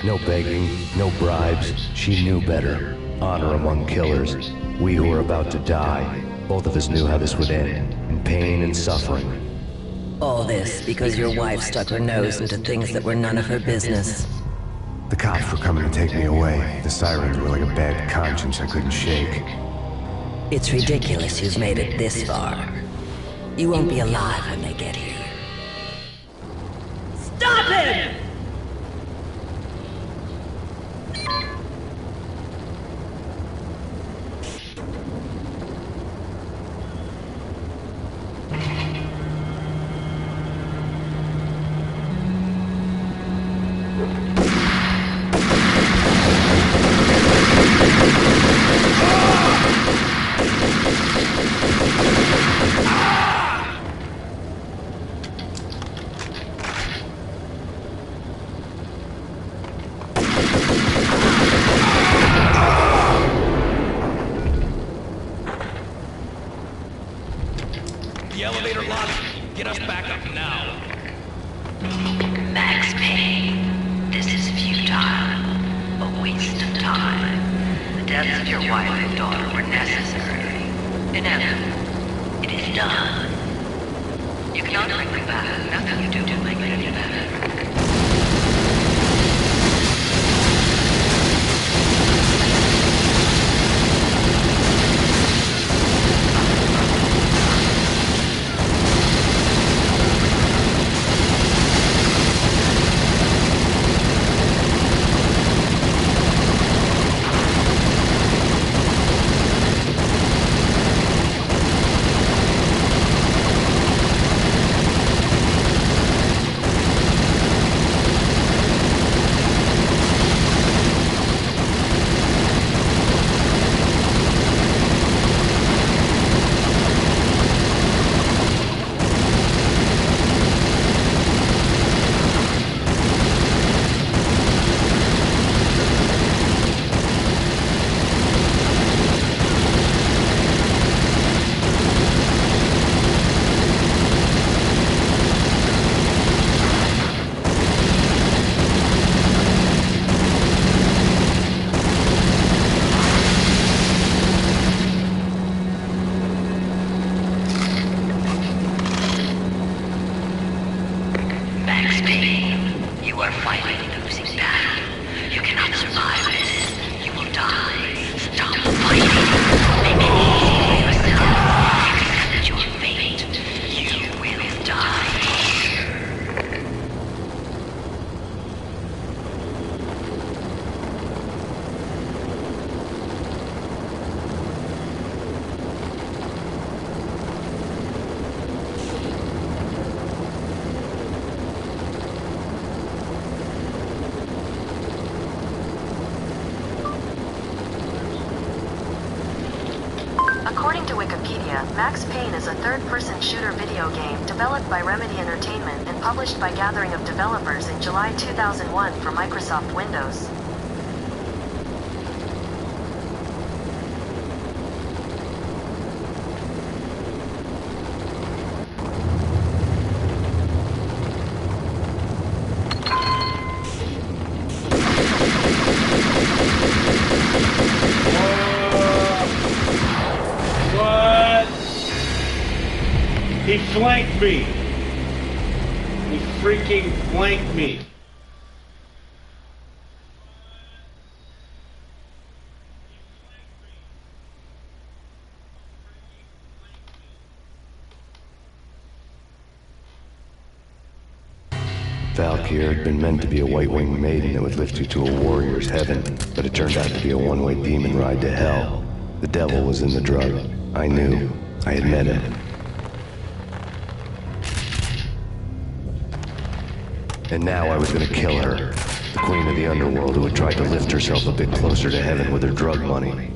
S2: No begging, no bribes. She knew better. Honor among killers. We who were about to die. Both of us knew how this would end. In pain and suffering.
S10: All this because your wife stuck her nose into things that were none of her business.
S2: The cops were coming to take me away. The sirens were like a bad conscience I couldn't shake.
S10: It's ridiculous you've made it this far. You won't be alive when they get here.
S17: Stop him!
S7: The elevator lobby. Get us back up now.
S5: Max Payne, this is futile. A waste of time. The deaths of your wife and daughter were necessary. Enough. It is done. You cannot bring them back. Nothing you do will make it any better. Max Payne, you are fighting a losing battle. You cannot survive this. You will die. Stop fighting. Make it easy for yourself. Accept your fate. You will die here.
S16: According to Wikipedia, Max Payne is a third-person shooter video game developed by Remedy Entertainment and published by Gathering of Developers in July 2001 for Microsoft Windows.
S8: What? He flanked me. He freaking flanked me.
S2: Valkyr had been meant to be a white-winged maiden that would lift you to a warrior's heaven, but it turned out to be a one-way demon ride to hell. The devil was in the drug. I knew. I had met him. And now I was gonna kill her. The queen of the underworld who had tried to lift herself a bit closer to heaven with her drug money.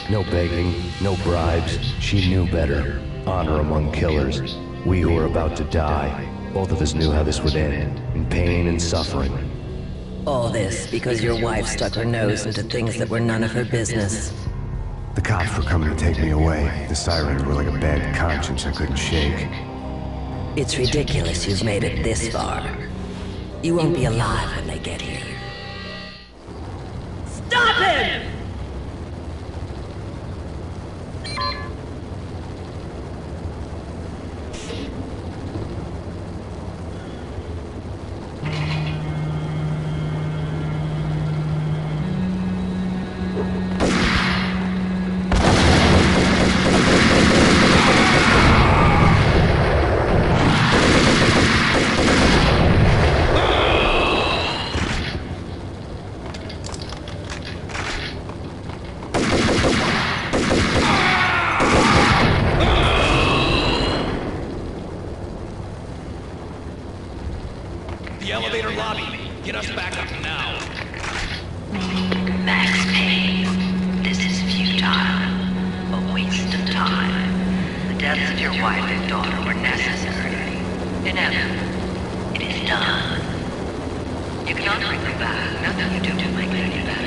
S2: No begging, no bribes. She knew better. Honor among killers. We who were about to die. Both of us knew how this would end. In pain and suffering.
S10: All this because your wife stuck her nose into things that were none of her business.
S2: The cops were coming to take me away. The sirens were like a bad conscience I couldn't shake.
S10: It's ridiculous you've made it this far. You won't be alive when they get here.
S17: Stop him!
S7: The elevator lobby. Get us back up now.
S5: Max Payne, this is futile. A waste of time. The deaths of your wife and daughter were necessary. Enough. It is done. You cannot bring them back. Nothing you do to make it any better.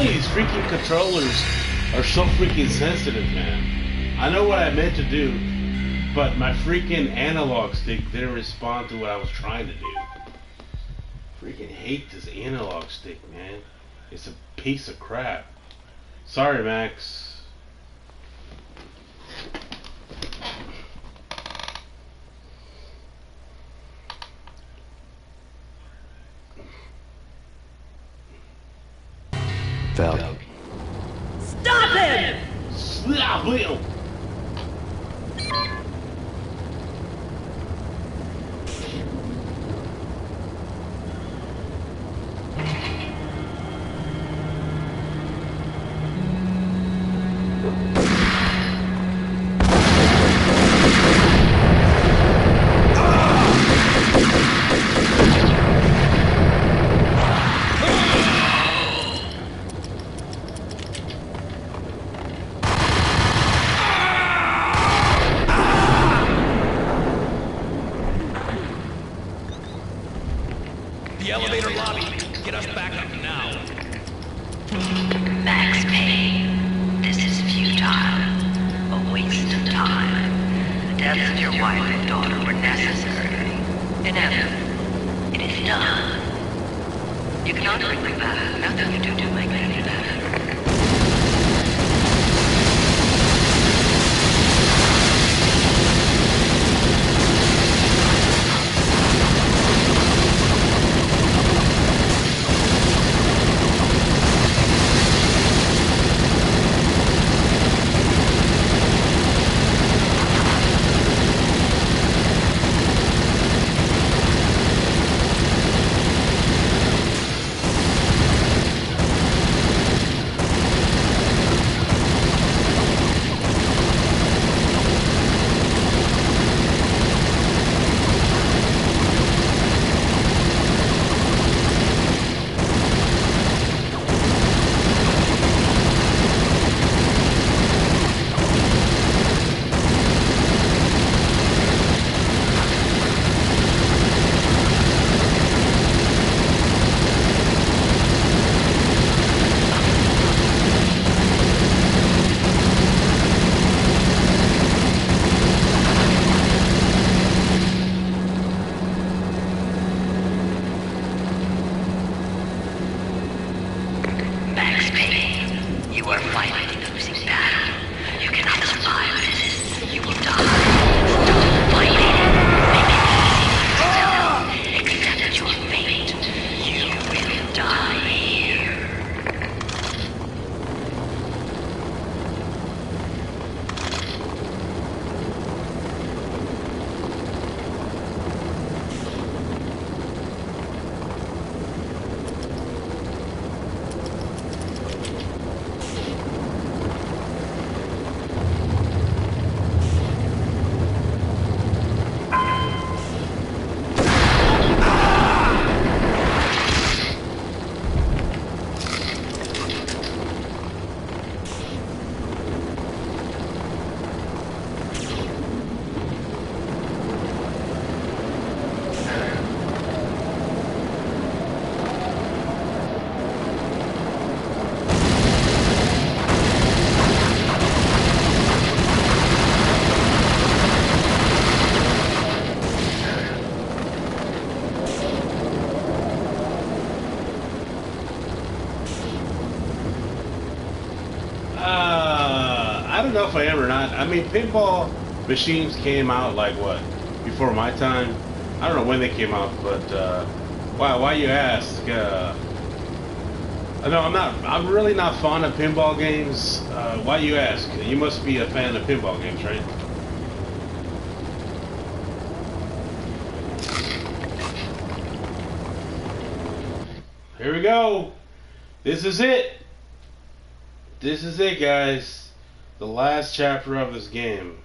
S8: These freaking controllers are so freaking sensitive, man. I know what I meant to do, but my freaking analog stick didn't respond to what I was trying to do. Freaking hate this analog stick, man. It's a piece of crap. Sorry, Max.
S2: Val.
S17: Stop
S7: The elevator lobby. Get us back up now.
S5: Max Payne, this is futile. A waste of time. The deaths of your wife and daughter were necessary. Inevitable. It is done. You cannot bring me back. Nothing you do to make me any better. Max Payne, you are fighting a losing battle. You cannot survive this. You will die. Stop fighting. Make it easy for yourself. Accept your fate. You will die here.
S8: I don't know if I am or not. I mean, pinball machines came out like what? Before my time? I don't know when they came out, but why you ask? No, I'm really not fond of pinball games. Why you ask? You must be a fan of pinball games, right? Here we go. This is it. This is it, guys. The last chapter of this game.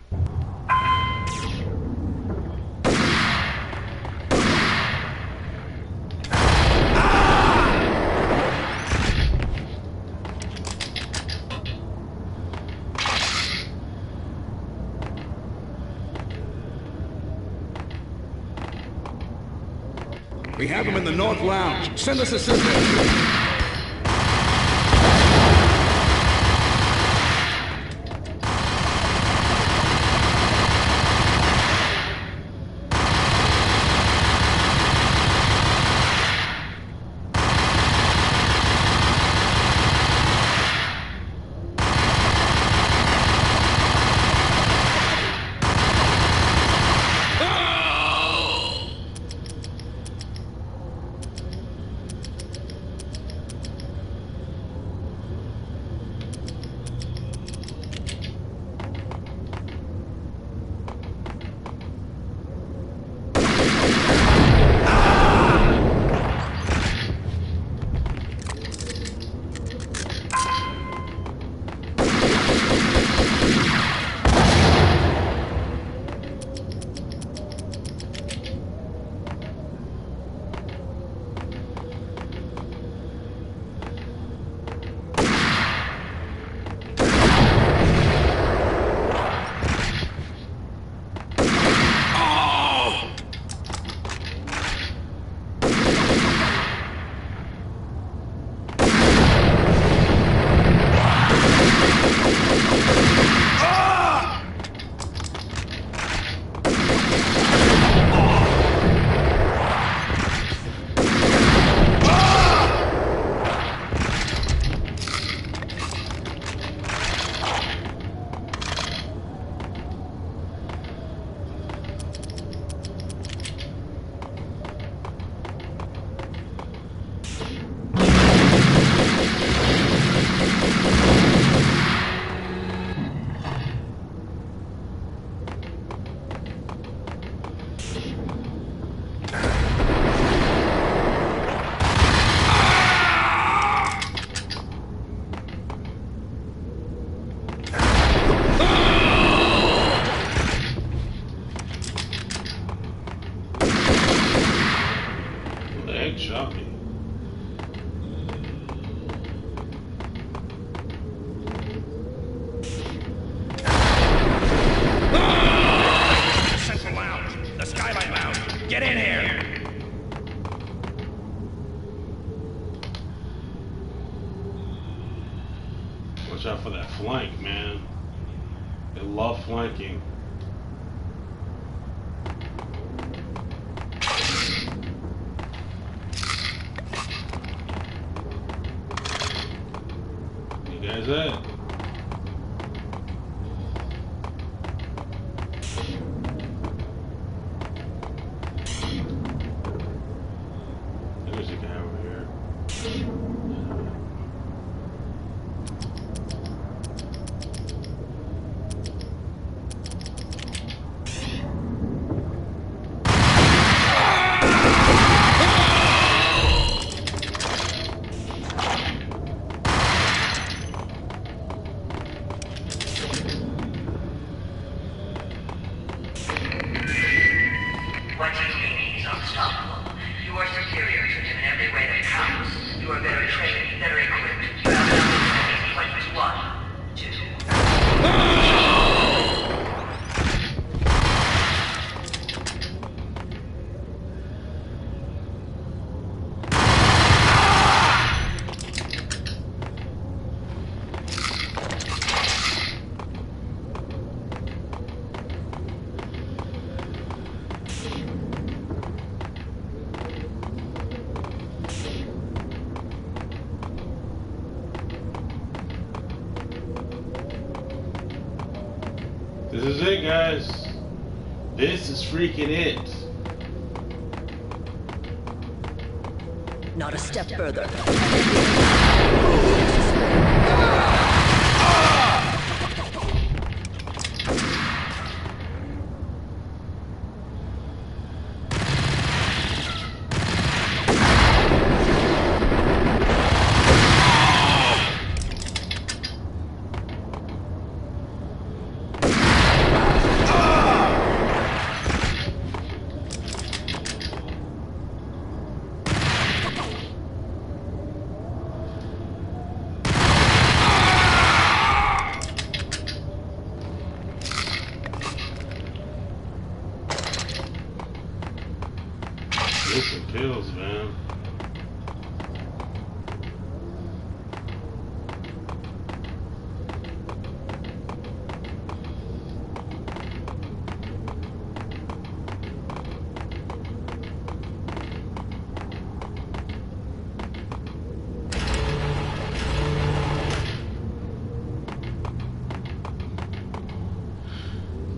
S3: We have him in the North Lounge. Send us a signal.
S8: Shot me.
S7: Central Lounge, the Skylight Lounge. Get in here.
S8: Watch out for that flank, man. They love flanking. Guys at? There's a guy over here.
S5: What you mean he's unstoppable? You are superior to him in every way that counts. You are better trained, better equipped. You have enough points.
S8: 2. This is it, guys. This is freaking it.
S10: Not a step further.
S8: Listen, kills, man.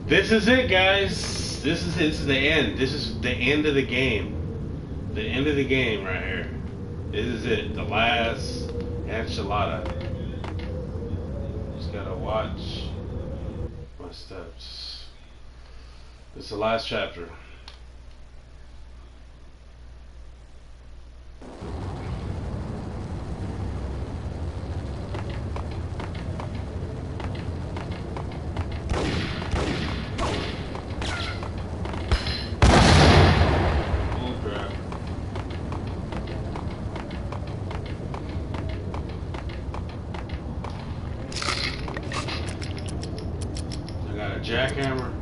S8: This is it, guys. This is it. This is the end. This is the end of the game. The end of the game right here. This is it. The last enchilada. Just gotta watch my steps. This is the last chapter. Jackhammer.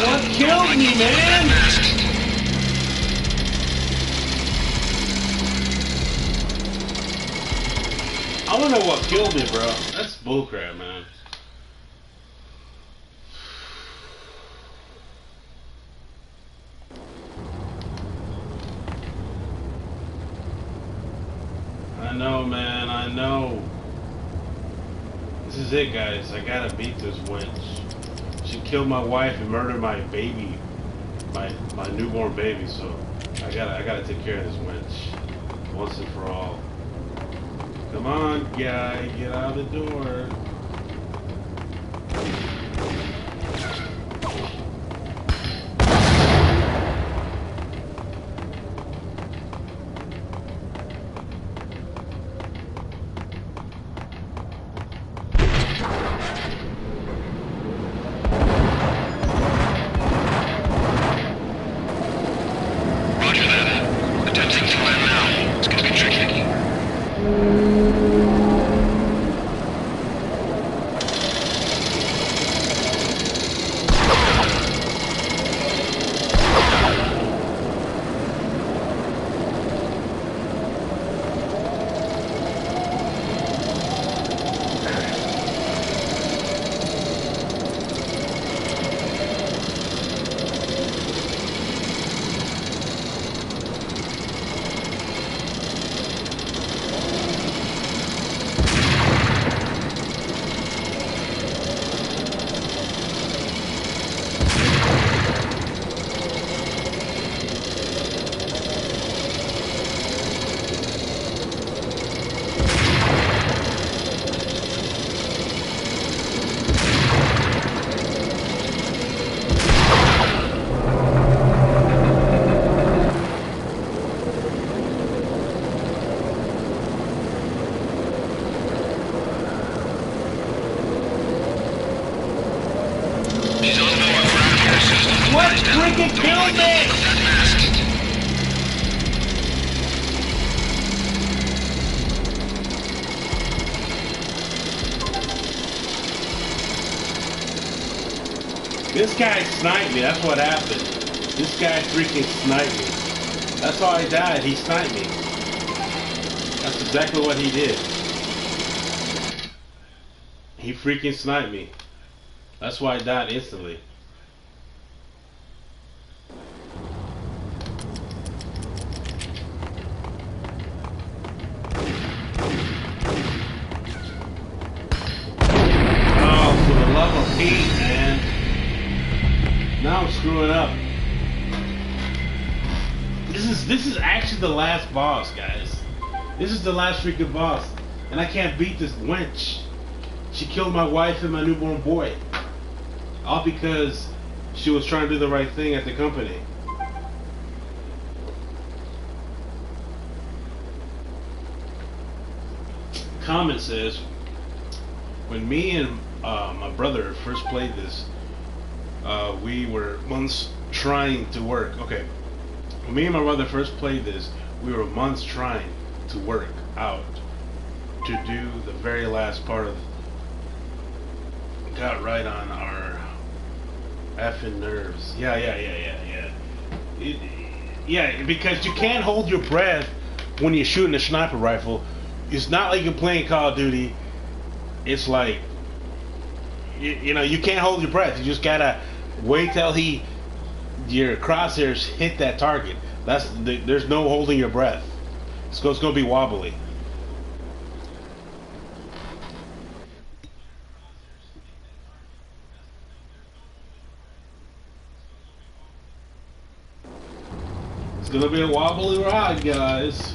S8: What killed me, man? I wanna know what killed me, bro. That's bullcrap, man. I know, man, I know. This is it, guys. I gotta beat this wench. She killed my wife and murdered my baby, my newborn baby. So I gotta take care of this wench once and for all. Come on, guy, get out the door. What freaking killed me? This guy sniped me, that's what happened. This guy freaking sniped me. That's how I died, he sniped me. That's exactly what he did. He freaking sniped me. That's why I died instantly. Oh, for the love of Pete, man. Now I'm screwing up. This is actually the last boss, guys. This is the last freaking boss. And I can't beat this wench. She killed my wife and my newborn boy. All because she was trying to do the right thing at the company. Comment says, when me and my brother first played this, we were months trying to work. Okay, when me and my brother first played this, we were months trying to work out to do the very last part of. Got right on our effing nerves. Yeah. Yeah, because you can't hold your breath when you're shooting a sniper rifle. It's not like you're playing Call of Duty. It's like, you know, you can't hold your breath. You just gotta wait till your crosshairs hit that target. There's no holding your breath. It's gonna be wobbly. It's gonna be a wobbly ride, guys.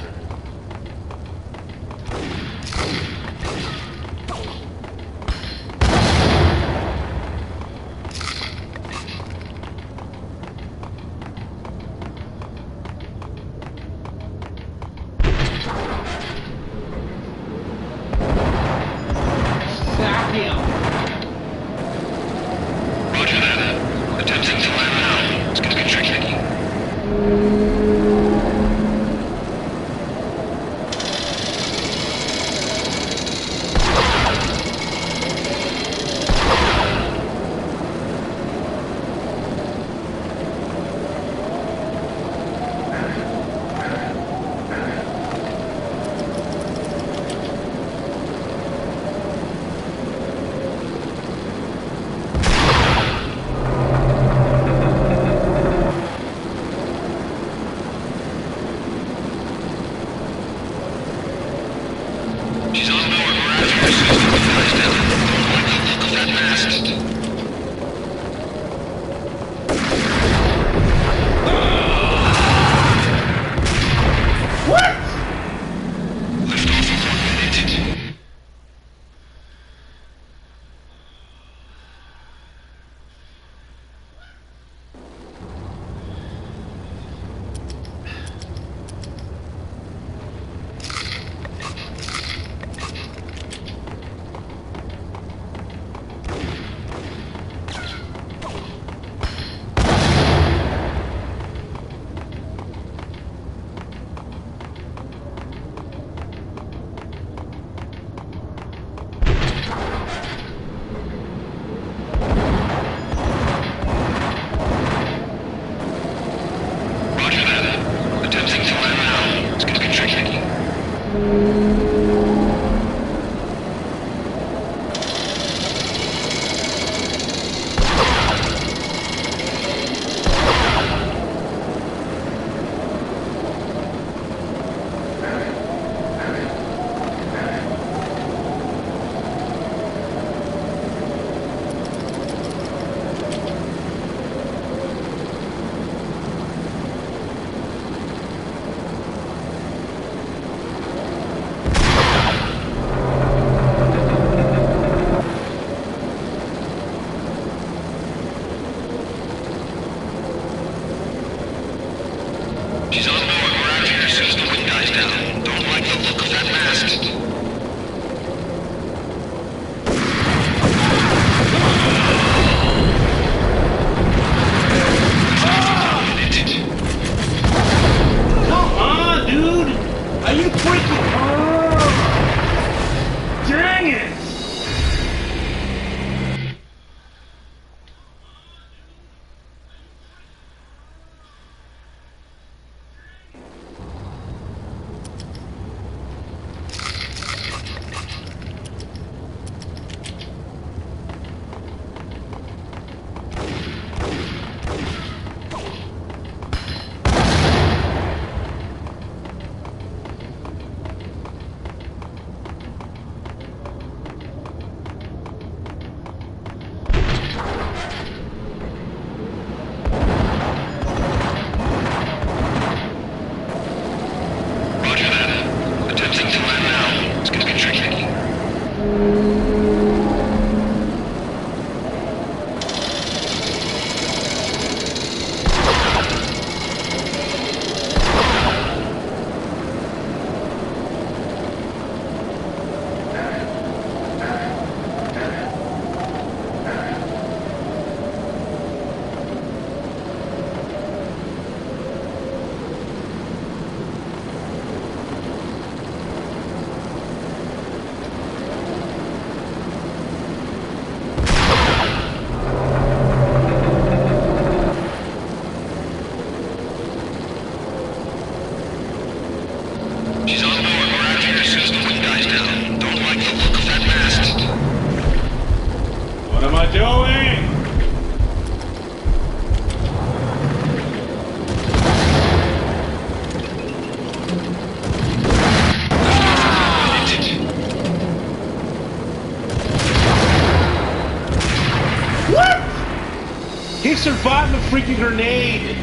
S8: He survived a freaking grenade.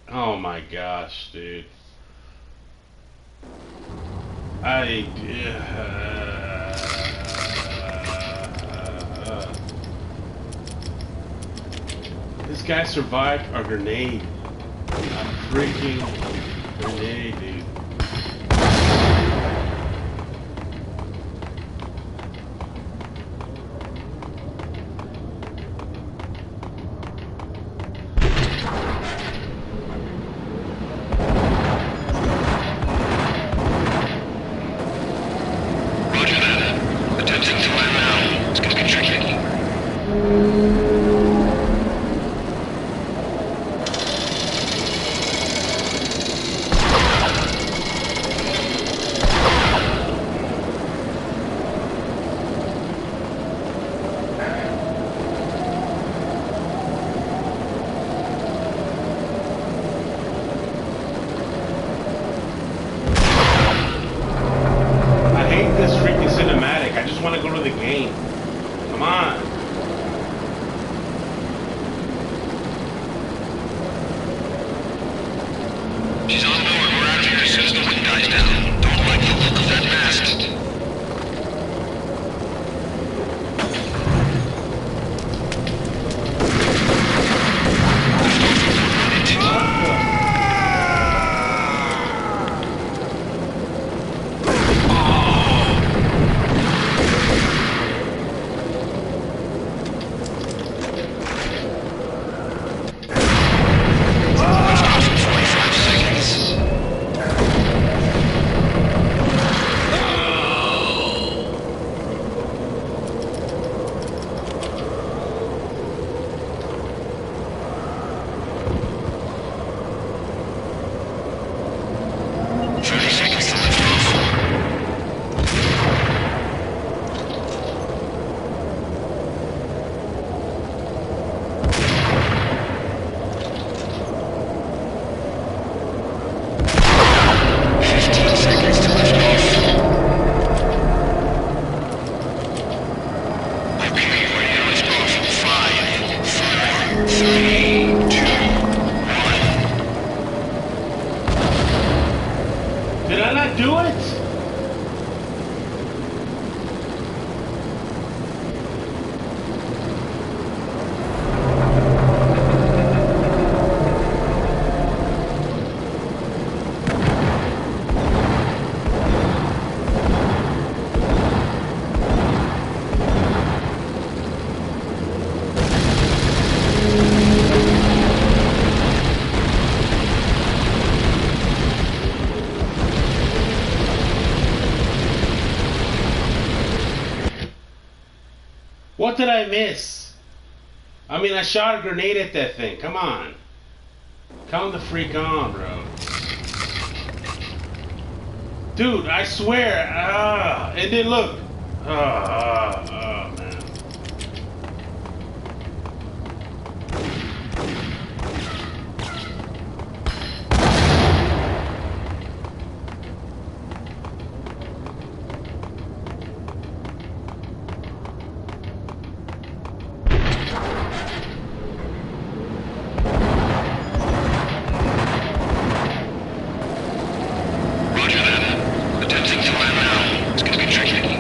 S8: Oh my gosh, dude. This guy survived a grenade. A freaking grenade, dude. What did I miss? I mean, I shot a grenade at that thing. Come on. Come the freak on, bro. Dude, I swear. And then look. Man.
S11: Roger that. Attempting to land now. It's gonna be tricky.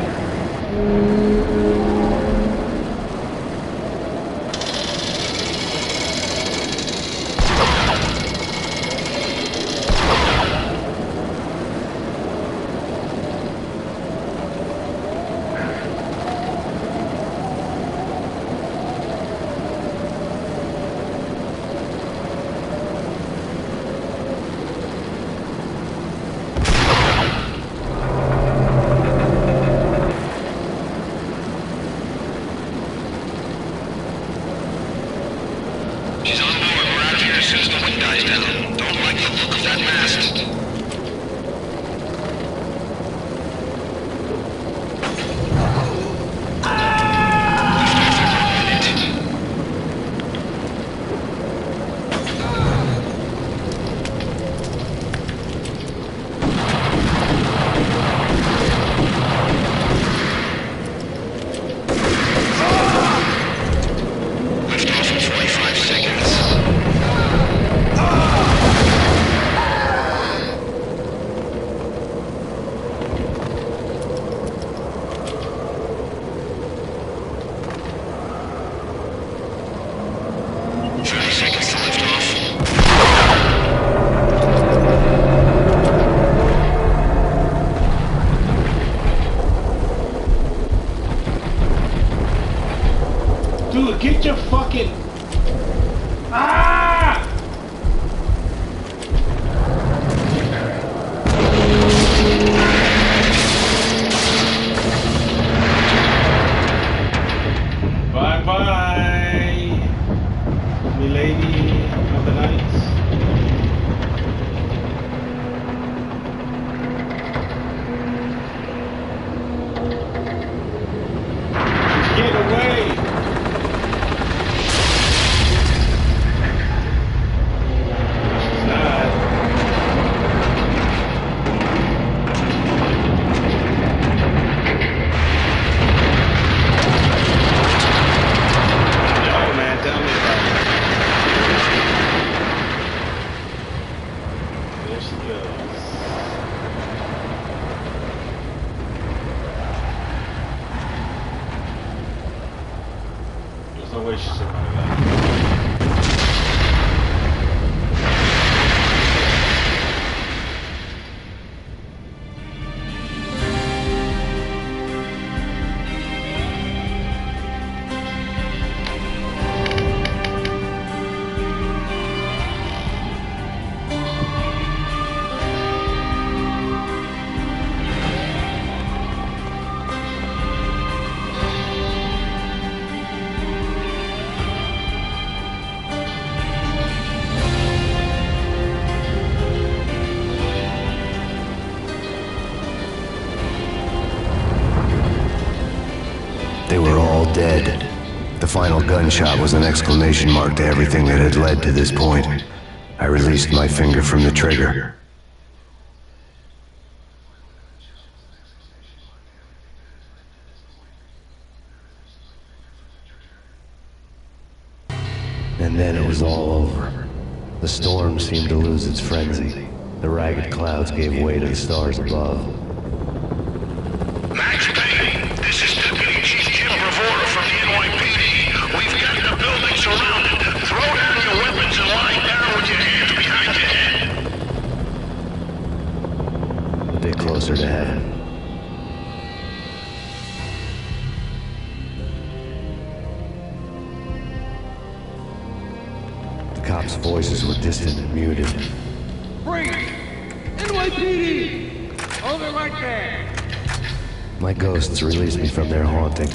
S8: There she goes. There's no way she survived that.
S2: They were all dead. The final gunshot was an exclamation mark to everything that had led to this point. I released my finger from the trigger. And then it was all over. The storm seemed to lose its frenzy. The ragged clouds gave way to the stars above.
S13: Max Payne, this is Deputy Chief Jim Bravura from the NYPD. We've got the building surrounded. Throw down your weapons and lie down with your hands behind your head.
S2: A bit closer to heaven. The cops' voices were distant and muted.
S3: Freeze! NYPD! Over right there!
S2: My ghosts released me from their haunting.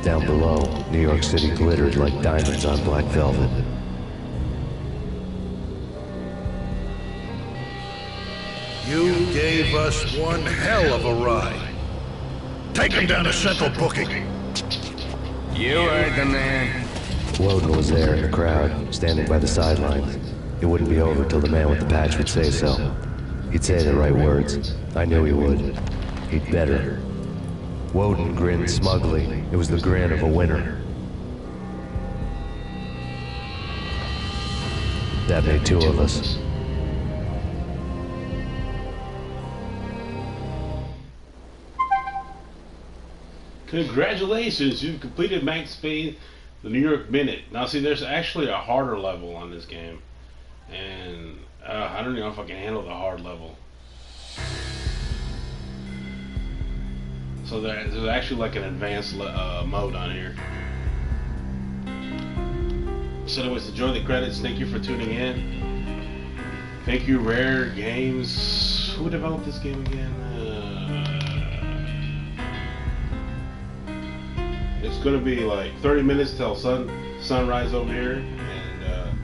S2: Down below, New York City glittered like diamonds on black velvet.
S9: You gave us one hell of a ride. Take him down to Central Booking.
S12: You heard the man.
S2: Woden was there in the crowd, standing by the sidelines. It wouldn't be over till the man with the patch would say so. He'd say the right words. I knew he would. He'd better. Woden grinned smugly. It was the grin of a winner. That made two of us.
S8: Congratulations, you've completed Max Payne, the New York Minute. Now see, there's actually a harder level on this game. And I don't know if I can handle the hard level. So there's actually like an advanced mode on here. So anyways, enjoy the credits. Thank you for tuning in. Thank you, Rare Games. Who developed this game again? It's gonna be like 30 minutes till sunrise over here, and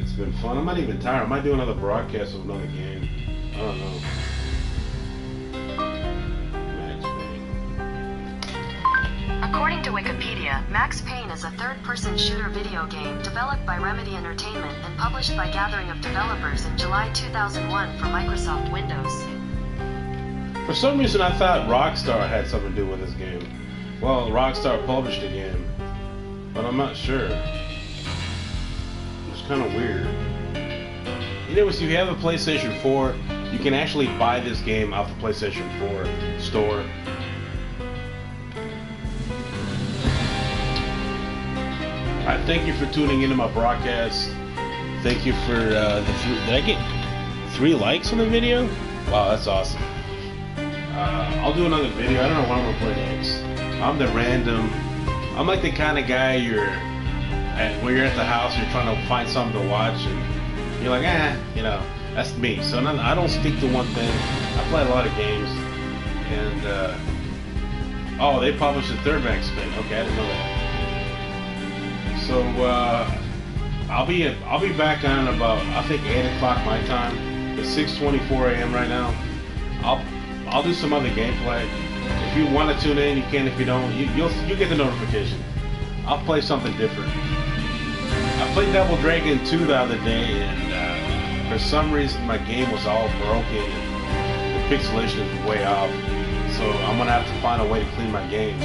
S8: it's been fun. I'm not even tired. I might do another broadcast of another game. I don't know.
S16: According to Wikipedia, Max Payne is a third-person shooter video game developed by Remedy Entertainment and published by Gathering of Developers in July 2001 for Microsoft Windows.
S8: For some reason, I thought Rockstar had something to do with this game. Well, Rockstar published the game, but I'm not sure. It's kind of weird. Anyways, if you have a PlayStation 4, you can actually buy this game off the PlayStation 4 store. Alright, thank you for tuning into my broadcast. Thank you for the did I get 3 likes on the video? Wow, that's awesome. I'll do another video. I don't know what I'm gonna play next. I'm the random. I'm like the kind of guy when you're at the house, you're trying to find something to watch, and you're like, you know, that's me. So I don't stick to one thing. I play a lot of games, and oh, they published a third Max Payne. Okay, I didn't know that. So I'll be back on about, I think, 8 o'clock my time. It's 6:24 a.m. right now. I'll do some other gameplay. If you want to tune in, you can. If you don't, you'll get the notification. I'll play something different. I played Double Dragon 2 the other day, and for some reason my game was all broken and the pixelation is way off. So I'm gonna have to find a way to clean my games.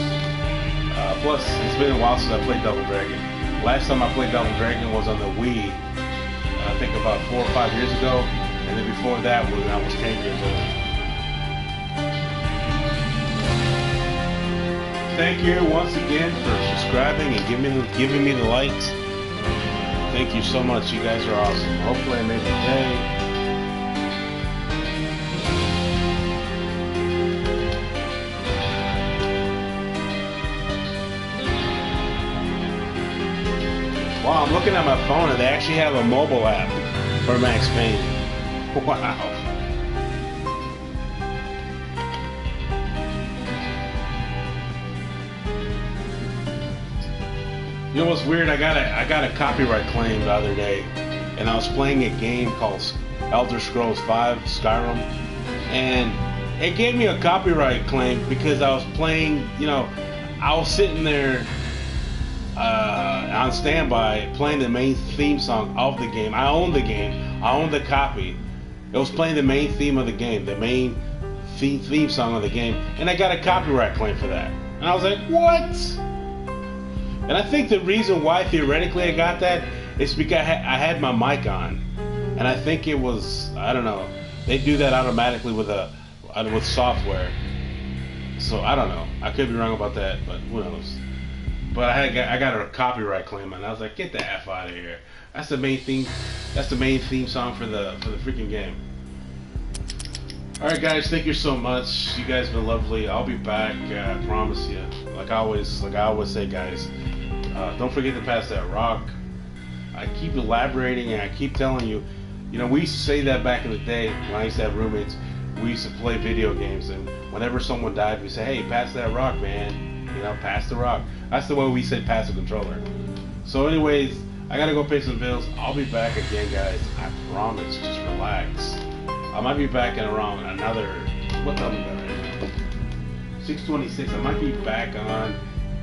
S8: Plus, it's been a while since I played Double Dragon. Last time I played Double Dragon was on the Wii. I think about 4 or 5 years ago. And then before that was when I was 10 years old. Thank you once again for subscribing and giving me the likes. Thank you so much. You guys are awesome. Hopefully I made your day. Wow, I'm looking at my phone and they actually have a mobile app for Max Payne. Wow. You know what's weird? I got a copyright claim the other day, and I was playing a game called Elder Scrolls V Skyrim, and it gave me a copyright claim because I was playing, you know, I was sitting there on standby playing the main theme song of the game. I own the game. I own the copy. It was playing the main theme of the game, the main theme song of the game, and I got a copyright claim for that. And I was like, what? And I think the reason why theoretically I got that is because I had my mic on, and I think it was, I don't know, they do that automatically with software. So I don't know. I could be wrong about that, but who knows? But I got a copyright claim, and I was like, get the F out of here. That's the main theme. That's the main theme song for the freaking game. All right, guys, thank you so much. You guys have been lovely. I'll be back. I promise you. Like I always say, guys, don't forget to pass that rock. I keep elaborating and I keep telling you. You know, we used to say that back in the day when I used to have roommates. We used to play video games, and whenever someone died, we say, "Hey, pass that rock, man." You know, pass the rock. That's the way we say pass the controller. So anyways, I gotta go pay some bills. I'll be back again, guys. I promise. Just relax. I might be back in around another, what time is that right now? 6:26. I might be back on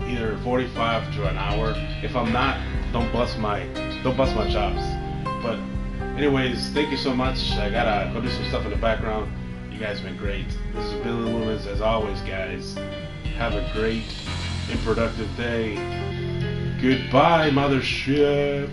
S8: either 45 to an hour. If I'm not, don't bust my chops. But anyways, thank you so much. I gotta go do some stuff in the background. You guys have been great. This is Billy Loomis as always, guys. Have a great and productive day. Goodbye, mothership.